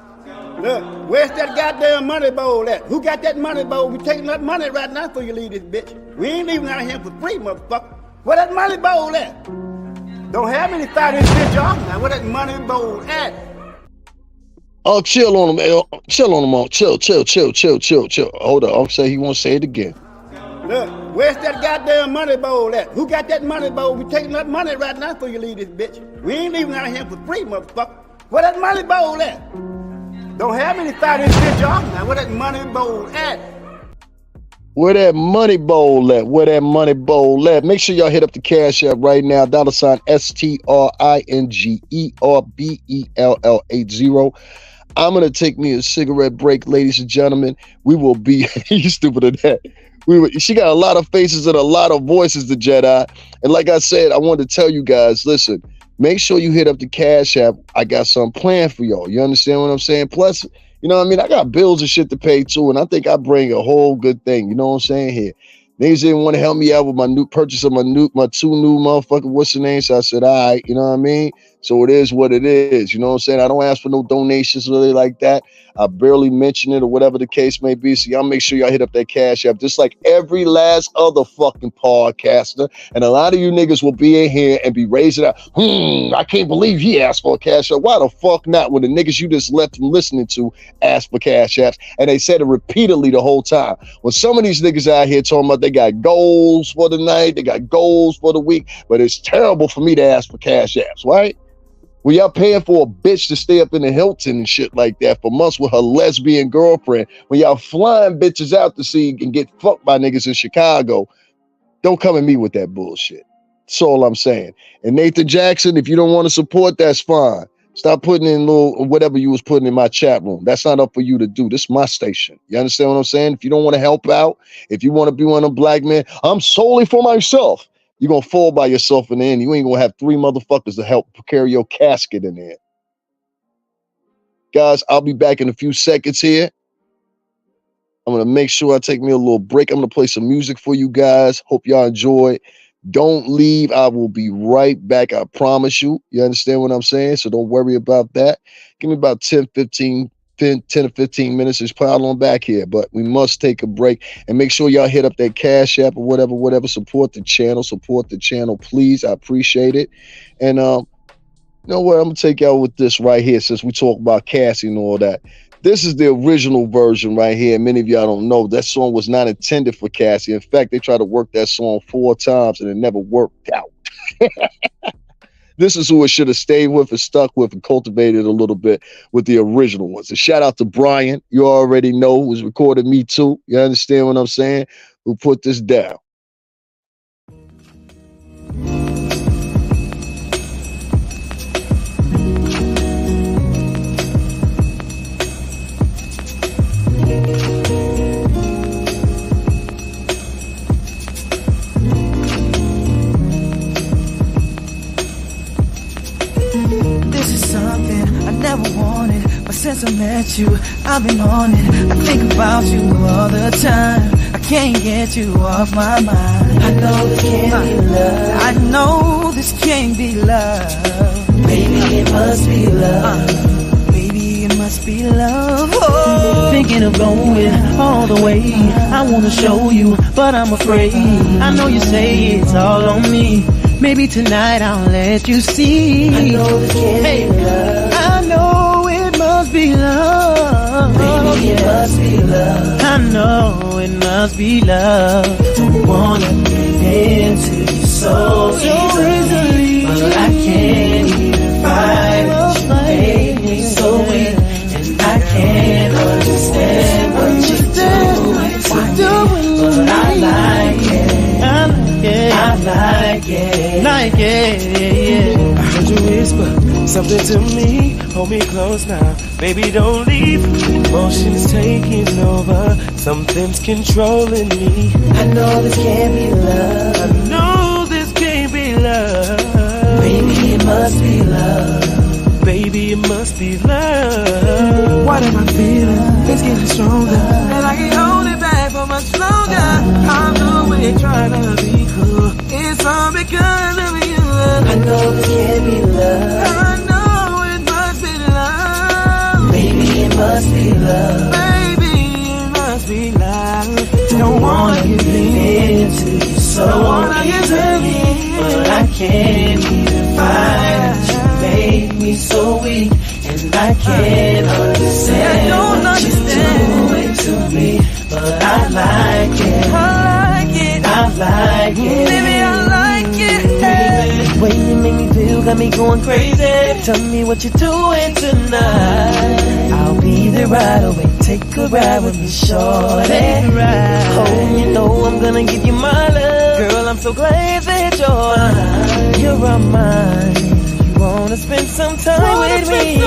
Look, where's that goddamn money bowl at? Who got that money bowl? We taking that money right now before you leave this bitch. We ain't leaving out here for free, motherfucker. Where that money bowl at? Don't have any fight this bitch off now. Where that money bowl at? Oh, chill on him, L. Chill on him, all. Chill. Hold on, I'll say he won't say it again. Look, where's that goddamn money bowl at? Who got that money bowl? We taking that money right now before you leave this bitch. We ain't leaving out here for free, motherfucker. Where that money bowl at? Don't have any fight this bitch off now. Where that money bowl at? Where that money bowl at? Where that money bowl at? Make sure y'all hit up the Cash App right now. $STRINGERBELL80. I'm going to take me a cigarette break, ladies and gentlemen. We will be, you stupid at that. She got a lot of faces and a lot of voices, the Jedi. And like I said, I wanted to tell you guys, listen, make sure you hit up the Cash App. I got something planned for y'all. You understand what I'm saying? Plus, you know what I mean? I got bills and shit to pay too. And I think I bring a whole good thing. You know what I'm saying here? Niggas didn't want to help me out with my new purchase of my 2 new motherfucker. What's the name? So I said, all right, you know what I mean? So it is what it is. You know what I'm saying? I don't ask for no donations really like that. I barely mention it or whatever the case may be. So y'all make sure y'all hit up that Cash App, just like every last other fucking podcaster. And a lot of you niggas will be in here and be raising up. I can't believe he asked for a Cash App. Why the fuck not? When the niggas you just left from listening to asked for Cash Apps, and they said it repeatedly the whole time. When some of these niggas out here talking about they got goals for the night, they got goals for the week, but it's terrible for me to ask for Cash Apps, right? When y'all paying for a bitch to stay up in the Hilton and shit like that for months with her lesbian girlfriend, when y'all flying bitches out to see and get fucked by niggas in Chicago, don't come at me with that bullshit. That's all I'm saying. And Nathan Jackson, if you don't want to support, that's fine. Stop putting in little whatever you was putting in my chat room. That's not up for you to do. This is my station. You understand what I'm saying? If you don't want to help out, if you want to be one of them black men, I'm solely for myself. You're going to fall by yourself in the end. You ain't going to have 3 motherfuckers to help carry your casket in there. Guys, I'll be back in a few seconds here. I'm going to make sure I take me a little break. I'm going to play some music for you guys. Hope y'all enjoy. Don't leave. I will be right back. I promise you. You understand what I'm saying? So don't worry about that. Give me about 10 or 15 minutes. Just pile on back here. But we must take a break. And make sure y'all hit up that Cash App or whatever. Support the channel. Please. I appreciate it. And you know what? I'm going to take y'all with this right here since we talk about Cassie and all that. This is the original version right here. Many of y'all don't know that song was not intended for Cassie. In fact, they tried to work that song 4 times and it never worked out. This is who it should have stayed with and stuck with and cultivated a little bit with the original ones. And shout out to Brian, you already know, who's recorded Me Too. You understand what I'm saying? Who put this down. Never wanted, but since I met you, I've been on it. I think about you all the time. I can't get you off my mind. I know this can't be love. I know this can't be love. Baby, it must be love. Baby, it must be love. Oh. Thinking of going all the way. I wanna show you, but I'm afraid. I know you say it's all on me. Maybe tonight I'll let you see. I know this can't be love. I know it must be love. know it must be love. Don't wanna get into you so easily, but I can't even fight it. You made me so weak, and I can't understand what you're doing to me. But I like it, I like it, yeah. I heard you whisper something to me. Hold me close now, baby, don't leave. Emotions taking over, something's controlling me. I know this can't be love. I know this can't be love. Baby, it must be love. Baby, it must be love. What am I feeling? It's getting stronger, and I can't hold it back for much longer. I'm always trying to be cool. It's all because of you. I know this can't be love. I know it must be love. Baby, it must be love. Baby, it must be love. Don't wanna give in to you so easily, but I can't even fight it. You made me so weak, and I can't understand what you're doing to me. But I like it, I like it, I like it. Baby, I like it. The way you make me feel got me going crazy. Tell me what you're doing tonight. I'll be there right away. Take a ride with me, shorty. Oh, you know I'm gonna give you my love. Girl, I'm so glad that you're mine. You wanna spend some time with me.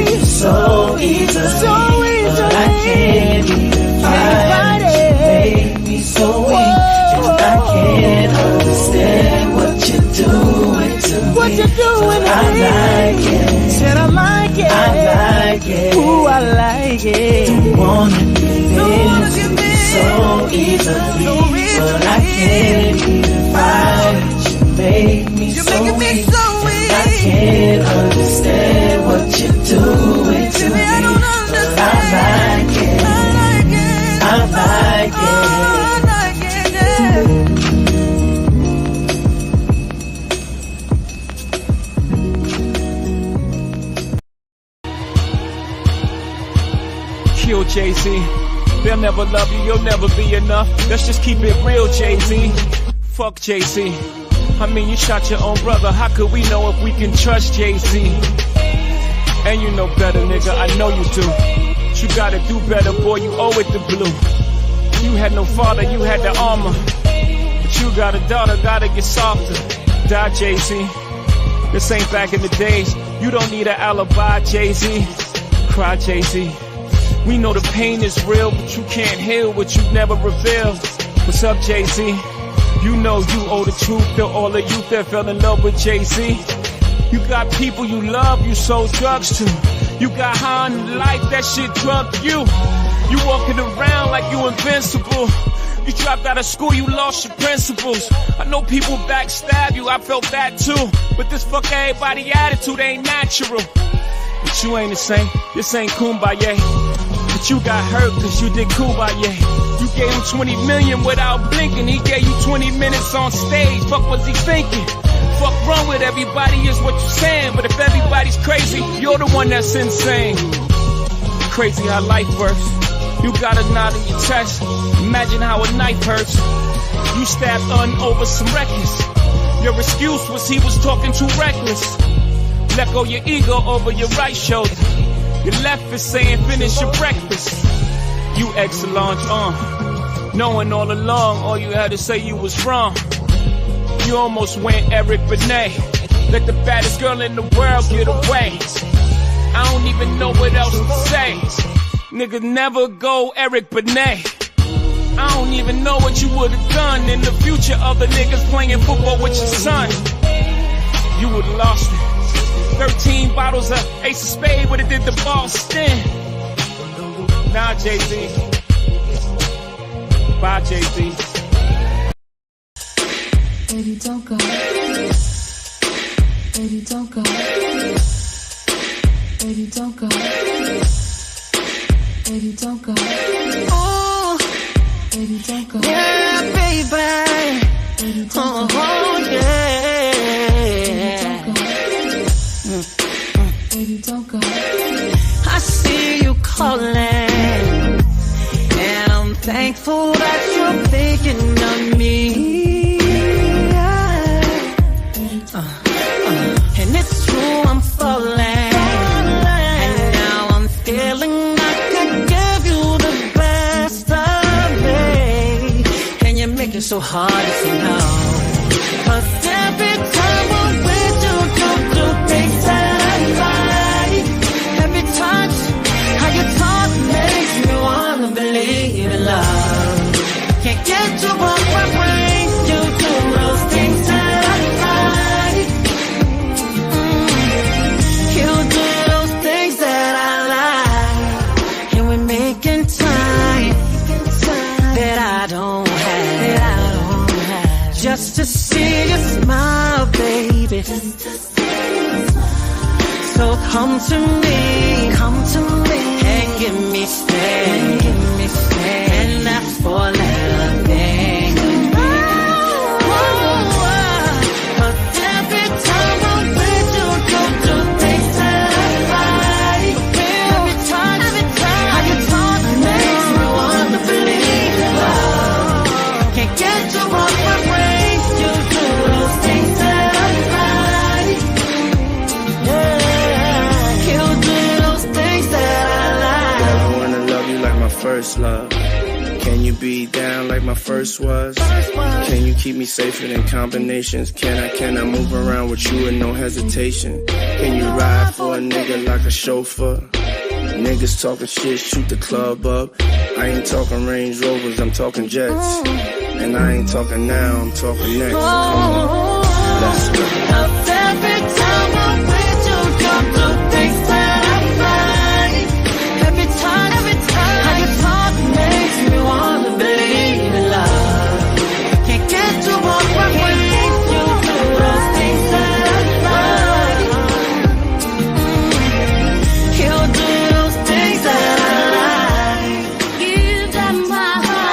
It's so easily, but I can't even fight it. You made me so weak, and I can't understand what you're doing to me. What you're doing to me. I like it. Said I like it. I like it. Ooh, I like it. Don't wanna give in so easily, but I can't even fight it. You made me so weak, and I can't understand what you're doing to me. I don't understand. I like it. I like it. I like it. I like it, yeah. Kill Jay-Z. They'll never love you, you'll never be enough. Let's just keep it real, Jay-Z. Fuck Jay-Z. I mean, you shot your own brother. How could we know if we can trust Jay-Z? And you know better, nigga. I know you do. But you gotta do better, boy. You owe it to Blue. You had no father, you had the armor. But you got a daughter, gotta get softer. Die, Jay-Z. This ain't back in the days. You don't need an alibi, Jay-Z. Cry, Jay-Z. We know the pain is real, but you can't heal what you never revealed. What's up, Jay-Z? You know you owe the truth to all the youth that fell in love with Jay-Z. You got people you love, you sold drugs to. You got high on life, that shit drugged you. You walking around like you invincible. You dropped out of school, you lost your principles. I know people backstab you, I felt that too. But this fuck everybody attitude ain't natural. But you ain't the same, this ain't kumbaya. But you got hurt cause you did kumbaya. You gave him 20 million without blinking. He gave you 20 minutes on stage. Fuck was he thinking? Fuck wrong with everybody is what you're saying. But if everybody's crazy, you're the one that's insane. Crazy how life works. You got a knot in your chest. Imagine how a knife hurts. You stabbed over some records. Your excuse was he was talking too reckless. Let go your ego over your right shoulder. Your left is saying finish your breakfast. You excellent, knowing all along, all you had to say you was wrong. You almost went Eric Benet. Let the baddest girl in the world get away. I don't even know what else to say. Nigga, never go Eric Benet. I don't even know what you would've done in the future of the niggas playing football with your son. You would've lost it. 13 bottles of Ace of Spade would've did the Boston. Nah, Jay-Z. Bye, Jay-Z. Baby, don't go. Baby, don't go. Baby, don't go. Baby, don't go. Oh, baby, don't go. Yeah, baby. Baby, don't go. Oh, yeah. Baby, don't go. I see you calling. Thankful that you're thinking of me. And it's true, I'm falling. And now I'm feeling I could give you the best of me. And you make it so hard to say no. 'Cause every time I'm with you, do things that I like. Every touch, how you talk makes me wanna believe in love. Can't get you off my brain, you do those things that I like. You do those things that I like. And we're making time that I don't have. Just to see you smile, baby. So come to me, and give me space, and ask for loving. 'Cause every time I'm with you, do things that I like. Every time, how you talk makes me wanna believe in love. Can't get you off my brain, you do those things that I like. Yeah, you do those things that I like. I wanna love you like my first love. Can you be down like my first was? Can you keep me safer than combinations? Can I move around with you with no hesitation? Can you ride for a nigga like a chauffeur? Niggas talking shit, shoot the club up. I ain't talking Range Rovers, I'm talking jets. And I ain't talking now, I'm talking next. Come on, let's go. Every time I'm with you, do things that I like. Every time, how you talk makes me wanna believe in love. Can't get you off my brain, you do those things that I like. You do those things that I like. You got my heart.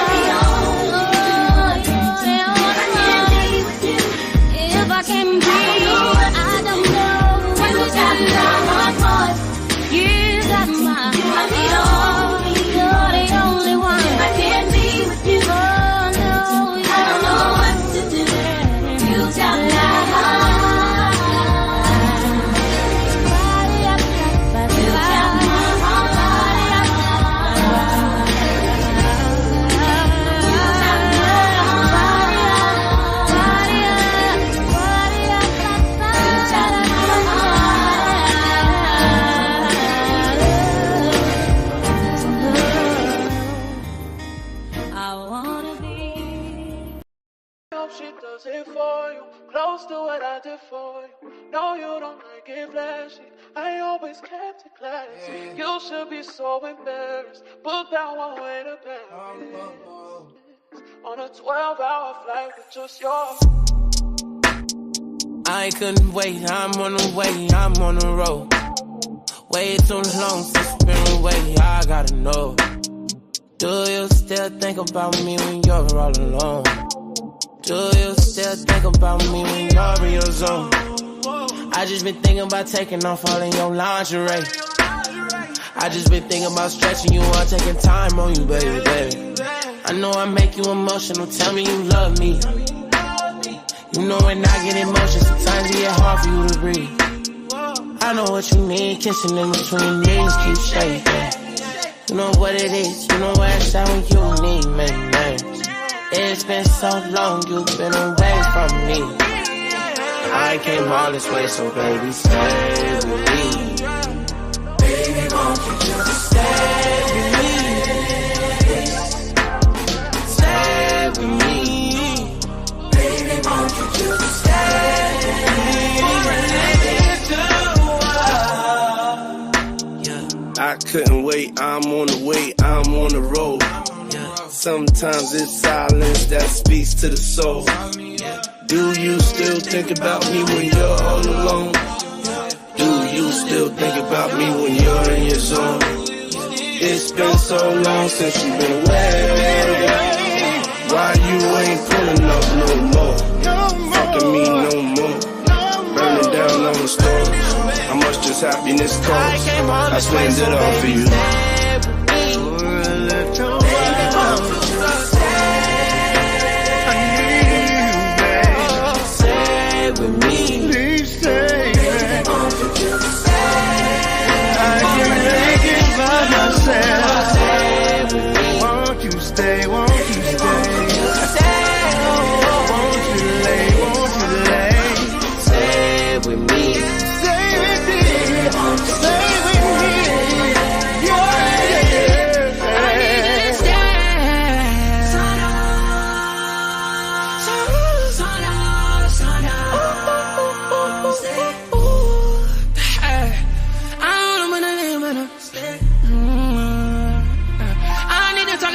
If I can breathe, I don't know. You got my heart. You got my heart. You're the only one. If I can't be with you, oh no, I don't know what to do. You got my heart. You got my I wanna be. Hope she does it for you, close to what I did for you. No, you don't like it flashy. I always kept it classy. You should be so embarrassed. Book that one way to Paris. On a 12-hour flight with just your. I couldn't wait, I'm on the way, I'm on the road. Way too long since been away, I gotta know. Do you still think about me when you're all alone? Do you still think about me when you're in your zone? I just been thinking about taking off all in your lingerie. I just been thinking about stretching you out, taking time on you, baby. I know I make you emotional, tell me you love me. You know when I get emotional, sometimes it get hard for you to breathe. I know what you need, kissing in between knees, keep shaking. You know what it is, you know what it's when you need me, man. It's been so long, you've been away from me. I came all this way, so baby, stay with me. Baby, won't you just stay with me? Stay with me. Baby, won't you just stay with me? I couldn't wait, I'm on the way, I'm on the road. Sometimes it's silence that speaks to the soul. Do you still think about me when you're all alone? Do you still think about me when you're in your zone? It's been so long since you've been away. Why you ain't pulling up no more? Fucking me no more. Burning down on the stores. How much does happiness cost? I spend it all for you. myself. Won't you stay? Won't you stay? Won't you lay? Won't you lay? Stay with me. Stay with me. Stay with me.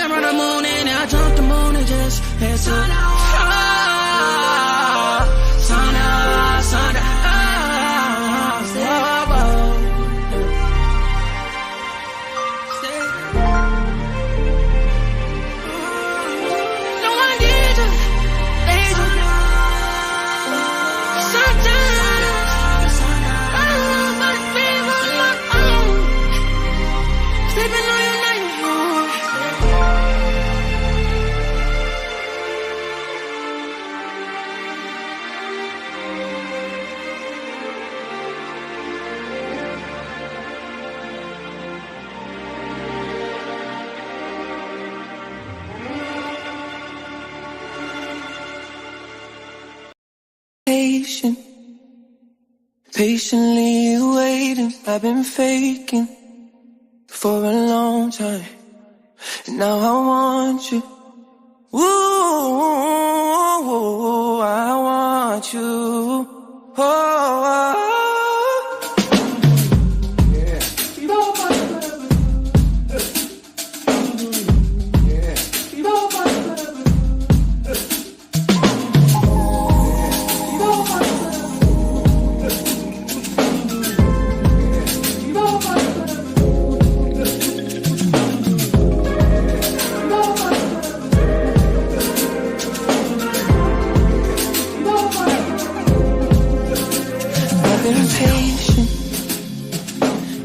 Run the moon and I jump the moon and just head to Patient, patiently waiting. I've been faking for a long time, and now I want you. Ooh, I want you. Oh.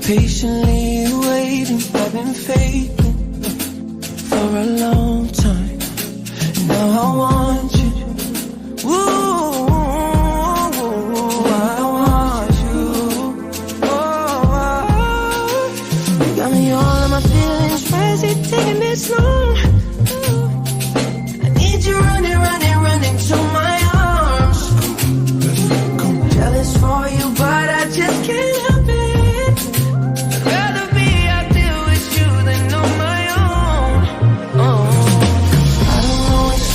Patiently waiting, I've been faking for a long time. Now I want you. Ooh, I want you. Oh, you got me all of my feelings. Why is it taking this long? I need you running, running, running to my arms. Jealous for you, but I just can't help it.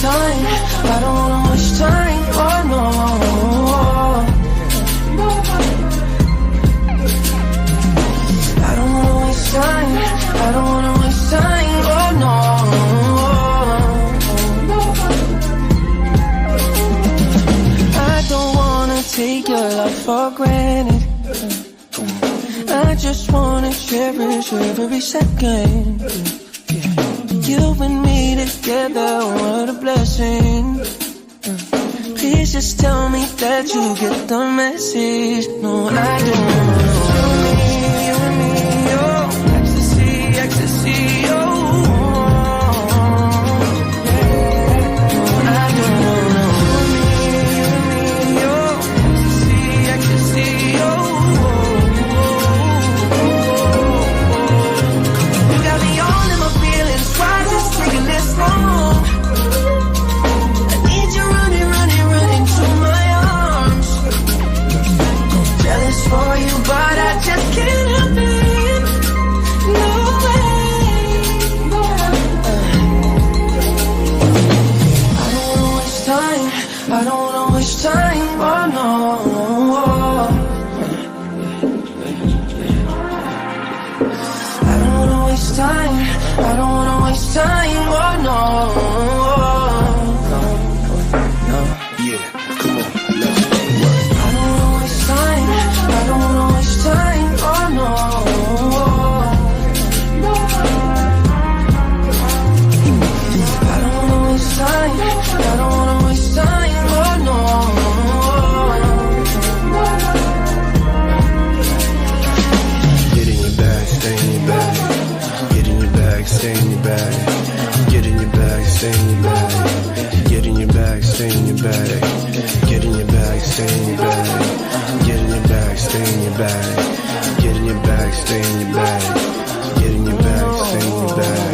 I don't wanna waste time, oh no. I don't wanna waste time, I don't wanna waste time, oh no. I don't wanna take your love for granted. I just wanna cherish every second. You and me together, what a blessing. Please just tell me that you get the message. No, I don't wanna. You and me, oh, ecstasy, ecstasy, oh. No, I don't wanna. You and me, oh, ecstasy, ecstasy, oh. You got me all in my feelings. Why is this taking this long? I need you running, running, running to my arms. Jealous for you, but I just can't help it. No way. I don't wanna waste time. I don't wanna waste time. Oh no. I don't wanna waste time. I don't wanna waste time, oh no. No, Yeah, come on, let's work. I don't wanna waste time, I don't wanna waste time, oh no. I don't wanna waste time, I don't wanna waste time, oh no. Get in your bag, stay in your bag. Get in your bag, stay in your bag. Get in your bag, stay in your bag. Get in your bag, stay in your bag. Get in your bag, stay in your bag. Get in your bag, stay in your bag. Get in your bag, stay in your bag. Getting you back, sending you back.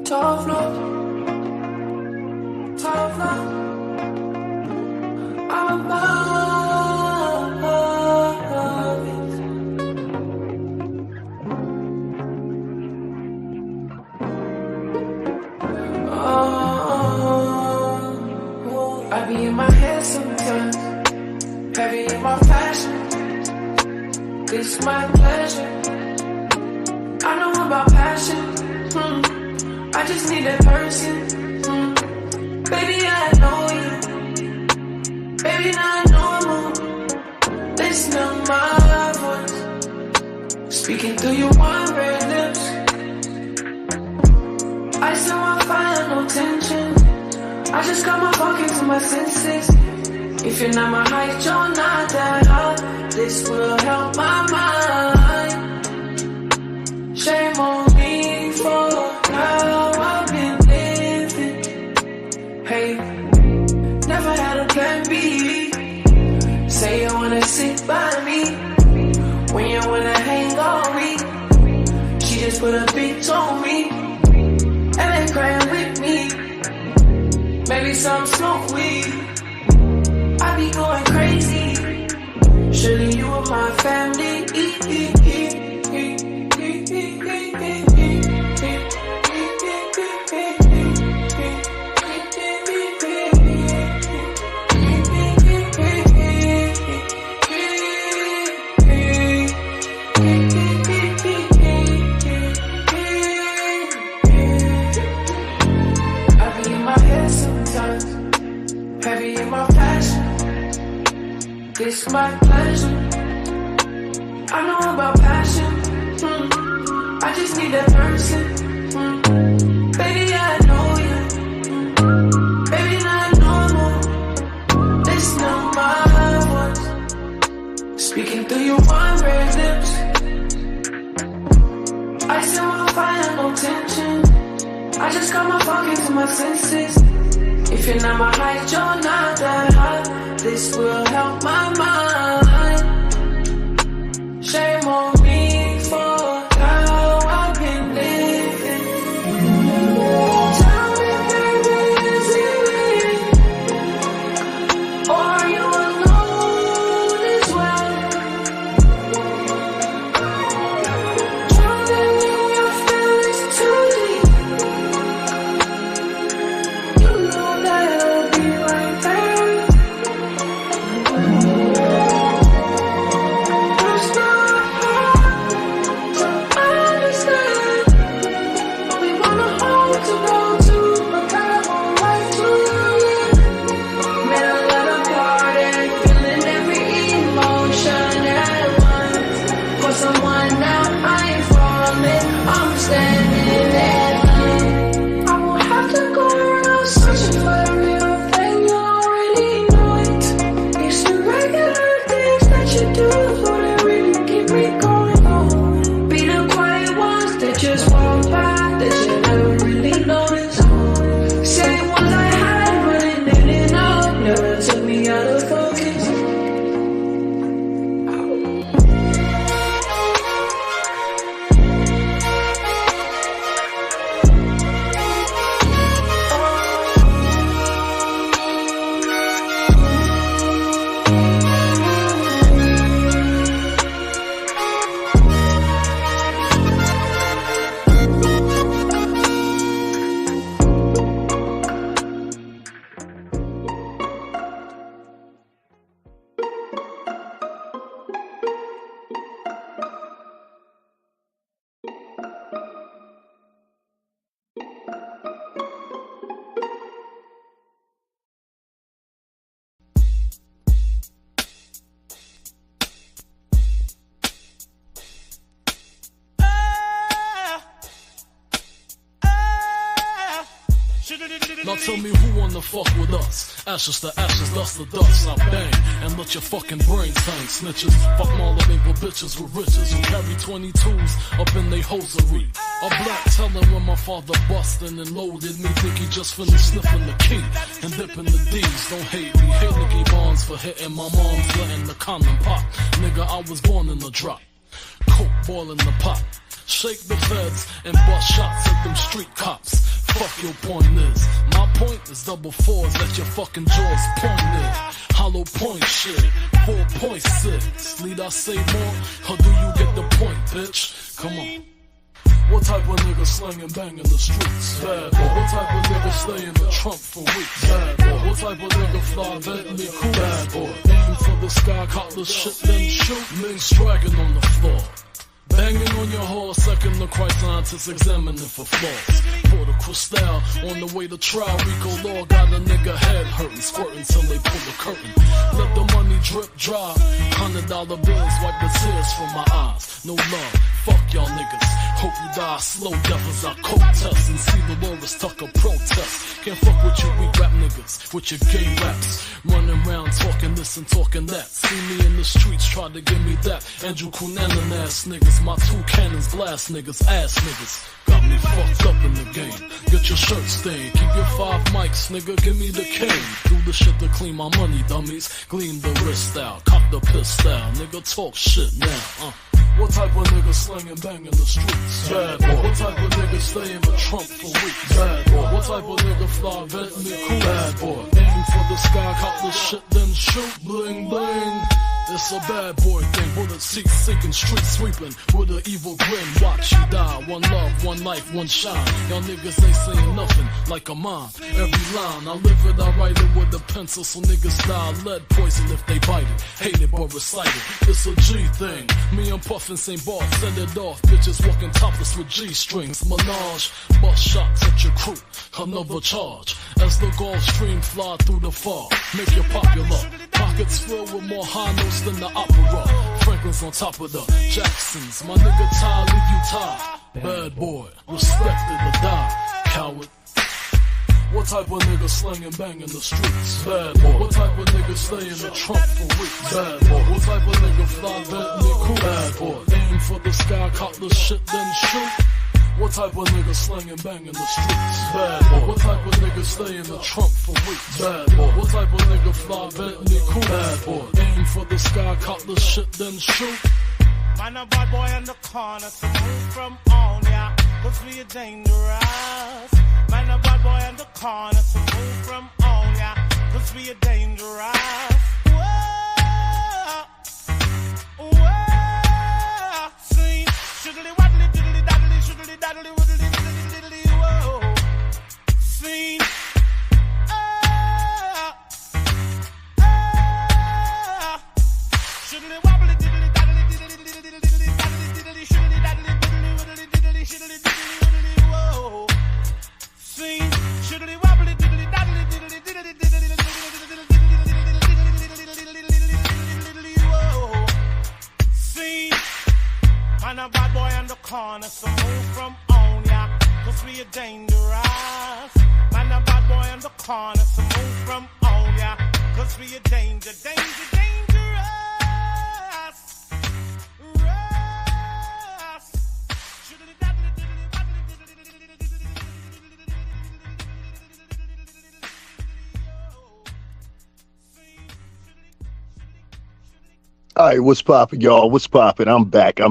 Tough love. I'm above it. I be in my head sometimes, heavy in my passion. It's my pleasure. I know about passion. I just need that person. Baby, I know you. Baby, not normal. Listen to my voice, speaking through your one red lips. I still want fire, no tension. I just got my fucking to my senses. If you're not my height, you're not that high. This will help my mind. Shame on me for how I've been living. Hey, never had a plan B. Say you wanna sit by me when you wanna hang on me. She just put a beat on me and then crying with me. Maybe some smoke weed. I be going crazy. Surely you are my family. It's my pleasure. I know about passion. I just need that person. Baby, I know you. Baby, not normal. Listen to my voice, speaking through your one red lips. I still want fire, no tension. I just got my fucking to my senses. If you're not my height, you're not that high. This will help my mind. Shame on me for how I've been living. Tell me, baby, is it real? Or are you alone as well? Drowning in your feelings too deep. You know that I'll be right there. Now tell me who wanna fuck with us. Ashes to ashes, dust to dust. I bang and let your fucking brain tank. Snitches, fuck all of them bitches with riches who carry 22s up in they hosiery. A black teller when my father bustin' and loaded me. Think he just finished sniffing the key and dipping the D's. Don't hate me, hate Nicky Barnes for hitting my mom's letting the condom pop. Nigga, I was born in the drop. Coke boiling the pot. Shake the feds and bust shots at them street cops. Fuck your point is. My point is double fours at your fucking jaws pointed. Hollow point shit. 4.6. Need I say more? Or do you get the point, bitch? Come on. What type of nigga slanging bang in the streets? Bad boy. What type of nigga stay in the trunk for weeks? Bad boy. What type of nigga fly Bentley cool? Bad boy. Aim for the sky, caught the shit, then shoot. Minks dragging on the floor. Banging on your horse, second the Christ scientists examining for flaws. Pour the crystal on the way to trial. Rico Law got a nigga head hurting, squirting till they pull the curtain. Let the money drip dry. $100 bills wipe the tears from my eyes. No love, fuck y'all niggas. Hope you die slow death as I coke test and see the Loris Tucker protest. Can't fuck with you weak rap niggas, with your gay raps. Running around talking this and talking that. See me in the streets, try to give me that. Andrew Cunanan ass niggas. My two cannons blast niggas, ass niggas. Got me fucked up in the game. Get your shirt stained. Keep your 5 mics, nigga. Give me the cane. Do the shit to clean my money, dummies. Gleam the wrist out. Cock the pistol. Nigga, talk shit now. What type of nigga slinging bang in the streets? Bad boy. What type of nigga stay in the trunk for weeks? Bad boy. What type of nigga fly Bentley cool? Bad boy. Aim for the sky, cock the shit, then shoot. Bling bling. It's a bad boy thing, bullet seats sinking, street sweeping with an evil grin. Watch you die, one love, one life, one shine. Y'all niggas ain't saying nothing like a mom. Every line, I live it, I write it with a pencil, so niggas die lead poison if they bite it. Hate it but recite it, it's a G thing. Me and Puffin St. Bart, send it off. Bitches walking topless with G-strings. Menage, bust shots at your crew, another charge. As the Gulf Stream fly through the fog, make you popular. Pockets filled with more high notes than the opera. Franklin's on top of the Jacksons. My nigga Ty, leave you tied. Bad boy, respected or die, coward. What type of nigga slanging bang in the streets? Bad boy. What type of nigga stay in the trunk for weeks? Bad boy. What type of nigga fly Bentley cool? Bad boy. Aim for the sky, caught the shit, then shoot. What type of nigga slanging bang in the streets? Bad boy. What type of nigga stay in the trunk for weeks? Bad boy. What type of nigga fly Bentley cool? Bad boy. Aim for the sky, caught the shit, then shoot. Man, a bad boy in the corner, so move from on ya, cause we are dangerous. Man, a bad boy in the corner, so move from on ya, cause we are dangerous. Whoa, whoa, see, shiddly waddly diddly daddly, shiddly daddly widdly diddly diddly, whoa, see, shiddly wobbly diddly daddly diddly diddly diddly daddly diddly, shiddly daddly diddly widdly diddly, shiddly diddly widdly, whoa, see, shiddly wobbly diddly daddly diddly diddly diddly diddly, whoa, see, man a bad boy in the corner, so move from on ya, cause we are dangerous. Man a bad boy in the corner, so move from on ya, cause we are danger, danger, dangerous. All right, what's poppin', y'all? What's poppin'? I'm back. I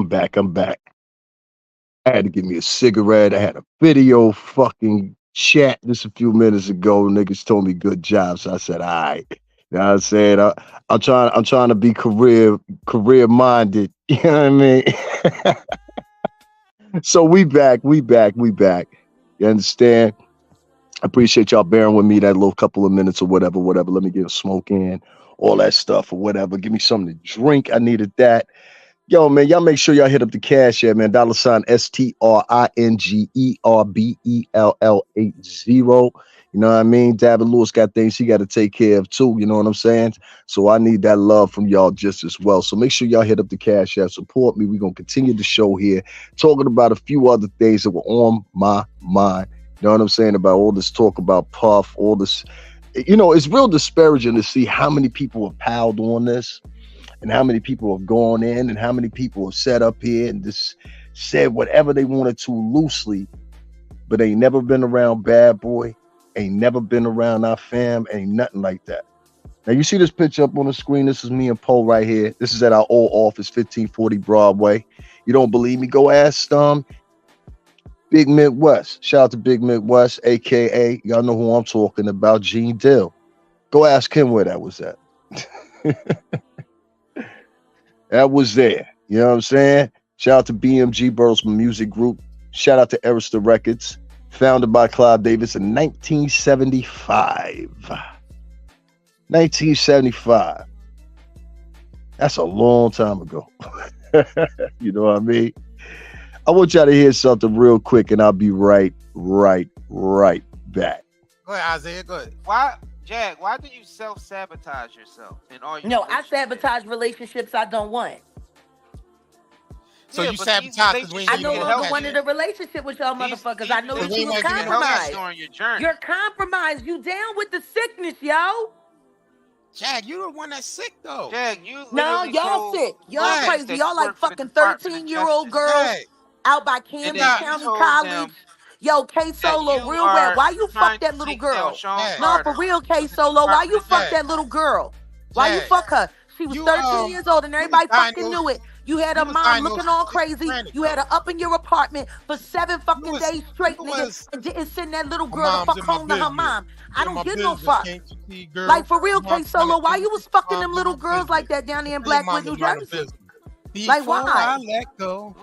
had to give me a cigarette. I had a video fucking chat just a few minutes ago. Niggas told me good job, so I said, all right. You know what I'm saying? I'm trying to be career minded. You know what I mean? So we back. You understand? I appreciate y'all bearing with me that little couple of minutes or whatever. Let me get a smoke in, all that stuff or whatever. Give me something to drink. I needed that. Yo, man, y'all make sure y'all hit up the cash app, man. $STRINGERBELL80. You know what I mean? David Lewis got things he got to take care of too. You know what I'm saying? So I need that love from y'all just as well. So make sure y'all hit up the cash app, support me. We're going to continue the show here, talking about a few other things that were on my mind. You know what I'm saying? About all this talk about Puff, all this. You know, it's real disparaging to see how many people have piled on this and how many people have gone in and how many people have sat up here and just said whatever they wanted to loosely, but ain't never been around Bad Boy, ain't never been around our fam, ain't nothing like that. Now you see this picture up on the screen. This is me and Poe right here. This is at our old office, 1540 Broadway. You don't believe me? Go ask Big Midwest. Shout out to Big Midwest, aka y'all know who I'm talking about, Gene Dill. Go ask him where that was at. That was there. You know what I'm saying? Shout out to BMG Burlesman Music Group. Shout out to Arista Records, founded by Clive Davis in 1975. 1975. That's a long time ago. You know what I mean? I want y'all to hear something real quick, and I'll be right back. Go ahead, Isaiah. Go ahead. Why do you self-sabotage yourself in all your No, I sabotage relationships I don't want. So you sabotage because I no longer wanted a relationship with y'all motherfuckers. I know that you was compromised. During your journey. You're compromised. You down with the sickness, yo. Jag, you the one that's sick though. Jag, you no, y'all sick. Y'all crazy. Y'all like fucking 13-year-old girls out by Camden County College. Yo, K Solo, real rap. Why you fuck that little girl? No, for real, K Solo. Why you fuck that little girl? Why you fuck her? She was 13 years old and everybody fucking knew it. You had her mom looking all crazy. You had her up in your apartment for 7 fucking days straight, nigga, and didn't send that little girl to fuck home to her mom. I don't give no fuck. Like, for real, K Solo, why you was fucking them little girls like that down there in Blackwood, New Jersey? Like, why? I let go.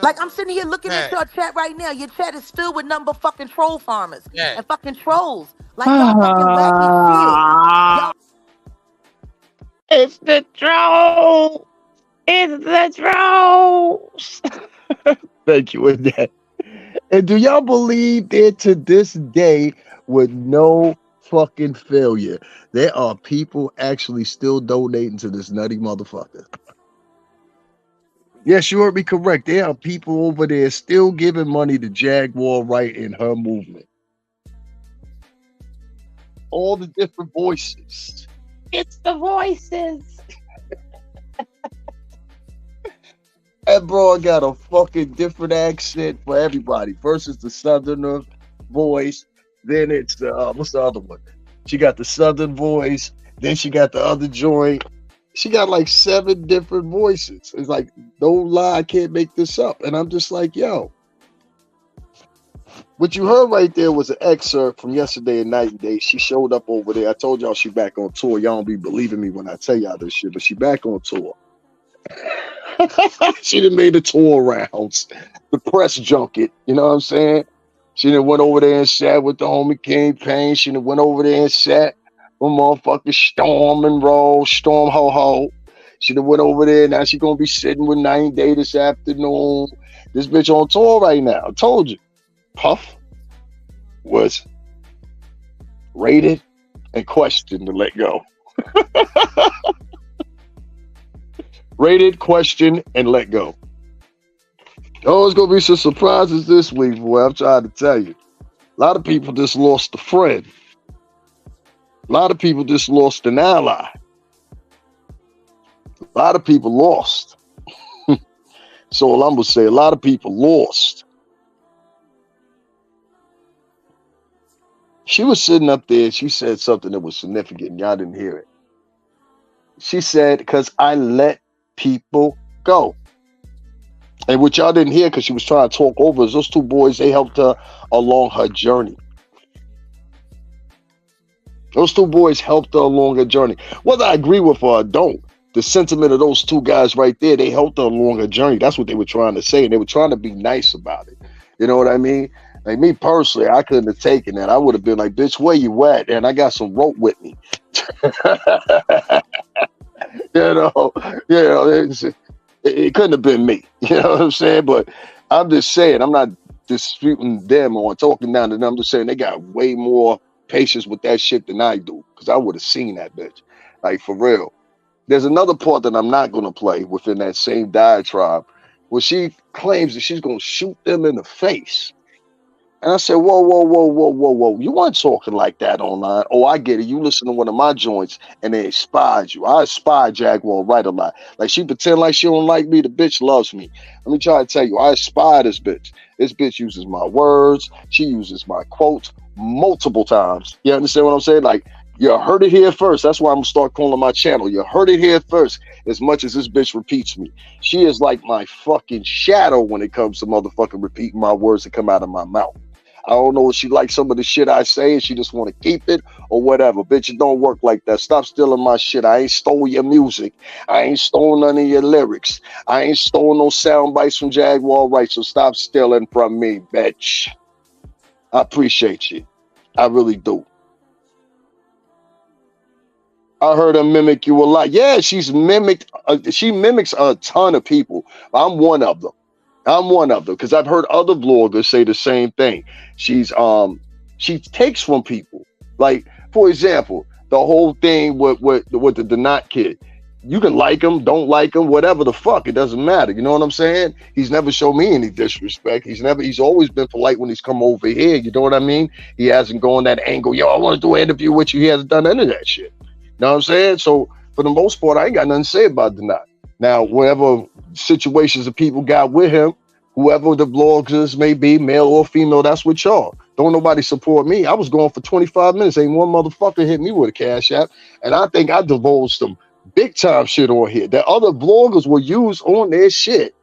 Like, I'm sitting here looking at your chat right now. Your chat is filled with number fucking troll farmers and fucking trolls. Like, y'all fucking wacky shit. It's the troll. It's the trolls. Thank you with that. And do y'all believe that to this day, with no fucking failure, there are people actually still donating to this nutty motherfucker? Yes, you heard me correct. There are people over there still giving money to Jaguar, Wright, and her movement. All the different voices. It's the voices. That broad got a fucking different accent for everybody. First it's the Southerner voice, then it's what's the other one? She got the Southern voice, then she got the other joint. She got like 7 different voices. It's like, no lie, I can't make this up. And I'm just like, yo. What you heard right there was an excerpt from yesterday and Night and Day. She showed up over there. I told y'all she back on tour. Y'all don't be believing me when I tell y'all this shit, but she back on tour. She done made the tour rounds, the press junket, you know what I'm saying? She done went over there and sat with the homie King Payne. She done went over there and sat with motherfucking Storm and Roll, Storm Ho Ho. She done went over there. Now she gonna be sitting with 9 Day this afternoon. This bitch on tour right now. I told you. Puff was rated and questioned to let go. Rated, questioned, and let go. Oh, it's gonna be some surprises this week, boy. I'm trying to tell you. A lot of people just lost a friend. A lot of people just lost an ally. A lot of people lost. So all I'm gonna say, a lot of people lost. She was sitting up there. She said something that was significant. Y'all didn't hear it. She said, because I let people go. And what y'all didn't hear, because she was trying to talk over, is those 2 boys, they helped her along her journey. Those 2 boys helped her along her journey. Whether I agree with her or don't, the sentiment of those 2 guys right there, they helped her along her journey. That's what they were trying to say. And they were trying to be nice about it. You know what I mean? Like me personally, I couldn't have taken that. I would have been like, bitch, where you at? And I got some rope with me. It couldn't have been me. You know what I'm saying? But I'm just saying, I'm not disputing them or talking down to them. I'm just saying they got way more patience with that shit than I do, because I would have seen that bitch. Like, for real. There's another part that I'm not going to play within that same diatribe where she claims that she's going to shoot them in the face. And I said, whoa. You weren't talking like that online. Oh, I get it. You listen to one of my joints and they inspired you. I inspired Jaguar Wright a lot. Like she pretend like she don't like me. The bitch loves me. Let me try to tell you, I inspire this bitch. This bitch uses my words. She uses my quotes multiple times. You understand what I'm saying? Like, you heard it here first. That's why I'm gonna start calling my channel. You heard it here first. As much as this bitch repeats me, she is like my fucking shadow when it comes to motherfucking repeating my words that come out of my mouth. I don't know if she likes some of the shit I say and she just want to keep it or whatever. Bitch, it don't work like that. Stop stealing my shit. I ain't stole your music. I ain't stole none of your lyrics. I ain't stole no sound bites from Jaguar Wright. So stop stealing from me, bitch. I appreciate you. I really do. I heard her mimic you a lot. Yeah, she's mimicked. She mimics a ton of people. I'm one of them. Because I've heard other vloggers say the same thing. She takes from people. Like, for example, the whole thing with the Donat kid. You can like him, don't like him, whatever the fuck. It doesn't matter. You know what I'm saying? He's never shown me any disrespect. He's always been polite when he's come over here. You know what I mean? He hasn't gone that angle. Yo, I want to do an interview with you. He hasn't done any of that shit. You know what I'm saying? So for the most part, I ain't got nothing to say about Donat. Now, whatever situations the people got with him, whoever the vloggers may be, male or female, that's what y'all. Don't nobody support me. I was going for 25 minutes. Ain't one motherfucker hit me with a cash app. And I think I divulged some big time shit on here that other vloggers will use on their shit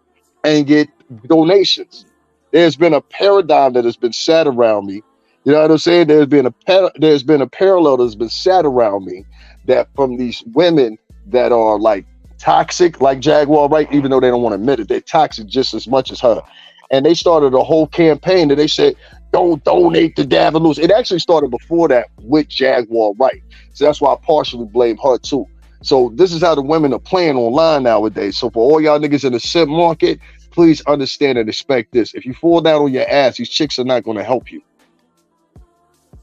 and get donations. There's been a paradigm that has been set around me. You know what I'm saying? There's been a parallel that's been set around me that from these women that are like toxic, like Jaguar Wright, even though they don't want to admit it, they're toxic just as much as her. And they started a whole campaign that they said, don't donate to Davalus. It actually started before that with Jaguar Wright. So that's why I partially blame her too. So this is how the women are playing online nowadays. So for all y'all niggas in the simp market, please understand and expect this. If you fall down on your ass, these chicks are not going to help you.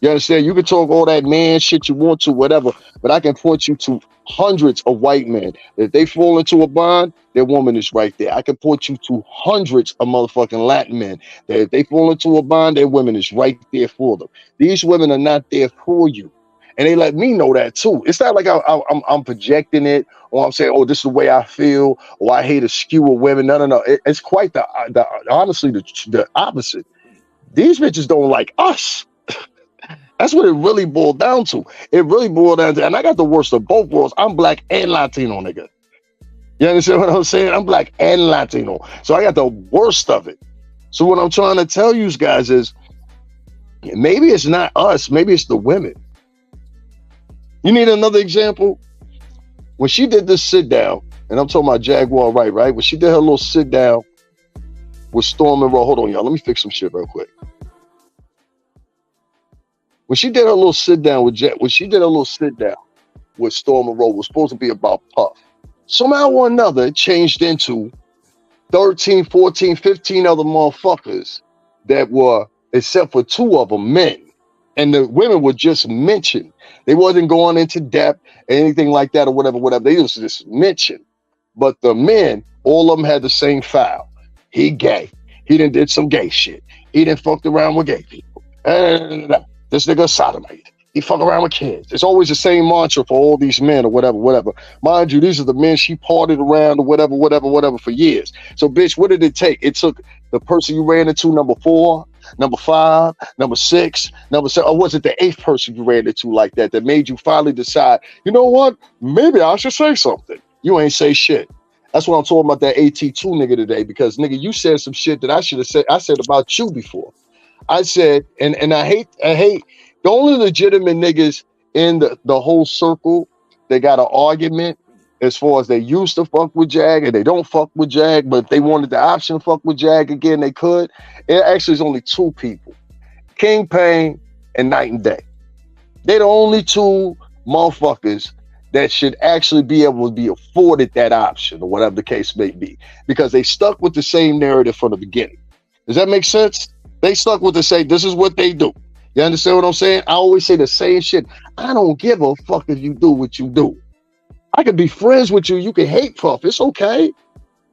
You understand? You can talk all that man shit you want to, whatever, but I can point you to hundreds of white men. If they fall into a bond, their woman is right there. I can point you to hundreds of motherfucking Latin men that if they fall into a bond, their woman is right there for them. These women are not there for you. And they let me know that too. It's not like I'm projecting it or I'm saying, oh, this is the way I feel or I hate a skew of women. No. It's quite the honestly the opposite. These bitches don't like us. That's what it really boiled down to. It really boiled down to, and I got the worst of both worlds. I'm black and Latino, nigga. You understand what I'm saying? I'm black and Latino. So I got the worst of it. So what I'm trying to tell you guys is, maybe it's not us. Maybe it's the women. You need another example? When she did this sit down, and I'm talking about Jaguar Wright, right? When she did her little sit down with Storm and Roll. Hold on, y'all. Let me fix some shit real quick. When she did her little sit down with Storm and Roll, it was supposed to be about Puff. Somehow or another, it changed into 13, 14, 15 other motherfuckers that were, except for two of them, men. And the women were just mentioned. They wasn't going into depth or anything like that or whatever. They was just mentioned. But the men, all of them had the same file. He gay. He done did some gay shit. He done fucked around with gay people. This nigga sodomite. He fuck around with kids. It's always the same mantra for all these men or whatever. Mind you, these are the men she partied around or whatever for years. So, bitch, what did it take? It took the person you ran into, number 4, number 5, number 6, number 7, or was it the 8th person you ran into like that made you finally decide, you know what? Maybe I should say something. You ain't say shit. That's what I'm talking about, that AT2 nigga today, because nigga, you said some shit that I should have said. I said about you before. I said, and I hate the only legitimate niggas in the whole circle, they got an argument as far as they used to fuck with Jag and they don't fuck with Jag, but if they wanted the option to fuck with Jag again, they could. It actually is only 2 people, King Payne and Night and Day. They're the only 2 motherfuckers that should actually be able to be afforded that option or whatever the case may be, because they stuck with the same narrative from the beginning. Does that make sense? They stuck with the same, this is what they do. You understand what I'm saying? I always say the same shit. I don't give a fuck if you do what you do. I could be friends with you. You can hate Puff. It's okay.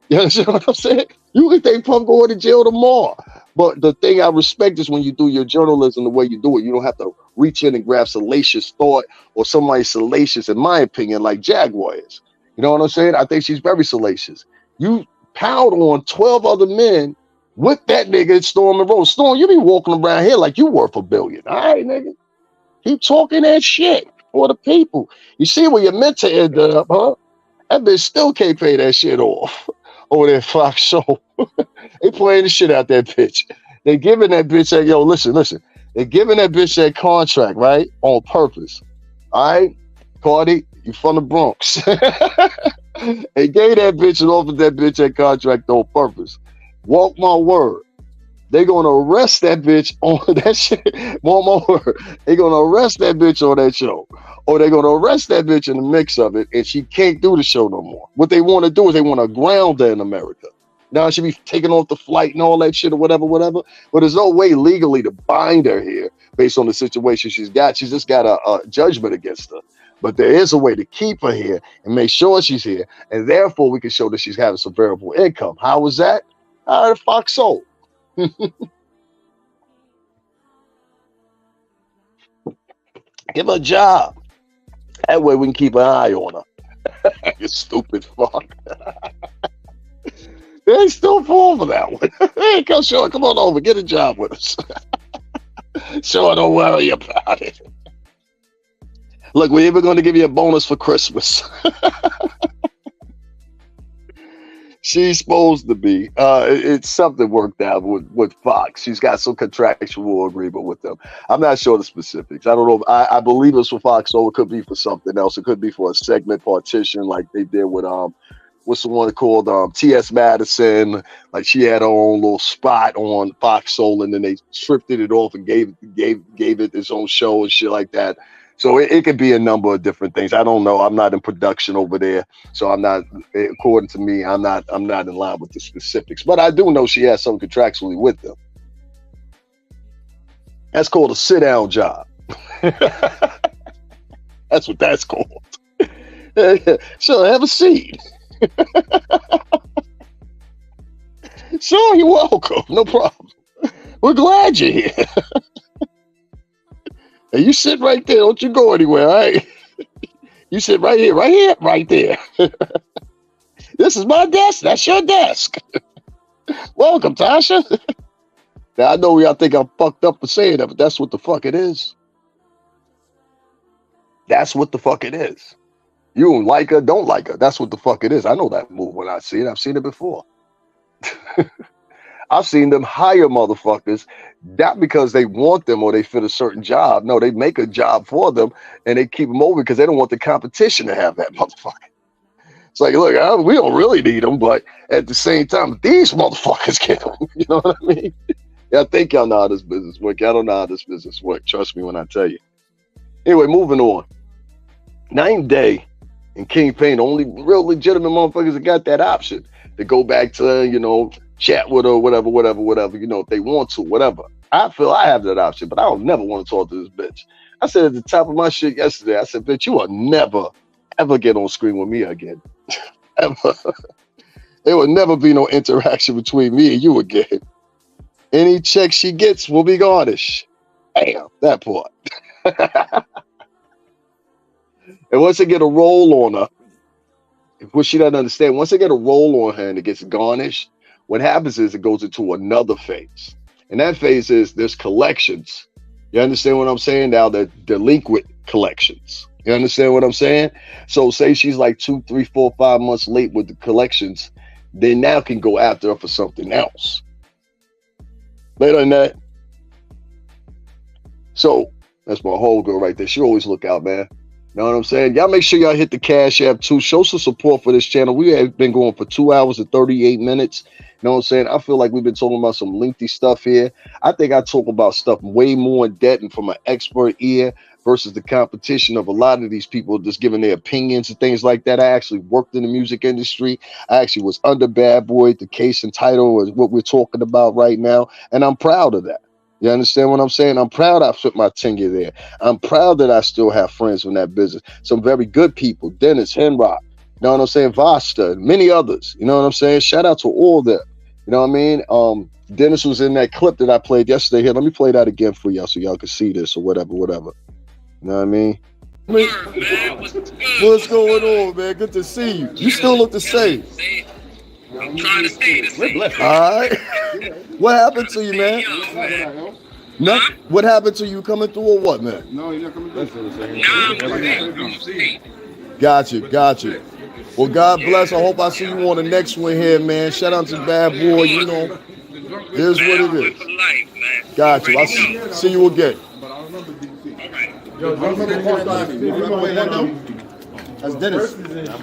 You understand what I'm saying? You can think Puff going to jail tomorrow. But the thing I respect is when you do your journalism the way you do it, you don't have to reach in and grab salacious thought or somebody salacious, in my opinion, like Jaguar is. You know what I'm saying? I think she's very salacious. You pound on 12 other men with that nigga Storm and Rose. Storm, you be walking around here like you worth $1 billion. All right, nigga. Keep talking that shit for the people. You see where you're meant to end up, huh? That bitch still can't pay that shit off over there Fox Soul. They playing the shit out that bitch. They giving that bitch that, yo, listen. They giving that bitch that contract, right? On purpose. All right? Cardi, you from the Bronx. They gave that bitch and offered that bitch that contract on purpose. Walk my word. They gonna arrest that bitch on that shit. One more word. They gonna arrest that bitch on that show. Or they gonna arrest that bitch in the mix of it, and she can't do the show no more. What they want to do is they want to ground her in America. Now she be taking off the flight and all that shit or whatever. But there's no way legally to bind her here based on the situation she's got. She's just got a judgment against her. But there is a way to keep her here and make sure she's here, and therefore we can show that she's having some variable income. How was that? Fox Soul. Give her a job. That way we can keep an eye on her. You stupid fuck. They still fall for that one. Hey, come on over, get a job with us. Sure, don't worry about it. Look, we're even going to give you a bonus for Christmas. She's supposed to be. It's something worked out with Fox. She's got some contractual agreement with them. I'm not sure the specifics. I don't know. I believe it's for Fox, so it could be for something else. It could be for a segment partition like they did with what's the one called T.S. Madison. Like she had her own little spot on Fox Soul, and then they stripped it off and gave it its own show and shit like that. So it could be a number of different things. I don't know. I'm not in production over there, so I'm not. According to me, I'm not in line with the specifics. But I do know she has something contractually with them. That's called a sit-down job. That's what that's called. Sure, have a seat. Sure, you're welcome. No problem. We're glad you're here. And you sit right there. Don't you go anywhere, all right? You sit right here, right there. This is my desk. That's your desk. Welcome, Tasha. Now, I know y'all think I'm fucked up for saying that, but that's what the fuck it is. That's what the fuck it is. You don't like her, don't like her. That's what the fuck it is. I know that move when I see it. I've seen it before. I've seen them hire motherfuckers, not because they want them or they fit a certain job. No, they make a job for them and they keep them over because they don't want the competition to have that motherfucker. It's like, look, we don't really need them, but at the same time, these motherfuckers get them. You know what I mean? Yeah, I think y'all know how this business works. Y'all don't know how this business works. Trust me when I tell you. Anyway, moving on. 9 Day and King Pain, the only real legitimate motherfuckers that got that option to go back to, chat with her, whatever, if they want to, whatever. I feel I have that option, but I don't never want to talk to this bitch. I said at the top of my shit yesterday, I said, bitch, you will never, ever get on screen with me again. Ever. There will never be no interaction between me and you again. Any check she gets will be garnished. Damn, that part. And once they get a roll on her, what she doesn't understand, once they get a roll on her and it gets garnished, what happens is it goes into another phase. And that phase is there's collections. You understand what I'm saying? Now the delinquent collections. You understand what I'm saying? So say she's like 2, 3, 4, 5 months late with the collections, they now can go after her for something else. Later than that. So that's my whole girl right there. She always look out, man. You know what I'm saying? Y'all make sure y'all hit the Cash App too. Show some support for this channel. We have been going for 2 hours and 38 minutes. You know what I'm saying? I feel like we've been talking about some lengthy stuff here. I think I talk about stuff way more in depth and from an expert ear versus the competition of a lot of these people just giving their opinions and things like that. I actually worked in the music industry. I actually was under Bad Boy. The case and title is what we're talking about right now. And I'm proud of that. You understand what I'm saying? I'm proud I spent my tenure there. I'm proud that I still have friends in that business. Some very good people. Dennis, Henrock, you know what I'm saying? Vasta, and many others. You know what I'm saying? Shout out to all of them. You know what I mean? Dennis was in that clip that I played yesterday. Here, let me play that again for y'all so y'all can see this or whatever. You know what I mean? What's going on, man? Good to see you. You still look the same. I'm trying to stay the same. All right. What happened to you, man? No. What happened to you? Coming through or what, man? No, you're not coming through. Got you. Well, God bless. I hope I see you on the next one here, man. Shout out to Bad Boy. You know, here's what it is. Got you. I'll see you again. That's Dennis. Now,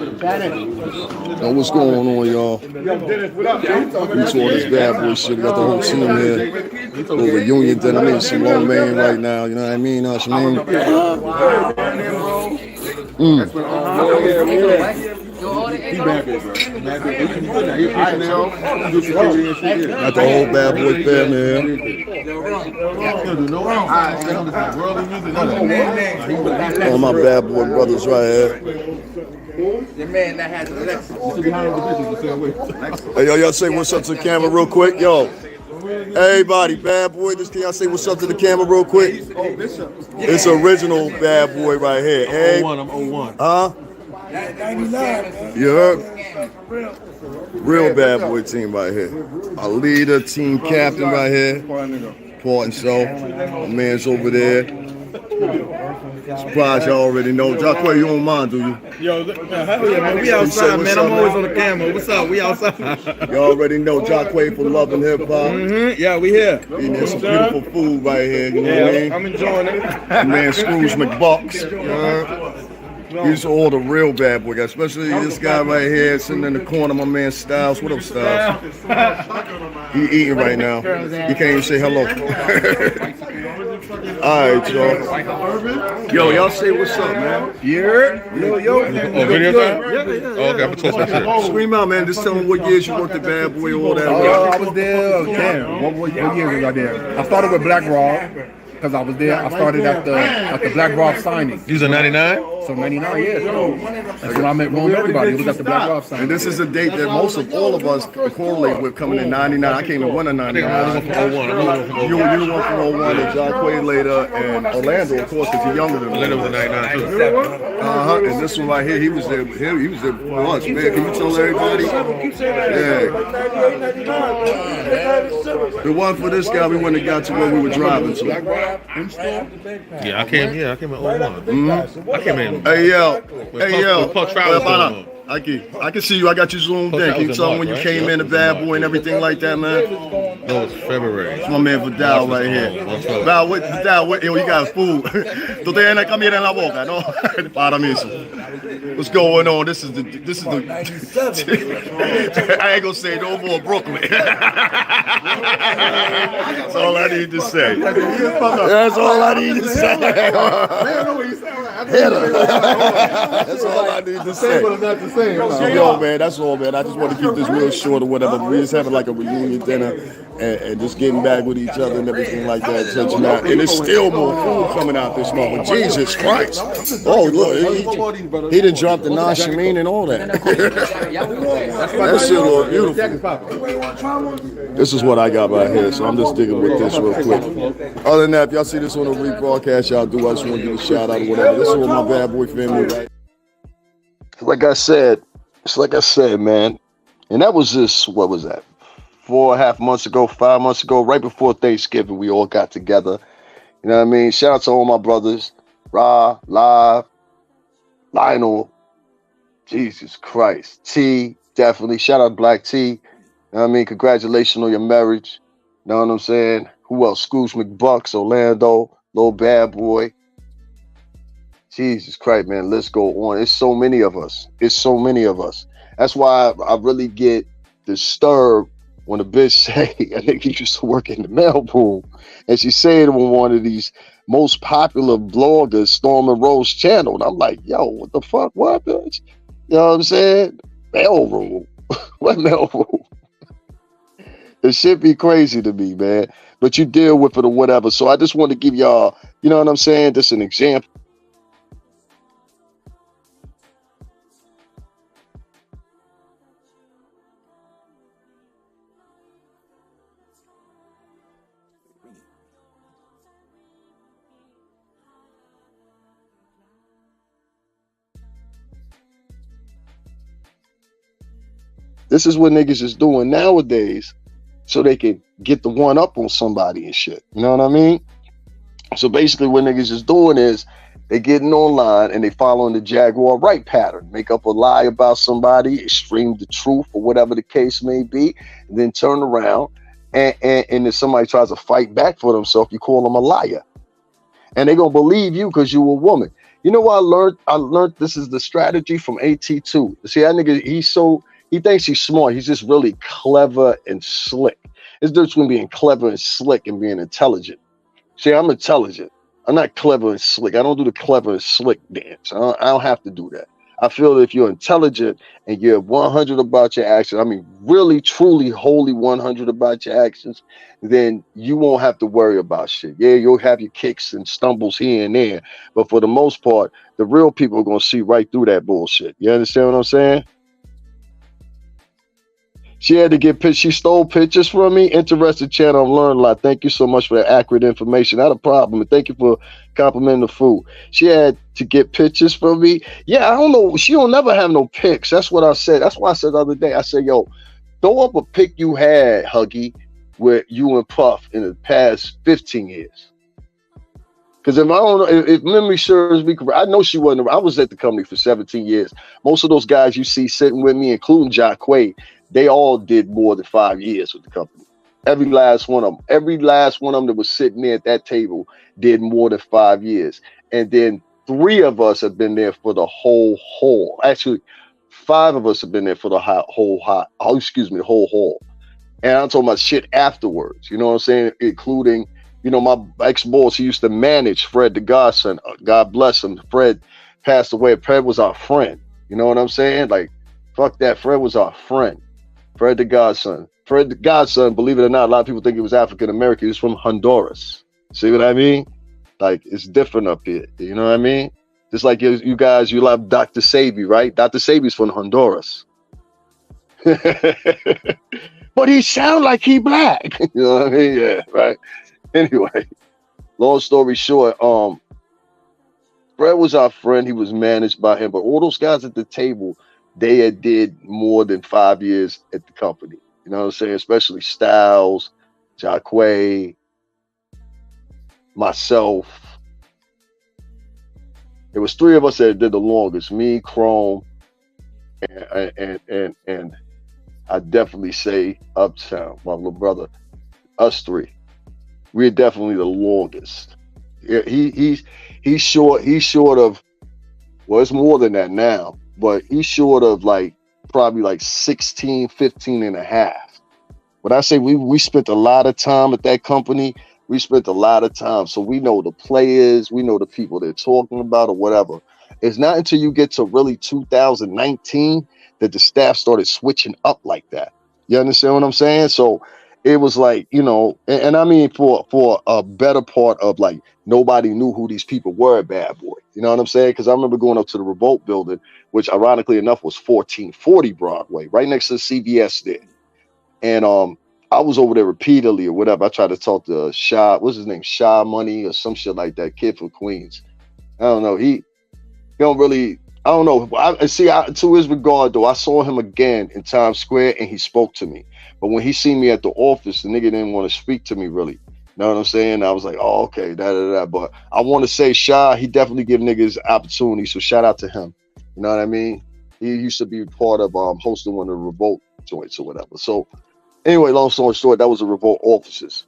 what's going on, y'all? Dennis, what up, man? It's all this Bad Boy shit. We got the whole team here. Little reunion dinner. I mean, some long man right now. You know what I mean? At the whole Bad Boy family here. All my Bad Boy brothers right here. The man that has Alexa. Hey, y'all say what's up to the camera real quick? Yo, everybody, Bad Boy, can y'all say what's up to the camera real quick? It's original Bad Boy right here. Hey, I'm 01. Huh? 99. You heard? Real Bad Boy team right here. Our leader, team captain right here. Important show. My man's over there. Surprise, y'all already know. Jaguar, you don't mind, do you? Yo, hell yeah, man. We outside, man. I'm always on the camera. What's up? We outside. You already know Jaguar for Love and Hip Hop. Yeah, we here. Eating some beautiful food right here. You know what I mean? I'm enjoying it. My man Scrooge McBucks. These are all the real Bad Boy guys, especially this guy right here sitting in the corner, my man Styles. What up, Styles? He eating right now. He can't even say hello. All right, y'all. Yo, y'all say what's up, man. Yo. Video time? Yeah. Okay, I'm gonna talk. Scream out, man. Just tell them what years you worked at Bad Boy, all that. I was there. Damn. What years was I there? I started with Black Raw. Because I was there, I started at the Black Rock signing. You was in 99? So 99 years. That's when I met everybody. It was at the Black Rock signing. And this is a date that all of us correlate with coming in 99. I came in 1 of 99. You were one from 01, and John Quaid later, and Orlando, of course, because he's younger than me. Orlando was in 99 too. And this one right here, he was there for us, man. Can you tell everybody? Yeah. The one for this guy, we went and got to where we were driving to. Yeah, I came in 01. I came in. Hey yo. I can see you. I got you zoomed in. Can you tell me when you came in, the Bad Boy and everything like that, man? No, it's February. It's my man Vidal right here. Vidal, yo, you got food. Tú tienes comida en la boca, no? Para mí eso. What's going on? This is the. I ain't gonna say no more Brooklyn. That's all I need to say. That's all I need to say. That's all I need to say. Yo, man, that's all, man. I just want to keep this real short or whatever. We just having like a reunion dinner and just getting back with each other and everything like that. And there's still more food coming out this month. Jesus Christ. Oh, look. He done dropped the Nashameen and all that. That shit look beautiful. This is what I got right here, so I'm just digging with this real quick. Other than that, if y'all see this on a rebroadcast, y'all do. I just want to give a shout out or whatever. This is all my Bad Boy family, right? Like I said, man. And that was just, what was that? 4.5 months ago, 5 months ago, right before Thanksgiving, we all got together. You know what I mean? Shout out to all my brothers. Ra, Live, Lionel, Jesus Christ. T, definitely. Shout out Black T. You know what I mean? Congratulations on your marriage. You know what I'm saying? Who else? Scrooge McBucks, Orlando, Little Bad Boy. Jesus Christ, man, let's go on. It's so many of us. That's why I really get disturbed when a bitch say, I think he used to work in the mailroom, and she said on one of these most popular bloggers, Storm and Rose channel, and I'm like, yo, what the fuck? What, bitch? You know what I'm saying? Mailroom. What mailroom? It should be crazy to me, man. But you deal with it or whatever. So I just want to give y'all, you know what I'm saying, just an example. This is what niggas is doing nowadays so they can get the one up on somebody and shit. You know what I mean? So basically what niggas is doing is they getting online and they following the Jaguar Wright pattern. Make up a lie about somebody, extreme the truth or whatever the case may be, and then turn around and if somebody tries to fight back for themselves, you call them a liar. And they're going to believe you because you a woman. You know what I learned? I learned this is the strategy from AT2. See, that nigga, he thinks he's smart. He's just really clever and slick. It's difference between being clever and slick and being intelligent. See, I'm intelligent. I'm not clever and slick. I don't do the clever and slick dance. I don't have to do that. I feel that if you're intelligent and you're 100 about your actions, I mean, really, truly, wholly 100 about your actions, then you won't have to worry about shit. Yeah, you'll have your kicks and stumbles here and there, but for the most part, the real people are going to see right through that bullshit. You understand what I'm saying? She had to get she stole pictures from me. Interested channel, I'm learning a lot. Thank you so much for that accurate information. Not a problem. And thank you for complimenting the food. She had to get pictures from me. Yeah, I don't know. She don't never have no pics. That's what I said. That's why I said the other day. I said, yo, throw up a pic you had, Huggy, with you and Puff in the past 15 years. Because if I don't know, if memory serves me correct, I know she wasn't. I was at the company for 17 years. Most of those guys you see sitting with me, including Jaguar, they all did more than 5 years with the company. Every last one of them. Every last one of them that was sitting there at that table did more than 5 years. And then 3 of us have been there for the whole haul. Actually, 5 of us have been there for the whole haul. And I'm talking about shit afterwards. You know what I'm saying? Including, you know, my ex-boss, he used to manage Fred the Godson. God bless him. Fred passed away. Fred was our friend. You know what I'm saying? Like, fuck that. Fred was our friend. Fred the Godson. Fred the Godson, believe it or not, a lot of people think he was African American. He's from Honduras. See what I mean? Like, it's different up here. You know what I mean? Just like you guys, you love Dr. Sabi, right? Dr. Sabi's from Honduras. But he sound like he black. You know what I mean? Yeah, right. Anyway, long story short, Fred was our friend. He was managed by him. But all those guys at the table, they had did more than 5 years at the company. You know what I'm saying? Especially Styles, Jaguar, myself. It was 3 of us that did the longest. Me, Chrome, and I definitely say Uptown, my little brother. Us 3. We're definitely the longest. Yeah, he's short of, well, it's more than that now, but he's short of like probably like 16, 15 and a half. When I say we spent a lot of time at that company, we spent a lot of time. So we know the players, we know the people they're talking about or whatever. It's not until you get to really 2019 that the staff started switching up like that. You understand what I'm saying? So it was like, you know, and I mean for a better part of like nobody knew who these people were at Bad Boy. You know what I'm saying? Because I remember going up to the Revolt building, which ironically enough was 1440 Broadway, right next to the CVS there. And I was over there repeatedly or whatever. I tried to talk to Shy, what's his name? Shy Money or some shit like that, kid from Queens. I don't know. He don't really, I don't know. To his regard though, I saw him again in Times Square and he spoke to me. But when he seen me at the office, the nigga didn't want to speak to me really. You know what I'm saying? I was like, oh, okay, da. But I want to say Shy, he definitely give niggas opportunity. So shout out to him. You know what I mean? He used to be part of hosting one of the Revolt joints or whatever. So anyway, long story short, that was the Revolt offices.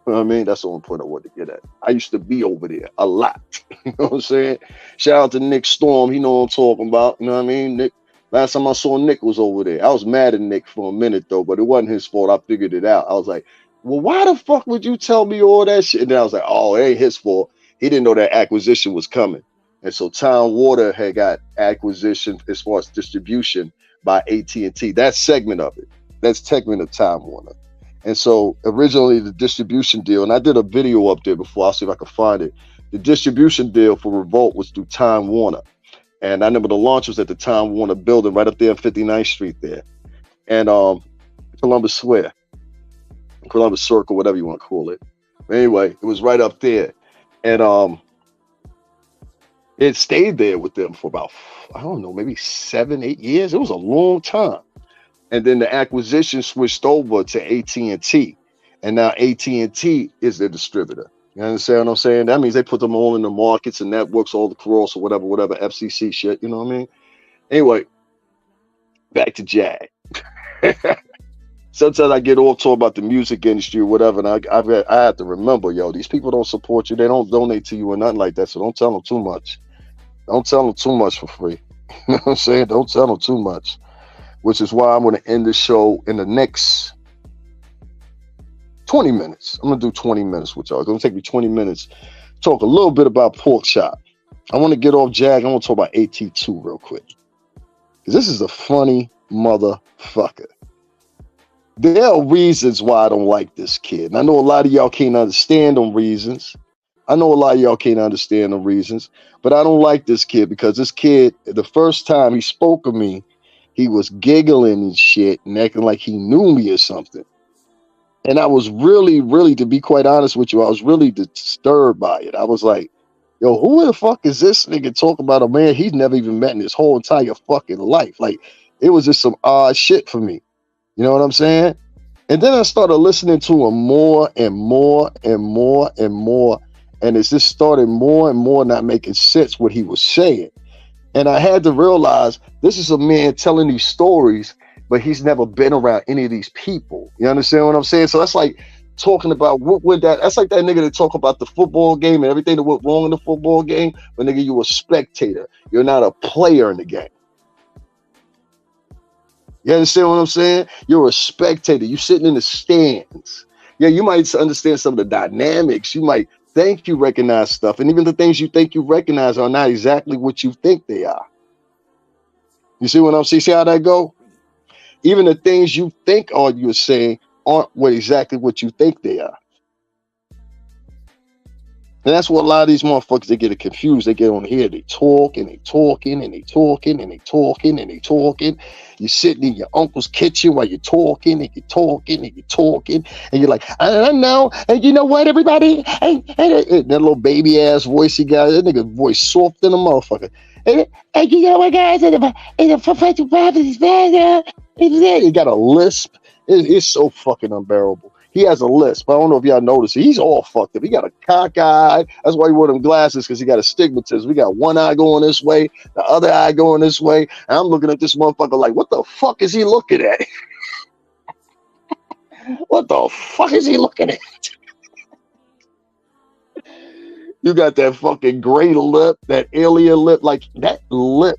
You know what I mean? That's the only point I wanted to get at. I used to be over there a lot. You know what I'm saying? Shout out to Nick Storm. He know what I'm talking about. You know what I mean? Nick. Last time I saw Nick was over there. I was mad at Nick for a minute though, but it wasn't his fault. I figured it out. I was like, well, why the fuck would you tell me all that shit? And then I was like, oh, it ain't his fault. He didn't know that acquisition was coming. And so Time Water had got acquisition as far as distribution by AT2. That segment of it. That's segment of Time Warner. And so originally the distribution deal, and I did a video up there before, I'll see if I can find it. The distribution deal for Revolt was through Time Warner. And I remember the launch was at the Time Warner building right up there on 59th Street there. And Columbus Square, Columbus Circle, whatever you want to call it. But anyway, it was right up there. And it stayed there with them for about, I don't know, maybe 7, 8 years. It was a long time. and then the acquisition switched over to AT&T, and now AT&T is the distributor. You understand what I'm saying? That means they put them all in the markets and networks all across or whatever FCC shit. You know what I mean? Anyway, back to Jag. Sometimes I get off talking about the music industry or whatever, and I have to remember, yo, these people don't support you. They don't donate to you or nothing like that, so don't tell them too much. Don't tell them too much for free. You know what I'm saying? Don't tell them too much, which is why I'm going to end the show in the next 20 minutes. I'm going to do 20 minutes with y'all. It's going to take me 20 minutes to talk a little bit about Pork Chop. I want to get off Jag. I want to talk about AT2 real quick, because this is a funny motherfucker. There are reasons why I don't like this kid. And I know a lot of y'all can't understand them reasons. But I don't like this kid because this kid, the first time he spoke to me, he was giggling and shit and acting like he knew me or something. And I was really, to be quite honest with you, I was really disturbed by it. I was like, yo, who the fuck is this nigga talking about a man he's never even met in his whole entire fucking life? Like, it was just some odd shit for me. You know what I'm saying? And then I started listening to him more and more. And it just started more and more not making sense what he was saying. And I had to realize this is a man telling these stories, but he's never been around any of these people. You understand what I'm saying? So that's like talking about that's like that nigga that talk about the football game and everything that went wrong in the football game. But nigga, you a spectator. You're not a player in the game. You understand what I'm saying? You're a spectator. You sitting in the stands. Yeah, you might understand some of the dynamics. You might think you recognize stuff. And even the things you think you recognize are not exactly what you think they are. You see what I'm saying? See how that go? Even the things you think you're saying aren't exactly what you think they are. And that's what a lot of these motherfuckers, they get it confused. They get on here, they talk and they talking and they talking and they talking and they talking. You're sitting in your uncle's kitchen while you're talking and you're talking and you're talking. And you're like, I don't know. And you know what, everybody? And that little baby ass voice he got, that nigga voice soft than a motherfucker. And you know what, guys? He got a lisp. It's so fucking unbearable. He has a lisp. I don't know if y'all noticed. He's all fucked up. He got a cock eye. That's why he wore them glasses, because he got astigmatism. We got one eye going this way, the other eye going this way. And I'm looking at this motherfucker like, what the fuck is he looking at? What the fuck is he looking at? You got that fucking gray lip, that alien lip, like that lip.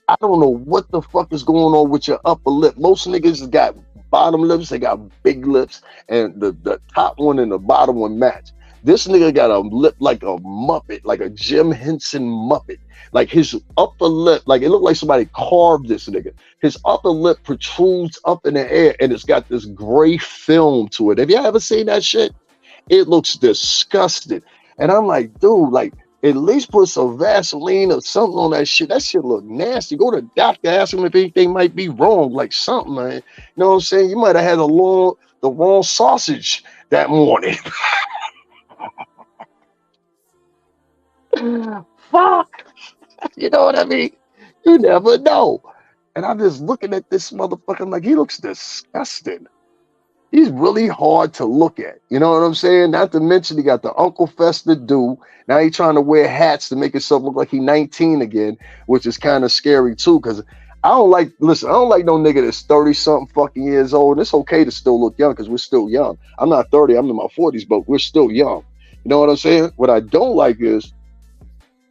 I don't know what the fuck is going on with your upper lip. Most niggas got bottom lips, they got big lips, and the top one and the bottom one match. This nigga got a lip like a Muppet, like a Jim Henson Muppet. Like his upper lip, like it looked like somebody carved this nigga. His upper lip protrudes up in the air, and it's got this gray film to it. Have you ever seen that shit? It looks disgusting. And I'm like, dude, like, at least put some Vaseline or something on that shit. That shit look nasty. Go to the doctor, ask him if anything might be wrong, like something, man. You know what I'm saying? You might have had the wrong sausage that morning. Fuck. You know what I mean? You never know. And I'm just looking at this motherfucker, I'm like, he looks disgusting. He's really hard to look at. You know what I'm saying? Not to mention he got the Uncle Fester do. Now he's trying to wear hats to make himself look like he's 19 again, which is kind of scary too, because I don't like no nigga that's 30-something fucking years old. It's okay to still look young because we're still young. I'm not 30, I'm in my 40s, but we're still young. You know what I'm saying? What I don't like is,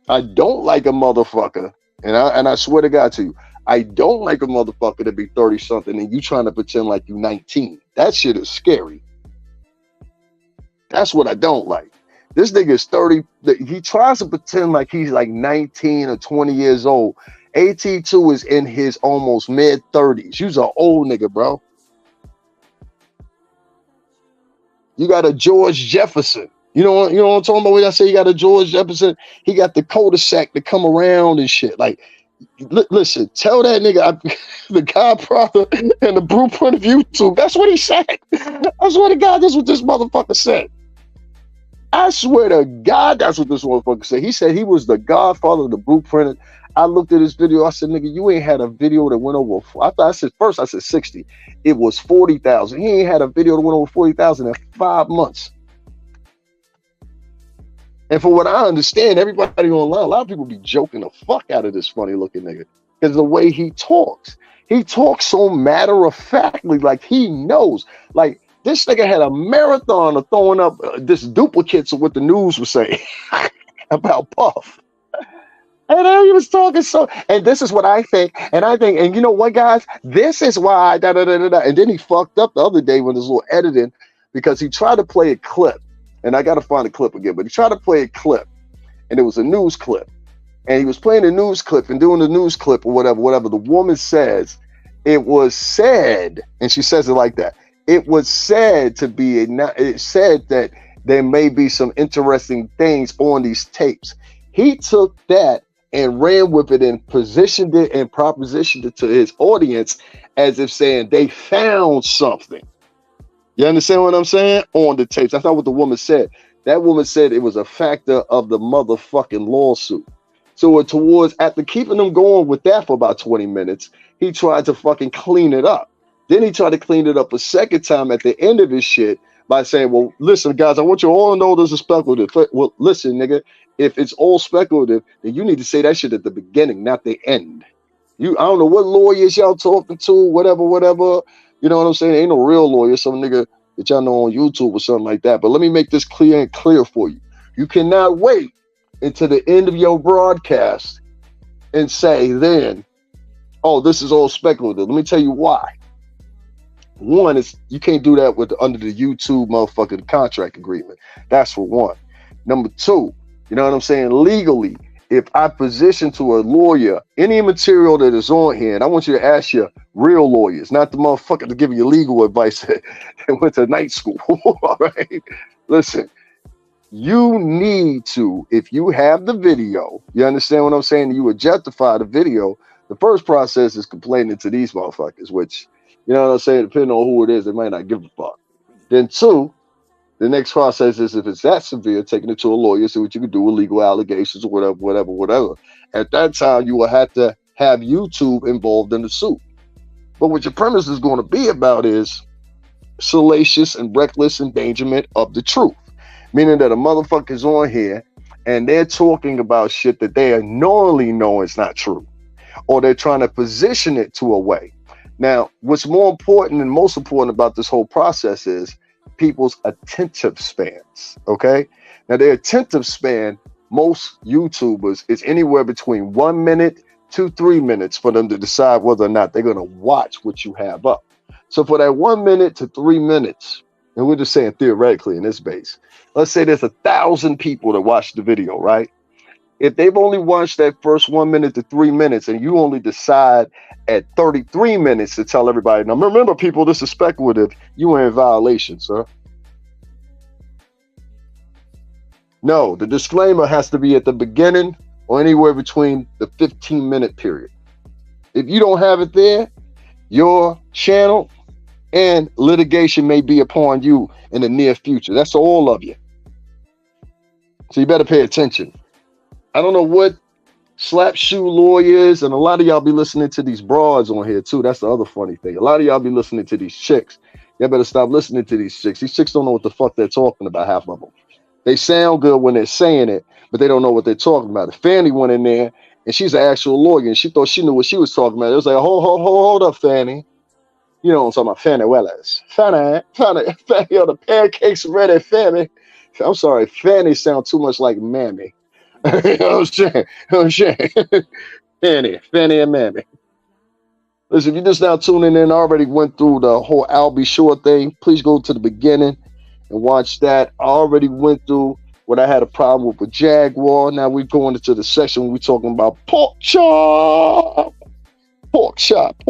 I don't like a motherfucker, and I swear to God to you, I don't like a motherfucker to be 30-something and you trying to pretend like you 19. That shit is scary. That's what I don't like. This nigga is 30. He tries to pretend like he's like 19 or 20 years old. AT2 is in his almost mid-30s. You's an old nigga, bro. You got a George Jefferson. You know what I'm talking about when I say you got a George Jefferson? He got the cul-de-sac to come around and shit. Like, listen, tell that nigga the Godfather and the Blueprint of YouTube. That's what he said. I swear to God, that's what this motherfucker said. I swear to God, that's what this motherfucker said. He said he was the godfather of the blueprint. I looked at his video. I said, nigga, you ain't had a video that went over. I said 60. It was 40,000. He ain't had a video that went over 40,000 in 5 months. And for what I understand, everybody online, a lot of people be joking the fuck out of this funny looking nigga because the way he talks so matter of factly, like he knows. Like this nigga had a marathon of throwing up this duplicates of what the news was saying about Puff. And he was talking so, and this is what I think, and you know what, guys, this is why and then he fucked up the other day with his little editing because he tried to play a clip. And I got to find the clip again, but he tried to play a clip, and it was a news clip. And he was playing a news clip and doing the news clip or whatever. The woman says, it was said, and she says it like that. It was said to be, it said that there may be some interesting things on these tapes. He took that and ran with it and positioned it and propositioned it to his audience as if saying they found something. You understand what I'm saying? On the tapes. That's not what the woman said. That woman said it was a factor of the motherfucking lawsuit. So after keeping them going with that for about 20 minutes, he tried to fucking clean it up. Then he tried to clean it up a second time at the end of his shit by saying, well, listen, guys, I want you all to know this is speculative. Well, listen, nigga, if it's all speculative, then you need to say that shit at the beginning, not the end. I don't know what lawyers y'all talking to, whatever. You know what I'm saying? Ain't no real lawyer, some nigga that y'all know on YouTube or something like that. But let me make this clear for you. You cannot wait until the end of your broadcast and say then, oh, this is all speculative. Let me tell you why. One is you can't do that under the YouTube motherfucking contract agreement. That's for one. Number two, you know what I'm saying? Legally, if I position to a lawyer any material that is on here, and I want you to ask your real lawyers, not the motherfucker to give you legal advice that went to night school. All right. Listen, you need to, if you have the video, you understand what I'm saying? You objectify the video. The first process is complaining to these motherfuckers, which, you know what I'm saying? Depending on who it is, they might not give a fuck. Then two, the next process is if it's that severe, taking it to a lawyer, see what you can do with legal allegations or whatever. At that time, you will have to have YouTube involved in the suit. But what your premise is going to be about is salacious and reckless endangerment of the truth. Meaning that a motherfucker's on here and they're talking about shit that they knowingly know is not true. Or they're trying to position it to a way. Now, what's more important and most important about this whole process is people's attentive spans, okay? Now, their attentive span, most YouTubers, is anywhere between 1 minute to 3 minutes for them to decide whether or not they're going to watch what you have up. So for that 1 minute to 3 minutes, and we're just saying theoretically in this base, let's say there's 1,000 people that watch the video, right? If they've only watched that first 1 minute to 3 minutes and you only decide at 33 minutes to tell everybody, now remember people, this is speculative, you are in violation, sir. No, the disclaimer has to be at the beginning or anywhere between the 15-minute period. If you don't have it there, your channel and litigation may be upon you in the near future. That's all of you. So you better pay attention. I don't know what slap shoe lawyers, and a lot of y'all be listening to these broads on here too. That's the other funny thing. A lot of y'all be listening to these chicks. Y'all better stop listening to these chicks. These chicks don't know what the fuck they're talking about, half of them. They sound good when they're saying it, but they don't know what they're talking about. If Fanny went in there and she's an actual lawyer and she thought she knew what she was talking about, it was like, hold up, Fanny. You know what I'm talking about, Fanny Wellers. Fanny on the pancakes ready, Fanny. I'm sorry, Fanny sounds too much like Mammy. You know what I'm saying? Fanny and Mammy. Listen, if you're just now tuning in, I already went through the whole Albie Shore thing. Please go to the beginning and watch that. I already went through what I had a problem with Jaguar. Now we're going into the section where we're talking about pork chop. Pork chop.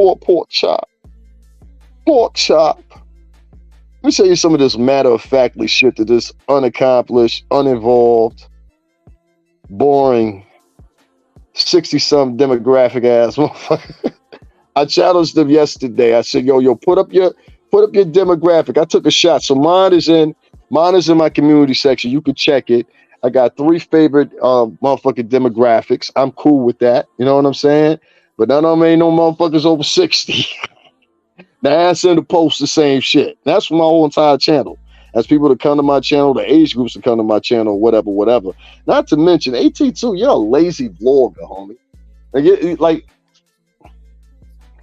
Let me show you some of this matter-of-factly shit that this unaccomplished, uninvolved, boring, 60-something demographic ass motherfucker. I challenged them yesterday. I said, yo, put up your demographic. I took a shot. So mine is in Mine is in my community section. You can check it. I got 3 favorite motherfucking demographics. I'm cool with that. You know what I'm saying? But none of them ain't no motherfuckers over 60. The answer in the post the same shit. That's for my whole entire channel. As people to come to my channel, the age groups to come to my channel, whatever. Not to mention AT2, you're a lazy vlogger, homie. Like,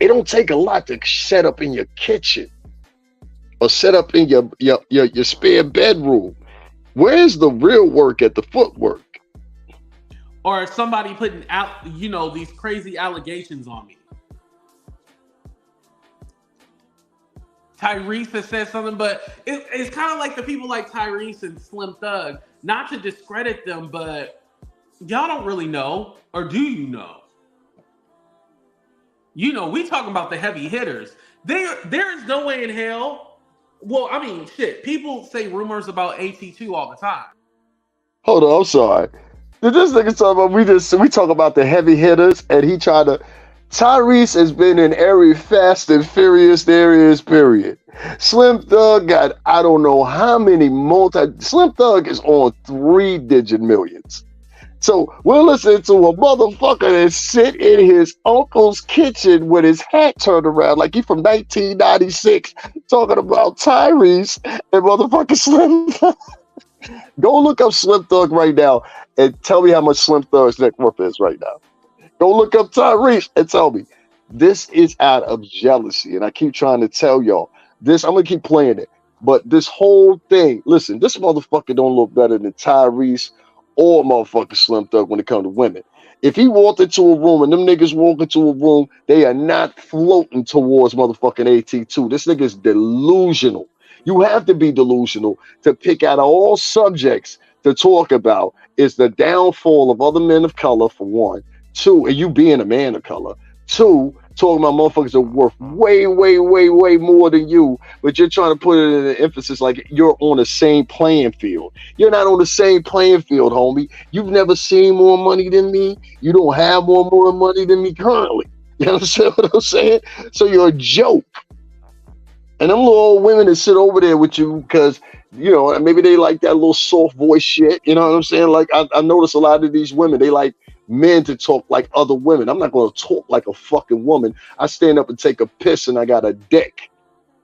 it don't take a lot to set up in your kitchen or set up in your spare bedroom. Where's the real work at the footwork? Or somebody putting out, these crazy allegations on me. Tyrese has said something, but it's kind of like the people like Tyrese and Slim Thug. Not to discredit them, but y'all don't really know, or do you know? We talking about the heavy hitters. There is no way in hell. Well, I mean, shit. People say rumors about AT2 all the time. Hold on, I'm sorry. Did this nigga talk about we talk about the heavy hitters, and he tried to. Tyrese has been in every Fast and Furious there is, period. Slim Thug got I don't know how many Slim Thug is on 3-digit millions. So we're listening to a motherfucker that sit in his uncle's kitchen with his hat turned around like he from 1996 talking about Tyrese and motherfucking Slim Thug. Go look up Slim Thug right now and tell me how much Slim Thug's net worth is right now. Go look up Tyrese and tell me. This is out of jealousy. And I keep trying to tell y'all this. I'm going to keep playing it. But this whole thing, listen, this motherfucker don't look better than Tyrese or motherfucking Slim Thug when it comes to women. If he walked into a room and them niggas walk into a room, they are not floating towards motherfucking AT2. This nigga is delusional. You have to be delusional to pick out all subjects to talk about is the downfall of other men of color, for one. 2, and you being a man of color. 2, talking about motherfuckers are worth way, way, way, way more than you, but you're trying to put it in an emphasis like you're on the same playing field. You're not on the same playing field, homie. You've never seen more money than me. You don't have more money than me currently. You understand what I'm saying? So you're a joke. And them little old women that sit over there with you because, maybe they like that little soft voice shit. You know what I'm saying? Like, I notice a lot of these women, they like men to talk like other women. I'm not going to talk like a fucking woman. I stand up and take a piss and I got a dick.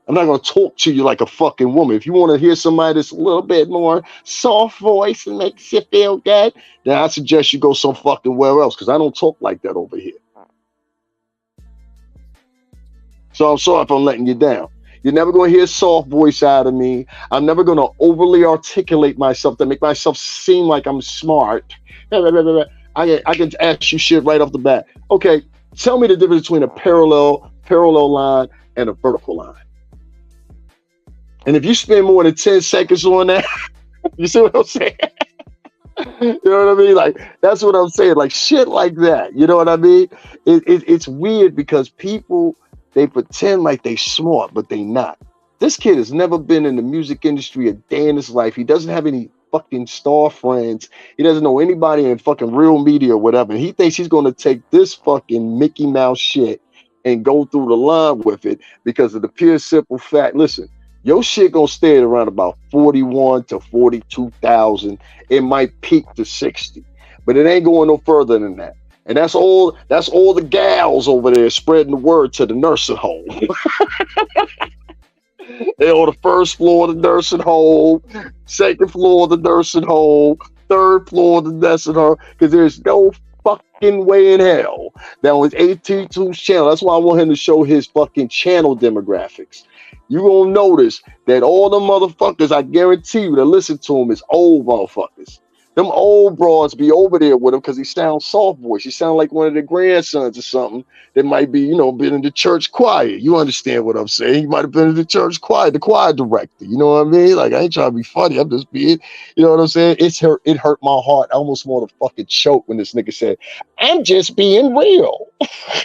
I'm not going to talk to you like a fucking woman. If you want to hear somebody that's a little bit more soft voice and makes you feel good, then I suggest you go some fucking where else, because I don't talk like that over here. So I'm sorry if I'm letting you down. You're never going to hear a soft voice out of me. I'm never going to overly articulate myself to make myself seem like I'm smart. I can ask you shit right off the bat. Okay, tell me the difference between a parallel line and a vertical line. And if you spend more than 10 seconds on that, you see what I'm saying? You know what I mean? Like, that's what I'm saying. Like, shit like that. You know what I mean? It's weird because people, they pretend like they smart, but they not. This kid has never been in the music industry a day in his life. He doesn't have any fucking star friends. He doesn't know anybody in fucking real media or whatever. He thinks he's going to take this fucking Mickey Mouse shit and go through the line with it because of the pure simple fact. Listen, your shit going to stay at around about 41 to 42,000. It might peak to 60, but it ain't going no further than that. And that's all the gals over there spreading the word to the nursing home. They're on the first floor of the nursing home, second floor of the nursing home, third floor of the nursing home, because there's no fucking way in hell that was AT2's channel. That's why I want him to show his fucking channel demographics. You gonna notice that all the motherfuckers, I guarantee you, that listen to him is old motherfuckers. Them old broads be over there with him because he sounds soft voice. He sounds like one of their grandsons or something that might be, been in the church choir. You understand what I'm saying? He might have been in the church choir, the choir director. You know what I mean? Like, I ain't trying to be funny. I'm just being, you know what I'm saying? It hurt my heart. I almost want to fucking choke when this nigga said, I'm just being real.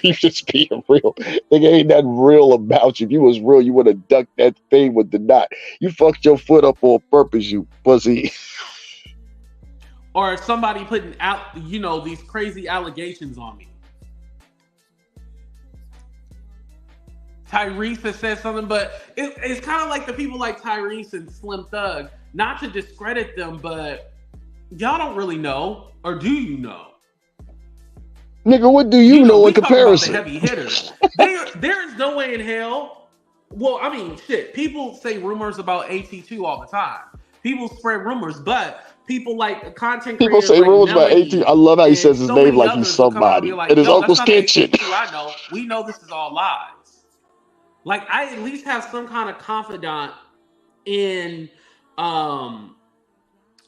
You just being real. Nigga, ain't nothing real about you. If you was real, you would have ducked that thing with the knot. You fucked your foot up on purpose, you pussy. Or somebody putting out, these crazy allegations on me. Tyrese has said something, but it's kind of like the people like Tyrese and Slim Thug. not to discredit them, but y'all don't really know, or do you know? Nigga, what do you know in we comparison? Talk about the heavy hitters. There is no way in hell. Well, I mean, shit. People say rumors about AT2 all the time. People spread rumors, but people like content creators. People say like rumors about Melanie AT2. I love how he says his so name many like he's others will come out and somebody. be like, It is "Yo, Uncle's that's not the Kitchen. AT2 I know. We know this is all lies." Like, I at least have some kind of confidant in, on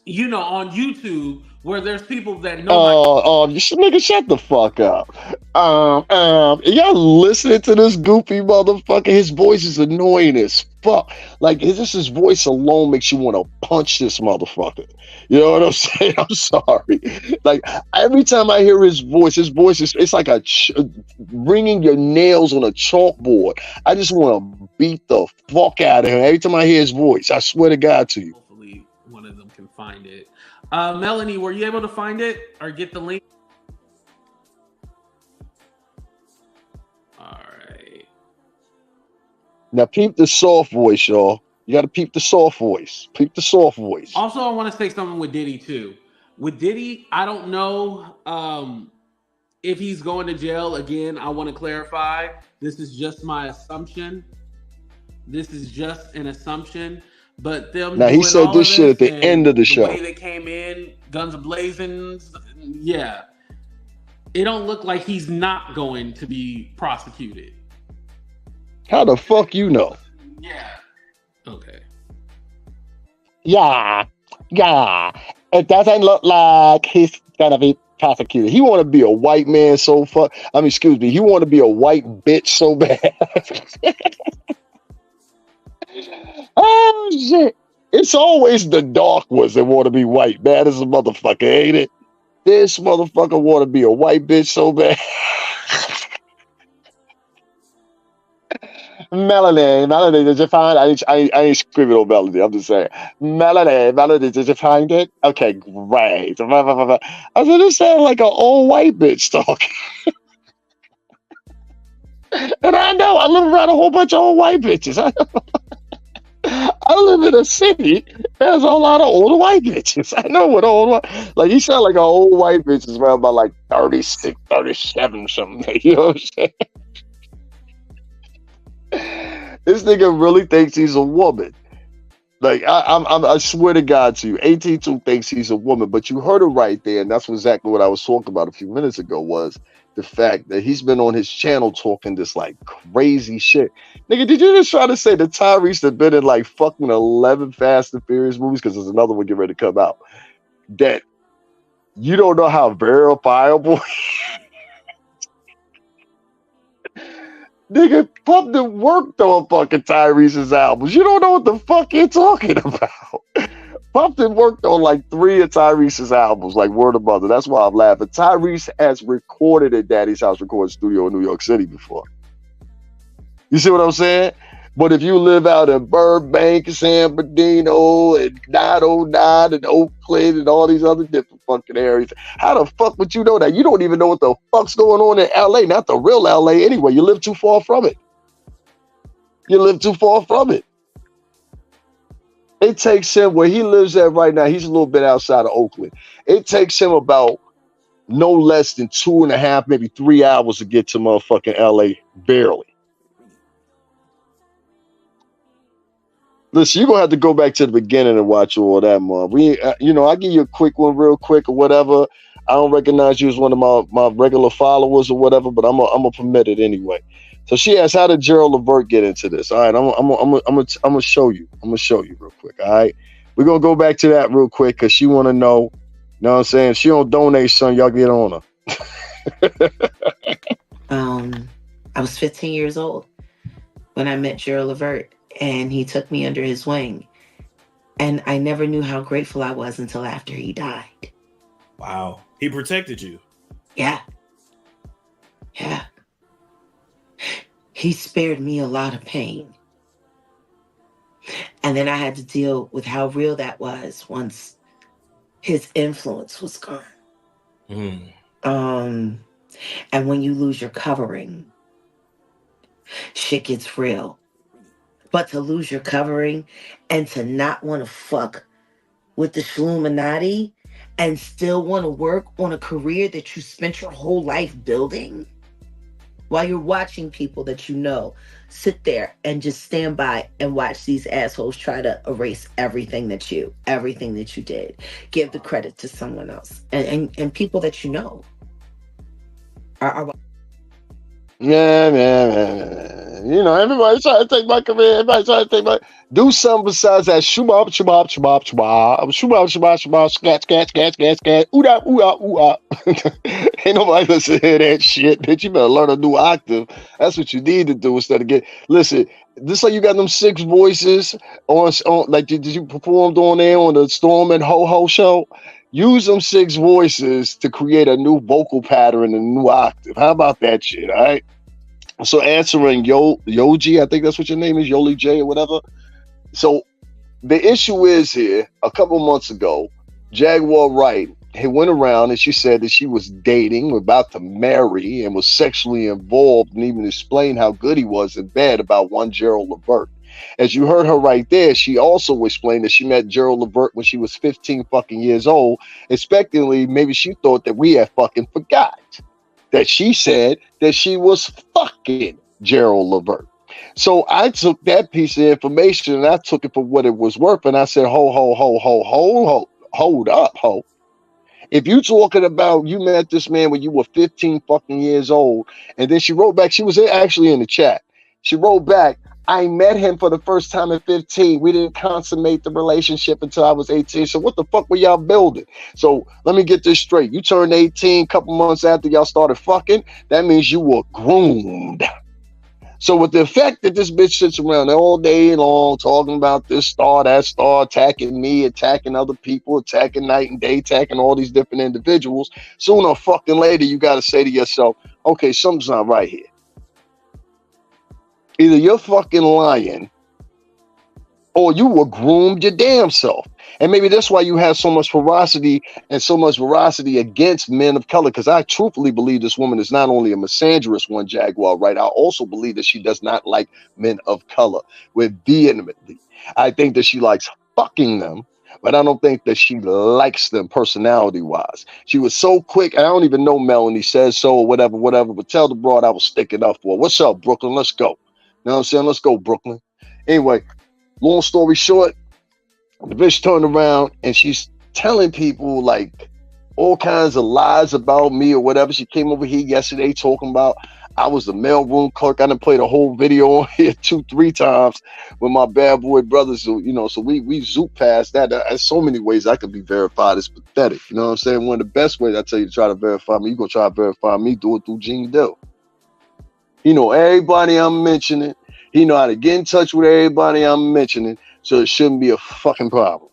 YouTube where there's people that know. Nigga, shut the fuck up. Y'all listening to this goofy motherfucker? His voice is annoying as fuck. Like, his voice alone makes you want to punch this motherfucker. You know what I'm saying? I'm sorry. Like, every time I hear his voice it's like ringing your nails on a chalkboard. I just want to beat the fuck out of him every time I hear his voice. I swear to God to you. Hopefully one of them can find it. Melanie, were you able to find it or get the link? All right. Now peep the soft voice, y'all. You got to peep the soft voice. Peep the soft voice. Also, I want to say something with Diddy too. With Diddy, I don't know if he's going to jail again. I want to clarify. This is just my assumption. This is just an assumption. But them. Now he said this shit at the end of the show. The way they came in, guns a-blazing. Yeah, it don't look like he's not going to be prosecuted. How the fuck you know? Yeah. Okay. Yeah. It doesn't look like he's gonna be prosecuted. He want to be a white man so fuck. Excuse me. He want to be a white bitch so bad. Oh shit! It's always the dark ones that want to be white. Bad as a motherfucker, ain't it? This motherfucker want to be a white bitch so bad. Melanie, did you find? I ain't screaming on Melanie. I'm just saying, Melanie, did you find it? Okay, great. I said, this sounds like an old white bitch talking. And I know I live around a whole bunch of old white bitches. I live in a city that has a lot of old white bitches. I know what like you sound like an old white bitch is around about like 36, 37 something. You know what I'm saying? This nigga really thinks he's a woman. Like I swear to God to you, AT2 thinks he's a woman, but you heard it right there, and that's exactly what I was talking about a few minutes ago was the fact that he's been on his channel talking this like crazy shit. Nigga, did you just try to say that Tyrese had been in like fucking 11 Fast and Furious movies? Because there's another one getting ready to come out. That you don't know how verifiable. Nigga, Pumpkin worked on fucking Tyrese's albums. You don't know what the fuck you're talking about. Pumpkin worked on like 3 of Tyrese's albums, like Word of Mother. That's why I'm laughing. Tyrese has recorded at Daddy's House Recording Studio in New York City before. You see what I'm saying? But if you live out in Burbank, San Bernardino, and 909, and Oakland, and all these other different fucking areas, how the fuck would you know that? You don't even know what the fuck's going on in LA, not the real LA anyway. You live too far from it. It takes him, where he lives at right now, he's a little bit outside of Oakland. It takes him about no less than 2.5, maybe 3 hours to get to motherfucking LA, barely. Listen, you're going to have to go back to the beginning and watch all that, man. I'll give you a quick one real quick or whatever. I don't recognize you as one of my regular followers or whatever, but I'm going to permit it anyway. So she asked, how did Gerald Levert get into this? All right, I'm gonna show you. I'm going to show you real quick, all right? We're going to go back to that real quick because she want to know, you know what I'm saying? If she don't donate, son, y'all get on her. I was 15 years old when I met Gerald Levert. And he took me under his wing. And I never knew how grateful I was until after he died. Wow. He protected you. Yeah. He spared me a lot of pain. And then I had to deal with how real that was once his influence was gone. And when you lose your covering, shit gets real. But to lose your covering and to not want to fuck with the Illuminati and still want to work on a career that you spent your whole life building? While you're watching people that you know sit there and just stand by and watch these assholes try to erase everything that you did. Give the credit to someone else. And people that you know are Yeah. You know, everybody's trying to take my career. Everybody's trying to take my... Do something besides that. Shubab, shubab, shubab, shubab. Shubab, shubab, shubab. Scat, scat, scat, scat, scat. Ooh-da, ooh-ah, ooh-ah. Ain't nobody listen to hear that shit, bitch. You better learn a new octave. That's what you need to do instead of get... Listen, this like you got them 6 voices on like, did you perform on there on the Storm and Ho-Ho show? Use them 6 voices to create a new vocal pattern and a new octave. How about that shit, all right? So answering Yoji, I think that's what your name is, Yoli J or whatever. So the issue is here, a couple months ago, Jaguar Wright, he went around and she said that she was dating, about to marry, and was sexually involved, and even explained how good he was and bad about one Gerald Levert. As you heard her right there, she also explained that she met Gerald Levert when she was 15 fucking years old. Expectantly, maybe she thought that we had fucking forgot that she said that she was fucking Gerald Levert. So I took that piece of information and I took it for what it was worth. And I said, hold up, ho. If you talking about you met this man when you were 15 fucking years old, and then she wrote back, she was actually in the chat. She wrote back, I met him for the first time at 15. We didn't consummate the relationship until I was 18. So what the fuck were y'all building? So let me get this straight. You turned 18 a couple months after y'all started fucking. That means you were groomed. So with the effect that this bitch sits around all day long talking about this star, that star, attacking me, attacking other people, attacking night and day, attacking all these different individuals, sooner or fucking later you got to say to yourself, okay, something's not right here. Either you're fucking lying or you were groomed your damn self. And maybe that's why you have so much ferocity and so much veracity against men of color. Because I truthfully believe this woman is not only a misandrous one, Jaguar, right? I also believe that she does not like men of color with vehemently. I think that she likes fucking them, but I don't think that she likes them personality-wise. She was so quick. I don't even know Melanie says so or whatever, but tell the broad I was sticking up for. What's up, Brooklyn? Let's go. You know what I'm saying? Let's go, Brooklyn. Anyway, long story short, the bitch turned around and she's telling people like all kinds of lies about me or whatever. She came over here yesterday talking about I was the mailroom clerk. I done played a whole video on here 2-3 times with my bad boy brothers. So, you know, so we zoop past that. There's so many ways I could be verified. It's pathetic. You know what I'm saying? One of the best ways I tell you to try to verify me, you go try to verify me, do it through Gene Dill. He know everybody I'm mentioning. He know how to get in touch with everybody I'm mentioning, so it shouldn't be a fucking problem.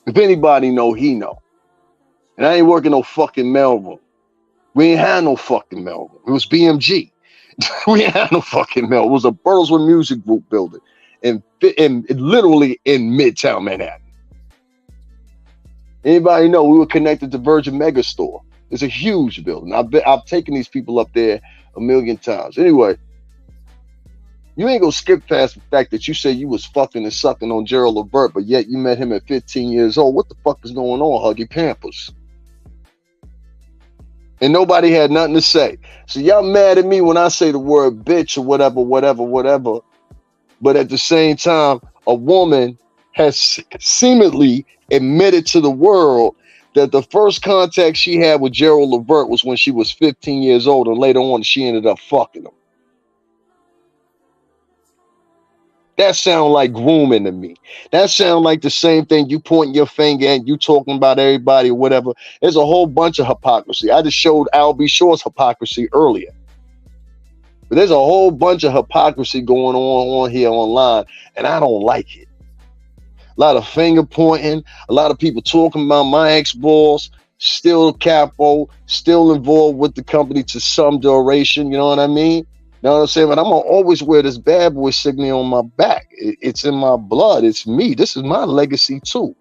If anybody know, he know. And I ain't working no fucking mailroom. We ain't had no fucking mailroom. It was BMG. We ain't had no fucking mail. It was a Burleswood Music Group building, and literally in Midtown Manhattan. Anybody know we were connected to Virgin Megastore? It's a huge building. I've taken these people up there a million times. Anyway, you ain't gonna skip past the fact that you say you was fucking and sucking on Gerald Levert, but yet you met him at 15 years old. What the fuck is going on, Huggy Pampers? And nobody had nothing to say. So y'all mad at me when I say the word bitch or whatever. But at the same time, a woman has seemingly admitted to the world that the first contact she had with Gerald Levert was when she was 15 years old, and later on she ended up fucking him. That sound like grooming to me. That sound like the same thing you pointing your finger and you talking about everybody or whatever. There's a whole bunch of hypocrisy. I just showed Albie Shaw's hypocrisy earlier. But there's a whole bunch of hypocrisy going on here online, and I don't like it. A lot of finger pointing, a lot of people talking about my ex-boss, still capo, still involved with the company to some duration, you know what I mean? You know what I'm saying? But I'm going to always wear this bad boy signal on my back. It's in my blood. It's me. This is my legacy too.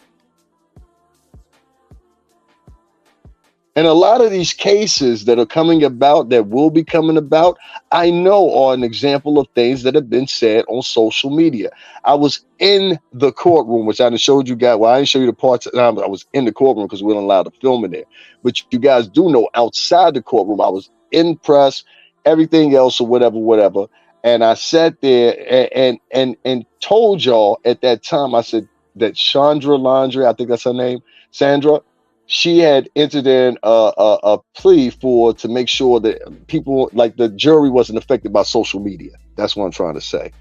And a lot of these cases that are coming about, that will be coming about, I know are an example of things that have been said on social media. I was in the courtroom, which I done showed you guys. Well, I didn't show you the parts. I was in the courtroom because we weren't allowed to film in there. But you guys do know outside the courtroom, I was in press, everything else or whatever. And I sat there and told y'all at that time, I said that Chandra Landry, I think that's her name, Sandra, she had entered in a plea to make sure that people, like the jury, wasn't affected by social media. That's what I'm trying to say.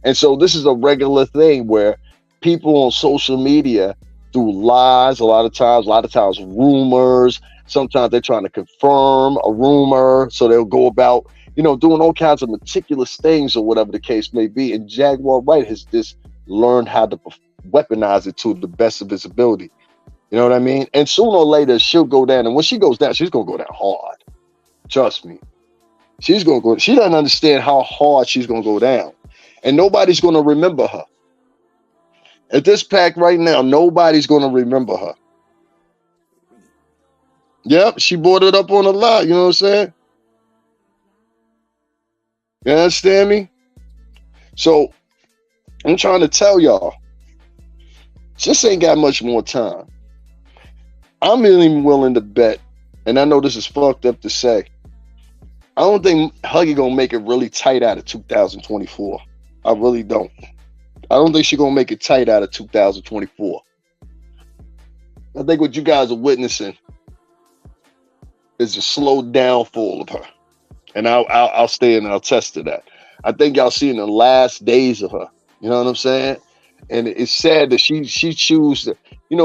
And so this is a regular thing where people on social media, through lies, a lot of times rumors, sometimes they're trying to confirm a rumor. So they'll go about, doing all kinds of meticulous things or whatever the case may be. And Jaguar Wright has just learned how to weaponize it to the best of his ability. You know what I mean? And sooner or later, she'll go down. And when she goes down, she's going to go down hard. Trust me. She's going to go. She doesn't understand how hard she's going to go down. And nobody's going to remember her. At this pack right now, nobody's going to remember her. Yep, she brought it up on a lot. You know what I'm saying? You understand me? So I'm trying to tell y'all, just ain't got much more time. I'm even willing to bet, and I know this is fucked up to say, I don't think Huggy gonna make it really tight out of 2024. I really don't. I don't think she's gonna make it tight out of 2024. I think what you guys are witnessing is a slow downfall of her. And I'll stay and I'll test to that. I think y'all seeing the last days of her. You know what I'm saying? And it's sad that she chooses to,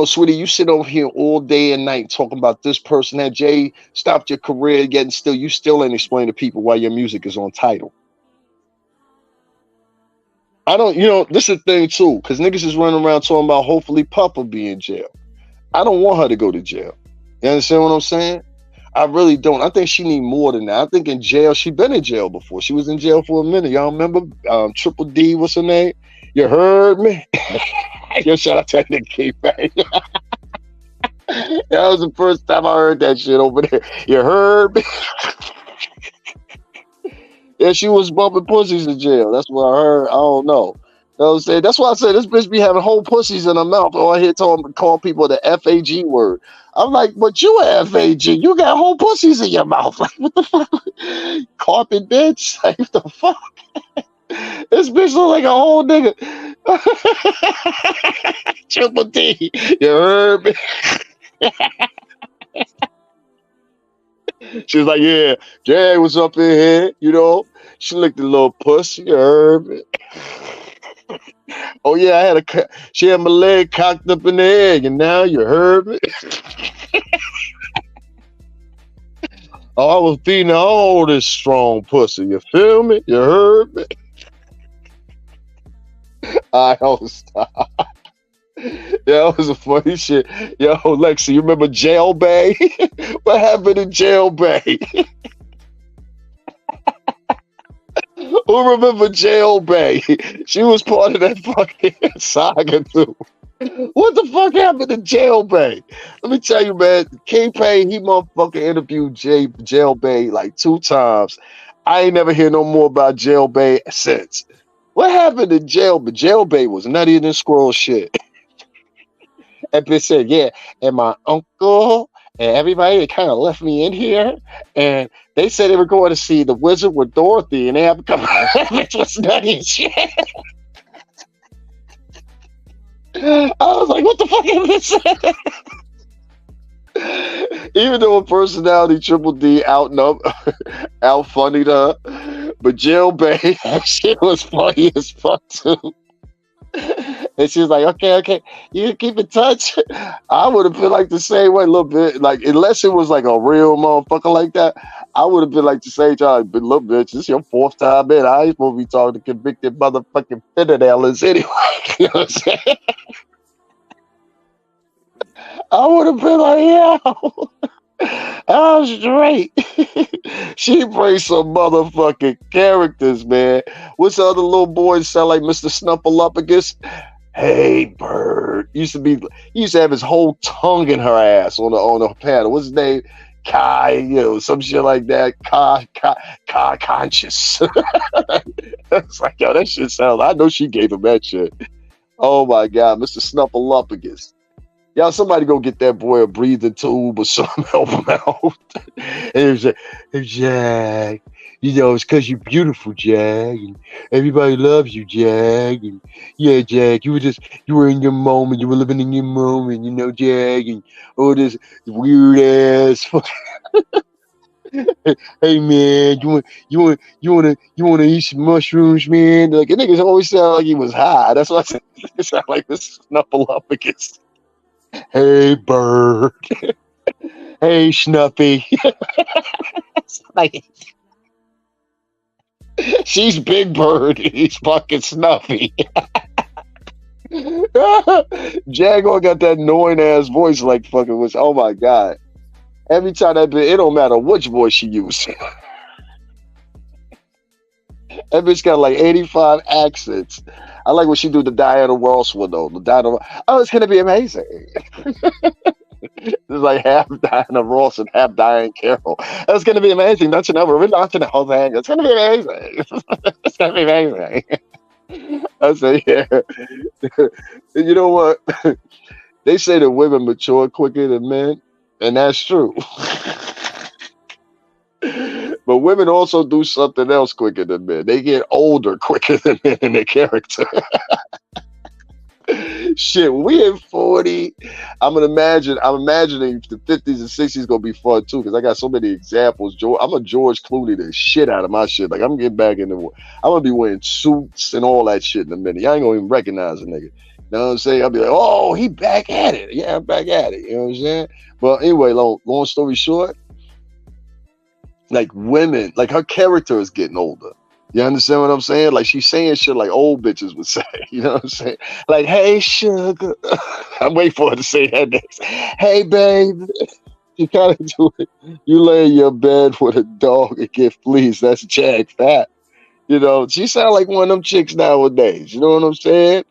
sweetie, you sit over here all day and night talking about this person that Jay stopped your career, yet you still ain't explain to people why your music is on Tidal. I don't, this is the thing too, because niggas is running around talking about hopefully Puff will be in jail. I don't want her to go to jail. You understand what I'm saying? I really don't. I think she need more than that. I think in jail, she been in jail before. She was in jail for a minute. Y'all remember Triple D, what's her name? You heard me? Yo, shout out to that nigga K-Bang. That was the first time I heard that shit over there. You heard me? Yeah, she was bumping pussies in jail. That's what I heard. I don't know. You know what I'm saying? That's why I said this bitch be having whole pussies in her mouth. All I hear call people the F-A-G word. I'm like, but you a F-A-G. You got whole pussies in your mouth. Like, what the fuck? Carpet bitch? Like, what the fuck? This bitch look like a whole nigga. Triple D. You heard me? She was like, yeah, Jay was up in here, She licked a little pussy, you heard me? Oh yeah, she had my leg cocked up in the egg, and now you heard me? Oh, I was feeding all this strong pussy, you feel me? You heard me? I don't stop. Yeah, that was a funny shit. Yo, Lexi, you remember Jail Bay? What happened in Jail Bay? Who remember Jail Bay? She was part of that fucking saga too. What the fuck happened to Jail Bay? Let me tell you, man. K-Pain, he motherfucking interviewed Jail Bay like 2 times. I ain't never hear no more about Jail Bay since. What happened to Jail Bay? Jail Bay was nuttier than squirrel shit. And bitch said, yeah, and my uncle and everybody, they kind of left me in here. And they said they were going to see The Wizard with Dorothy, and they have come which was nutty and shit. I was like, what the fuck is this? Even though a personality Triple D out-funnied her, but Jail Bay, that shit was funny as fuck too. And she was like, okay, you keep in touch. I would have been like the same way a little bit. Like, unless it was like a real motherfucker like that, I would have been like the same time. But look, bitch, this is your 4th time in. I ain't supposed to be talking to convicted motherfucking fentanylists anyway. You know what I'm saying? I would have been like, yo, I'm straight. She brings some motherfucking characters, man. What's the other little boy sound like Mr. Snuffleupagus? Hey, bird. He used to have his whole tongue in her ass on the panel. What's his name? some shit like that. Car conscious. It's like, yo, that shit sounds. I know she gave him that shit. Oh my God, Mr. Snuffleupagus. Y'all, somebody go get that boy a breathing tube or something, help him out. And he was like, hey, Jag, it's because you're beautiful, Jag, and everybody loves you, Jag, and yeah, Jag, you were in your moment, you were living in your moment, Jag, and all this weird ass. Hey man, you want to eat some mushrooms, man? Like, the niggas always sound like he was high. That's what I said. It sound like this Snuffleupagus. Hey, bird. Hey, Snuffy. Like, she's Big Bird. He's fucking Snuffy. Jaguar got that annoying ass voice like fucking was. Oh my God. Every time that bitch, it don't matter which voice she used. That bitch got like 85 accents. I like when she do the Diana Ross one though. It's gonna be amazing. It's like half Diana Ross and half Diane Carroll. It's gonna be amazing. Don't you know? We're launching the whole thing. It's gonna be amazing. It's gonna be amazing. I say, yeah. You know what? They say that women mature quicker than men, and that's true. But women also do something else quicker than men. They get older quicker than men in their character. Shit, when we hit 40, I'm imagining the 50s and 60s gonna be fun too, because I got so many examples. I'm a George Clooney the shit out of my shit. Like, I'm getting back in the war. I'm gonna be wearing suits and all that shit in a minute. Y'all ain't gonna even recognize a nigga. You know what I'm saying? I'll be like, oh, he back at it. Yeah, I'm back at it. You know what I'm saying? But anyway, long story short, like, women, like, her character is getting older. You understand what I'm saying? Like, she's saying shit like old bitches would say. You know what I'm saying? Like, hey, sugar. I'm waiting for her to say that next. Hey, baby. You kind of do it. You lay in your bed with a dog and get fleas. That's Jag fat. She sound like one of them chicks nowadays. You know what I'm saying?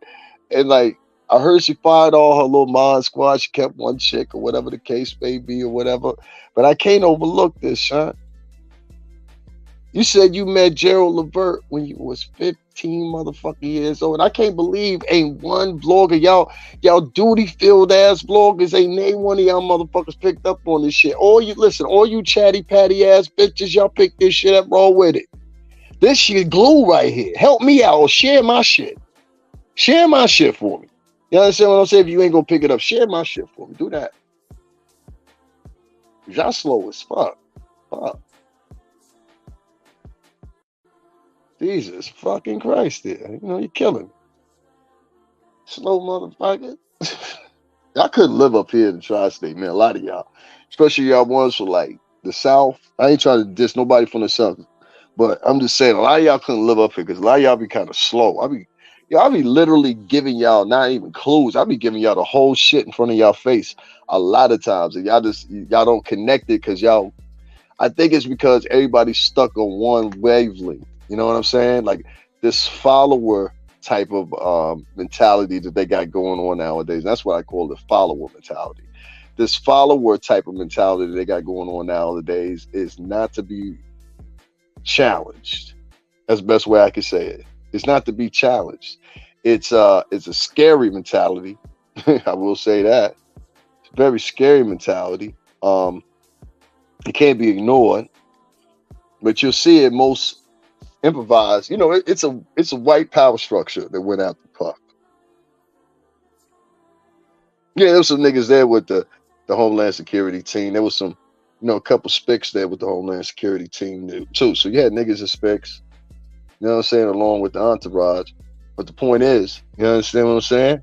And, like, I heard she fired all her little mod squad. She kept one chick or whatever the case may be or whatever. But I can't overlook this, son. You said you met Gerald Levert when you was 15 motherfucking years old. And I can't believe ain't one blogger, y'all duty-filled ass bloggers, ain't name one of y'all motherfuckers picked up on this shit. All you chatty patty ass bitches, y'all pick this shit up, roll with it. This shit glue right here. Help me out or share my shit. Share my shit for me. You understand what I'm saying? If you ain't gonna pick it up, share my shit for me. Do that. Y'all slow as fuck. Fuck. Jesus fucking Christ there. You're killing me. Slow motherfucker. I couldn't live up here in the tri-state, man. A lot of y'all. Especially y'all ones from like the South. I ain't trying to diss nobody from the South. But I'm just saying, a lot of y'all couldn't live up here because a lot of y'all be kind of slow. I be literally giving y'all not even clues. I be giving y'all the whole shit in front of y'all face a lot of times. And y'all don't connect it because I think it's because everybody's stuck on one wavelength. You know what I'm saying? Like, this follower type of mentality that they got going on nowadays. That's what I call the follower mentality. This follower type of mentality that they got going on nowadays is not to be challenged. That's the best way I can say it. It's not to be challenged. It's a scary mentality. I will say that. It's a very scary mentality. It can't be ignored. But you'll see it most improvised. It's a white power structure that went out the puck. Yeah, there was some niggas there with the Homeland Security team. There was some, a couple spics there with the Homeland Security team too. So you had niggas and spics, you know what I'm saying, along with the entourage. But the point is, you understand what I'm saying?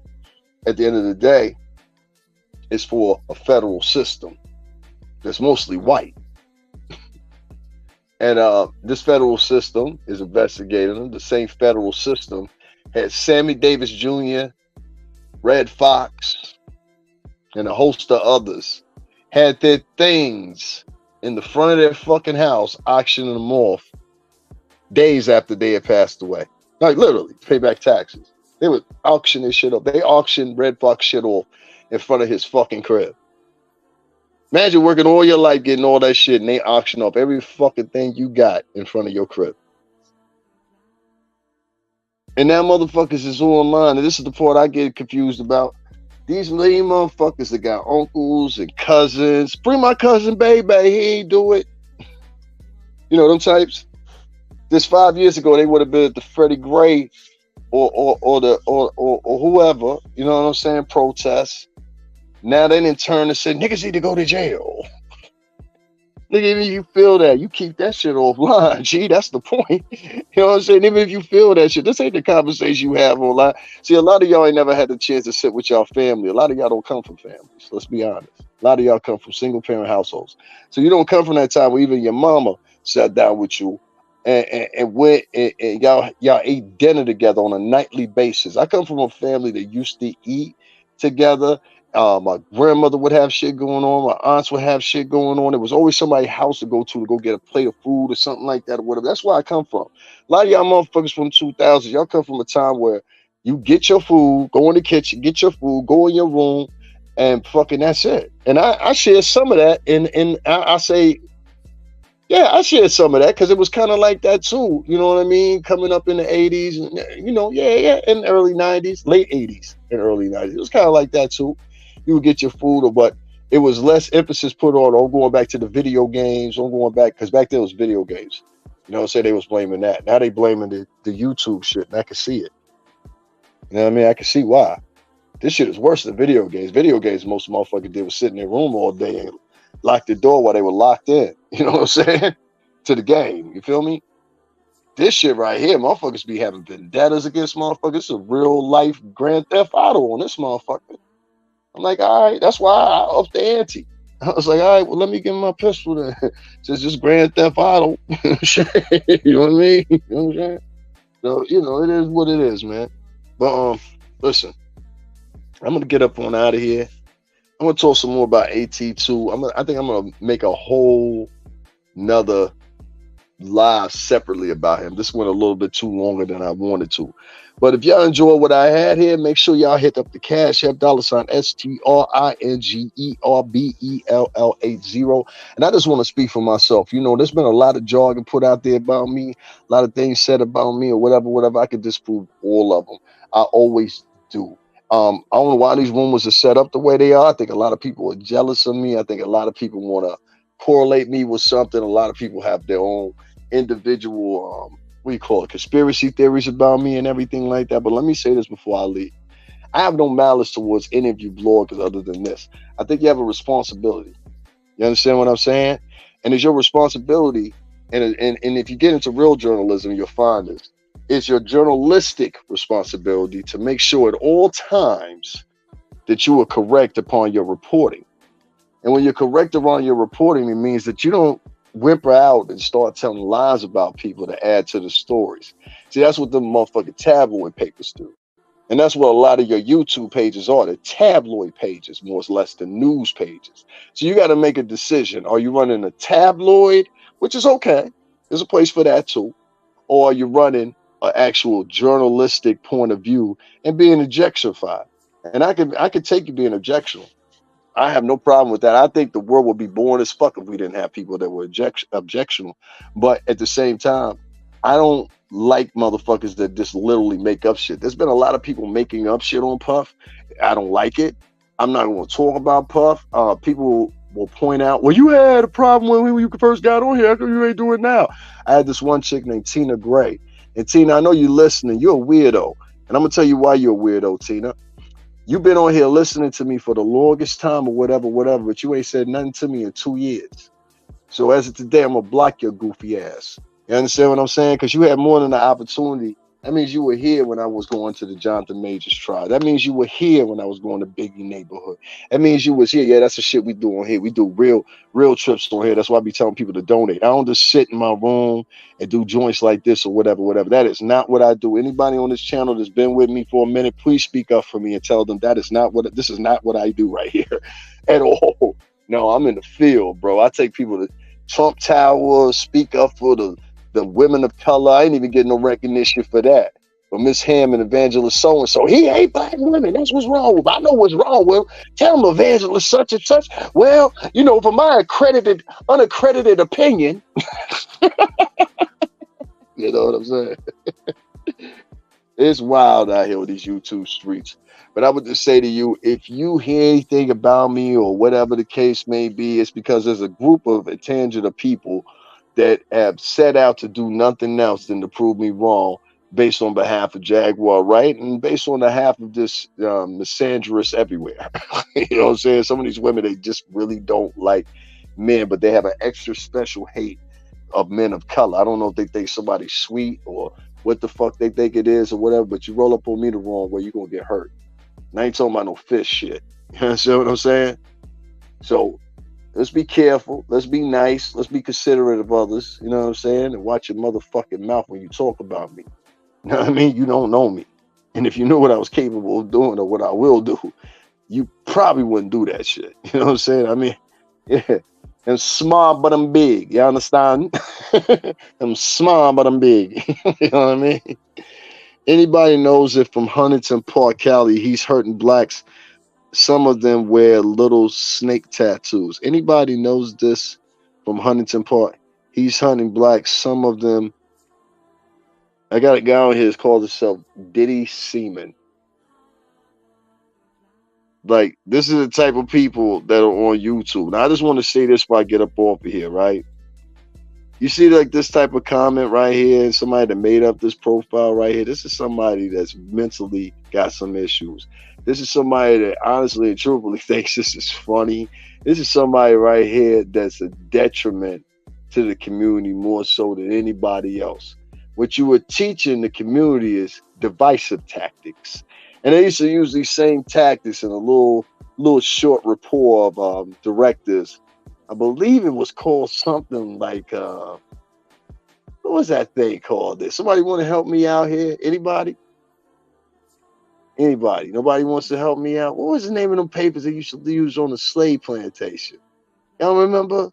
At the end of the day, it's for a federal system that's mostly white. And this federal system is investigating them. The same federal system had Sammy Davis Jr., Red Fox, and a host of others had their things in the front of their fucking house, auctioning them off days after they had passed away. Like, literally, pay back taxes. They would auction this shit up. They auctioned Red Fox shit off in front of his fucking crib. Imagine working all your life, getting all that shit, and they auction off every fucking thing you got in front of your crib. And now motherfuckers is online, and this is the part I get confused about. These lame motherfuckers that got uncles and cousins. Bring my cousin baby, he ain't do it. You know them types. This 5 years ago, they would have been at the Freddie Gray or whoever. You know what I'm saying? Protests. Now they didn't turn and say niggas need to go to jail. Nigga, even if you feel that, you keep that shit offline. Gee, that's the point. You know what I'm saying? Even if you feel that shit, this ain't the conversation you have online. See, a lot of y'all ain't never had the chance to sit with y'all family. A lot of y'all don't come from families. Let's be honest. A lot of y'all come from single parent households. So you don't come from that time where even your mama sat down with you and went and y'all ate dinner together on a nightly basis. I come from a family that used to eat together. My grandmother would have shit going on. My aunts would have shit going on. There was always somebody's house to go get a plate of food or something like that or whatever. That's where I come from. A lot of y'all motherfuckers from 2000s, y'all come from a time where you get your food, go in the kitchen, get your food, go in your room, and fucking that's it. And I share some of that. And I say, yeah, I shared some of that because it was kind of like that too. You know what I mean? Coming up in the 80s, and, you know, yeah, in the early 90s, late 80s and early 90s. It was kind of like that too. You would get your food, but it was less emphasis put on, oh, going back to the video games, or going back, because back then it was video games. You know what I'm saying? They was blaming that. Now they blaming the YouTube shit, and I can see it. You know what I mean? I can see why. This shit is worse than video games. Video games, most motherfuckers did was sit in their room all day and lock the door while they were locked in. You know what I'm saying? To the game. You feel me? This shit right here, motherfuckers be having vendettas against motherfuckers. It's a real life Grand Theft Auto on this motherfucker. I'm like, all right, that's why I upped the ante. I was like, all right, well, let me give him my pistol then. It's just Grand Theft Auto. You know what I mean? You know what I'm saying? So, you know, it is what it is, man. But listen, I'm gonna get up on out of here. I'm gonna talk some more about AT2. I think I'm gonna make a whole nother live separately about him. This went a little bit too longer than I wanted to. But if y'all enjoy what I had here, make sure y'all hit up the Cash App $STRINGERBELL80. And I just want to speak for myself. You know, there's been a lot of jargon put out there about me, a lot of things said about me or whatever. I could disprove all of them. I always do. I don't know why these rumors are set up the way they are. I think a lot of people are jealous of me. I think a lot of people want to correlate me with something. A lot of people have their own individual conspiracy theories about me and everything like that. But let me say this before I leave. I have no malice towards any of you bloggers other than this. I think you have a responsibility. You understand what I'm saying? And it's your responsibility, and if you get into real journalism, you'll find this. It's your journalistic responsibility to make sure at all times that you are correct upon your reporting. And when you're correct around your reporting, it means that you don't whimper out and start telling lies about people to add to the stories. See, that's what the motherfucking tabloid papers do. And that's what a lot of your YouTube pages are. They're tabloid pages, more or less than news pages. So you got to make a decision. Are you running a tabloid, which is okay. There's a place for that too. Or are you running an actual journalistic point of view and being objectified? And I could take you being objectional. I have no problem with that. I think the world would be boring as fuck if we didn't have people that were objectional. But at the same time, I don't like motherfuckers that just literally make up shit. There's been a lot of people making up shit on Puff. I don't like it. I'm not going to talk about Puff. People will point out, well, you had a problem when you first got on here. How come you ain't doing it now? I had this one chick named Tina Gray. And Tina, I know you're listening. You're a weirdo. And I'm going to tell you why you're a weirdo, Tina. You've been on here listening to me for the longest time or whatever, but you ain't said nothing to me in 2 years. So as of today, I'm going to block your goofy ass. You understand what I'm saying? Because you had more than an opportunity. That means you were here when I was going to the Jonathan Majors trial. That means you were here when I was going to Biggie neighborhood. That means you was here. Yeah, that's the shit we do on here. We do real trips on here. That's why I be telling people to donate. I don't just sit in my room and do joints like this or whatever. That is not what I do. Anybody on this channel that's been with me for a minute, please speak up for me and tell them this is not what I do right here at all. No, I'm in the field, bro. I take people to Trump Tower, speak up for the women of color. I ain't even getting no recognition for that. or Miss Hammond, Evangelist so-and-so. He hate black women. That's what's wrong with him. I know what's wrong with him. Tell him Evangelist such and such. Well, you know, from my unaccredited opinion, you know what I'm saying? It's wild out here with these YouTube streets. But I would just say to you, if you hear anything about me or whatever the case may be, it's because there's a group of intangible people that have set out to do nothing else than to prove me wrong based on behalf of Jaguar, right? And based on behalf of this misandrous everywhere. You know what I'm saying? Some of these women, they just really don't like men, but they have an extra special hate of men of color. I don't know if they think somebody's sweet or what the fuck they think it is or whatever, but you roll up on me the wrong way, you're going to get hurt. And I ain't talking about no fish shit. You understand what I'm saying? So let's be careful. Let's be nice. Let's be considerate of others. You know what I'm saying? And watch your motherfucking mouth when you talk about me. You know what I mean? You don't know me. And if you knew what I was capable of doing or what I will do, you probably wouldn't do that shit. You know what I'm saying? I mean, yeah. I'm small, but I'm big. You understand? I'm small, but I'm big. You know what I mean? Anybody knows that from Huntington Park, Cali, he's hurting blacks. Some of them wear little snake tattoos. Anybody knows this from Huntington Park? He's hunting blacks. Some of them. I got a guy on here that's called himself Diddy Seaman. Like, this is the type of people that are on YouTube. Now, I just want to say this before I get up off of here, right? You see, like, this type of comment right here, and somebody that made up this profile right here. This is somebody that's mentally got some issues. This is somebody that honestly and truthfully thinks this is funny. This is somebody right here that's a detriment to the community more so than anybody else. What you were teaching the community is divisive tactics. And they used to use these same tactics in a little short rapport of directors. I believe it was called something like, what was that thing called? There? Somebody want to help me out here? Anybody? Anybody? Nobody wants to help me out? What was the name of them papers they used to use on the slave plantation? Y'all remember?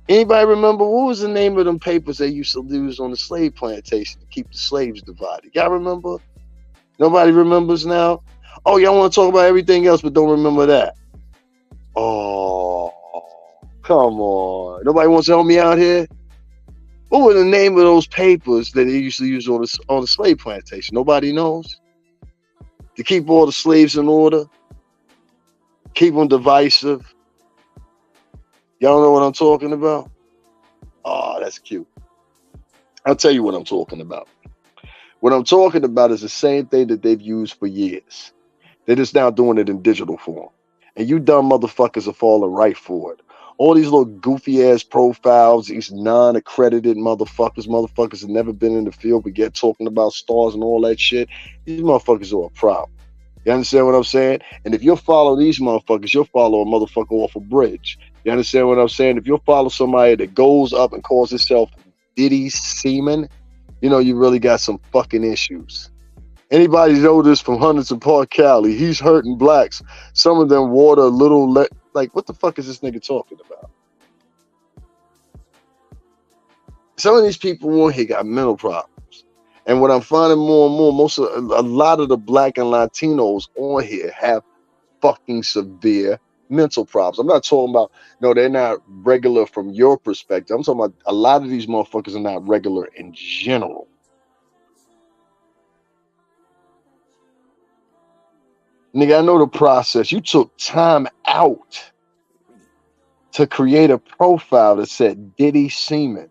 Anybody remember what was the name of them papers they used to use on the slave plantation to keep the slaves divided? Y'all remember? Nobody remembers now? Oh, y'all want to talk about everything else but don't remember that? Oh, come on. Nobody wants to help me out here? What was the name of those papers that they used to use on the slave plantation? Nobody knows? To keep all the slaves in order? Keep them divisive? Y'all know what I'm talking about? Oh, that's cute. I'll tell you what I'm talking about. What I'm talking about is the same thing that they've used for years. They're just now doing it in digital form. And you dumb motherfuckers are falling right for it. All these little goofy ass profiles, these non-accredited motherfuckers have never been in the field but yet talking about stars and all that shit. These motherfuckers are a problem. You understand what I'm saying? And if you'll follow these motherfuckers, you'll follow a motherfucker off a bridge. You understand what I'm saying? If you'll follow somebody that goes up and calls himself Diddy Seaman, you know you really got some fucking issues. Anybody know this from Huntington Park, Cali? He's hurting blacks. Some of them water a little like, what the fuck is this nigga talking about? Some of these people on here got mental problems. And what I'm finding more and more, a lot of the black and Latinos on here have fucking severe mental problems. I'm not talking about, no, they're not regular from your perspective. I'm talking about a lot of these motherfuckers are not regular in general. Nigga, I know the process. You took time out to create a profile that said Diddy Seaman.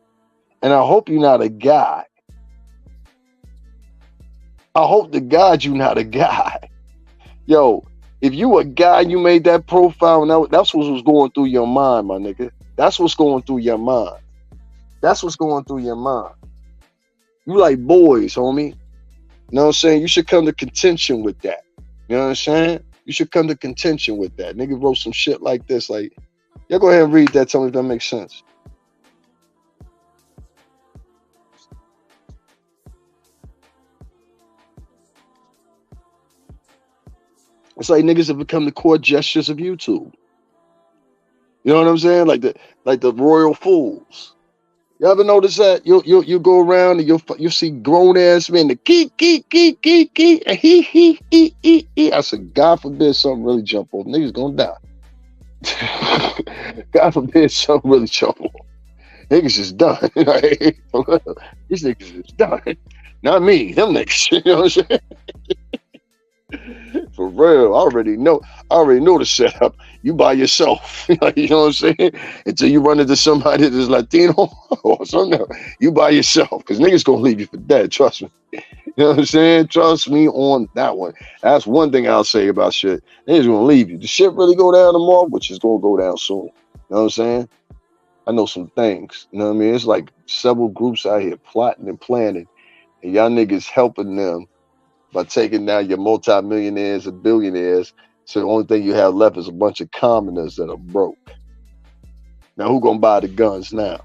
And I hope you're not a guy. I hope to God you're not a guy. Yo, if you a guy, you made that profile, and that's what was going through your mind, my nigga. That's what's going through your mind. That's what's going through your mind. You like boys, homie. You know what I'm saying? You should come to contention with that. You know what I'm saying? You should come to contention with that. Nigga wrote some shit like this. Like, y'all go ahead and read that. Tell me if that makes sense. It's like niggas have become the core gestures of YouTube. You know what I'm saying? Like the royal fools. You ever notice that? You go around and you see grown ass men, the key, and he. I said, God forbid something really jump off. Niggas gonna die. God forbid something really jump off. Niggas is done. These niggas is done. Not me. Them niggas. You know what I'm saying? For real, I already know the setup. You by yourself, you know what I'm saying? Until you run into somebody that's Latino or something, you by yourself, because niggas gonna leave you for dead. Trust me. You know what I'm saying? Trust me on that one. That's one thing I'll say about shit. Niggas gonna leave you. The shit really go down tomorrow, which is gonna go down soon. You know what I'm saying? I know some things. You know what I mean? It's like several groups out here plotting and planning, and y'all niggas helping them by taking down your multi-millionaires and billionaires. So the only thing you have left is a bunch of commoners that are broke. Now, who gonna buy the guns now?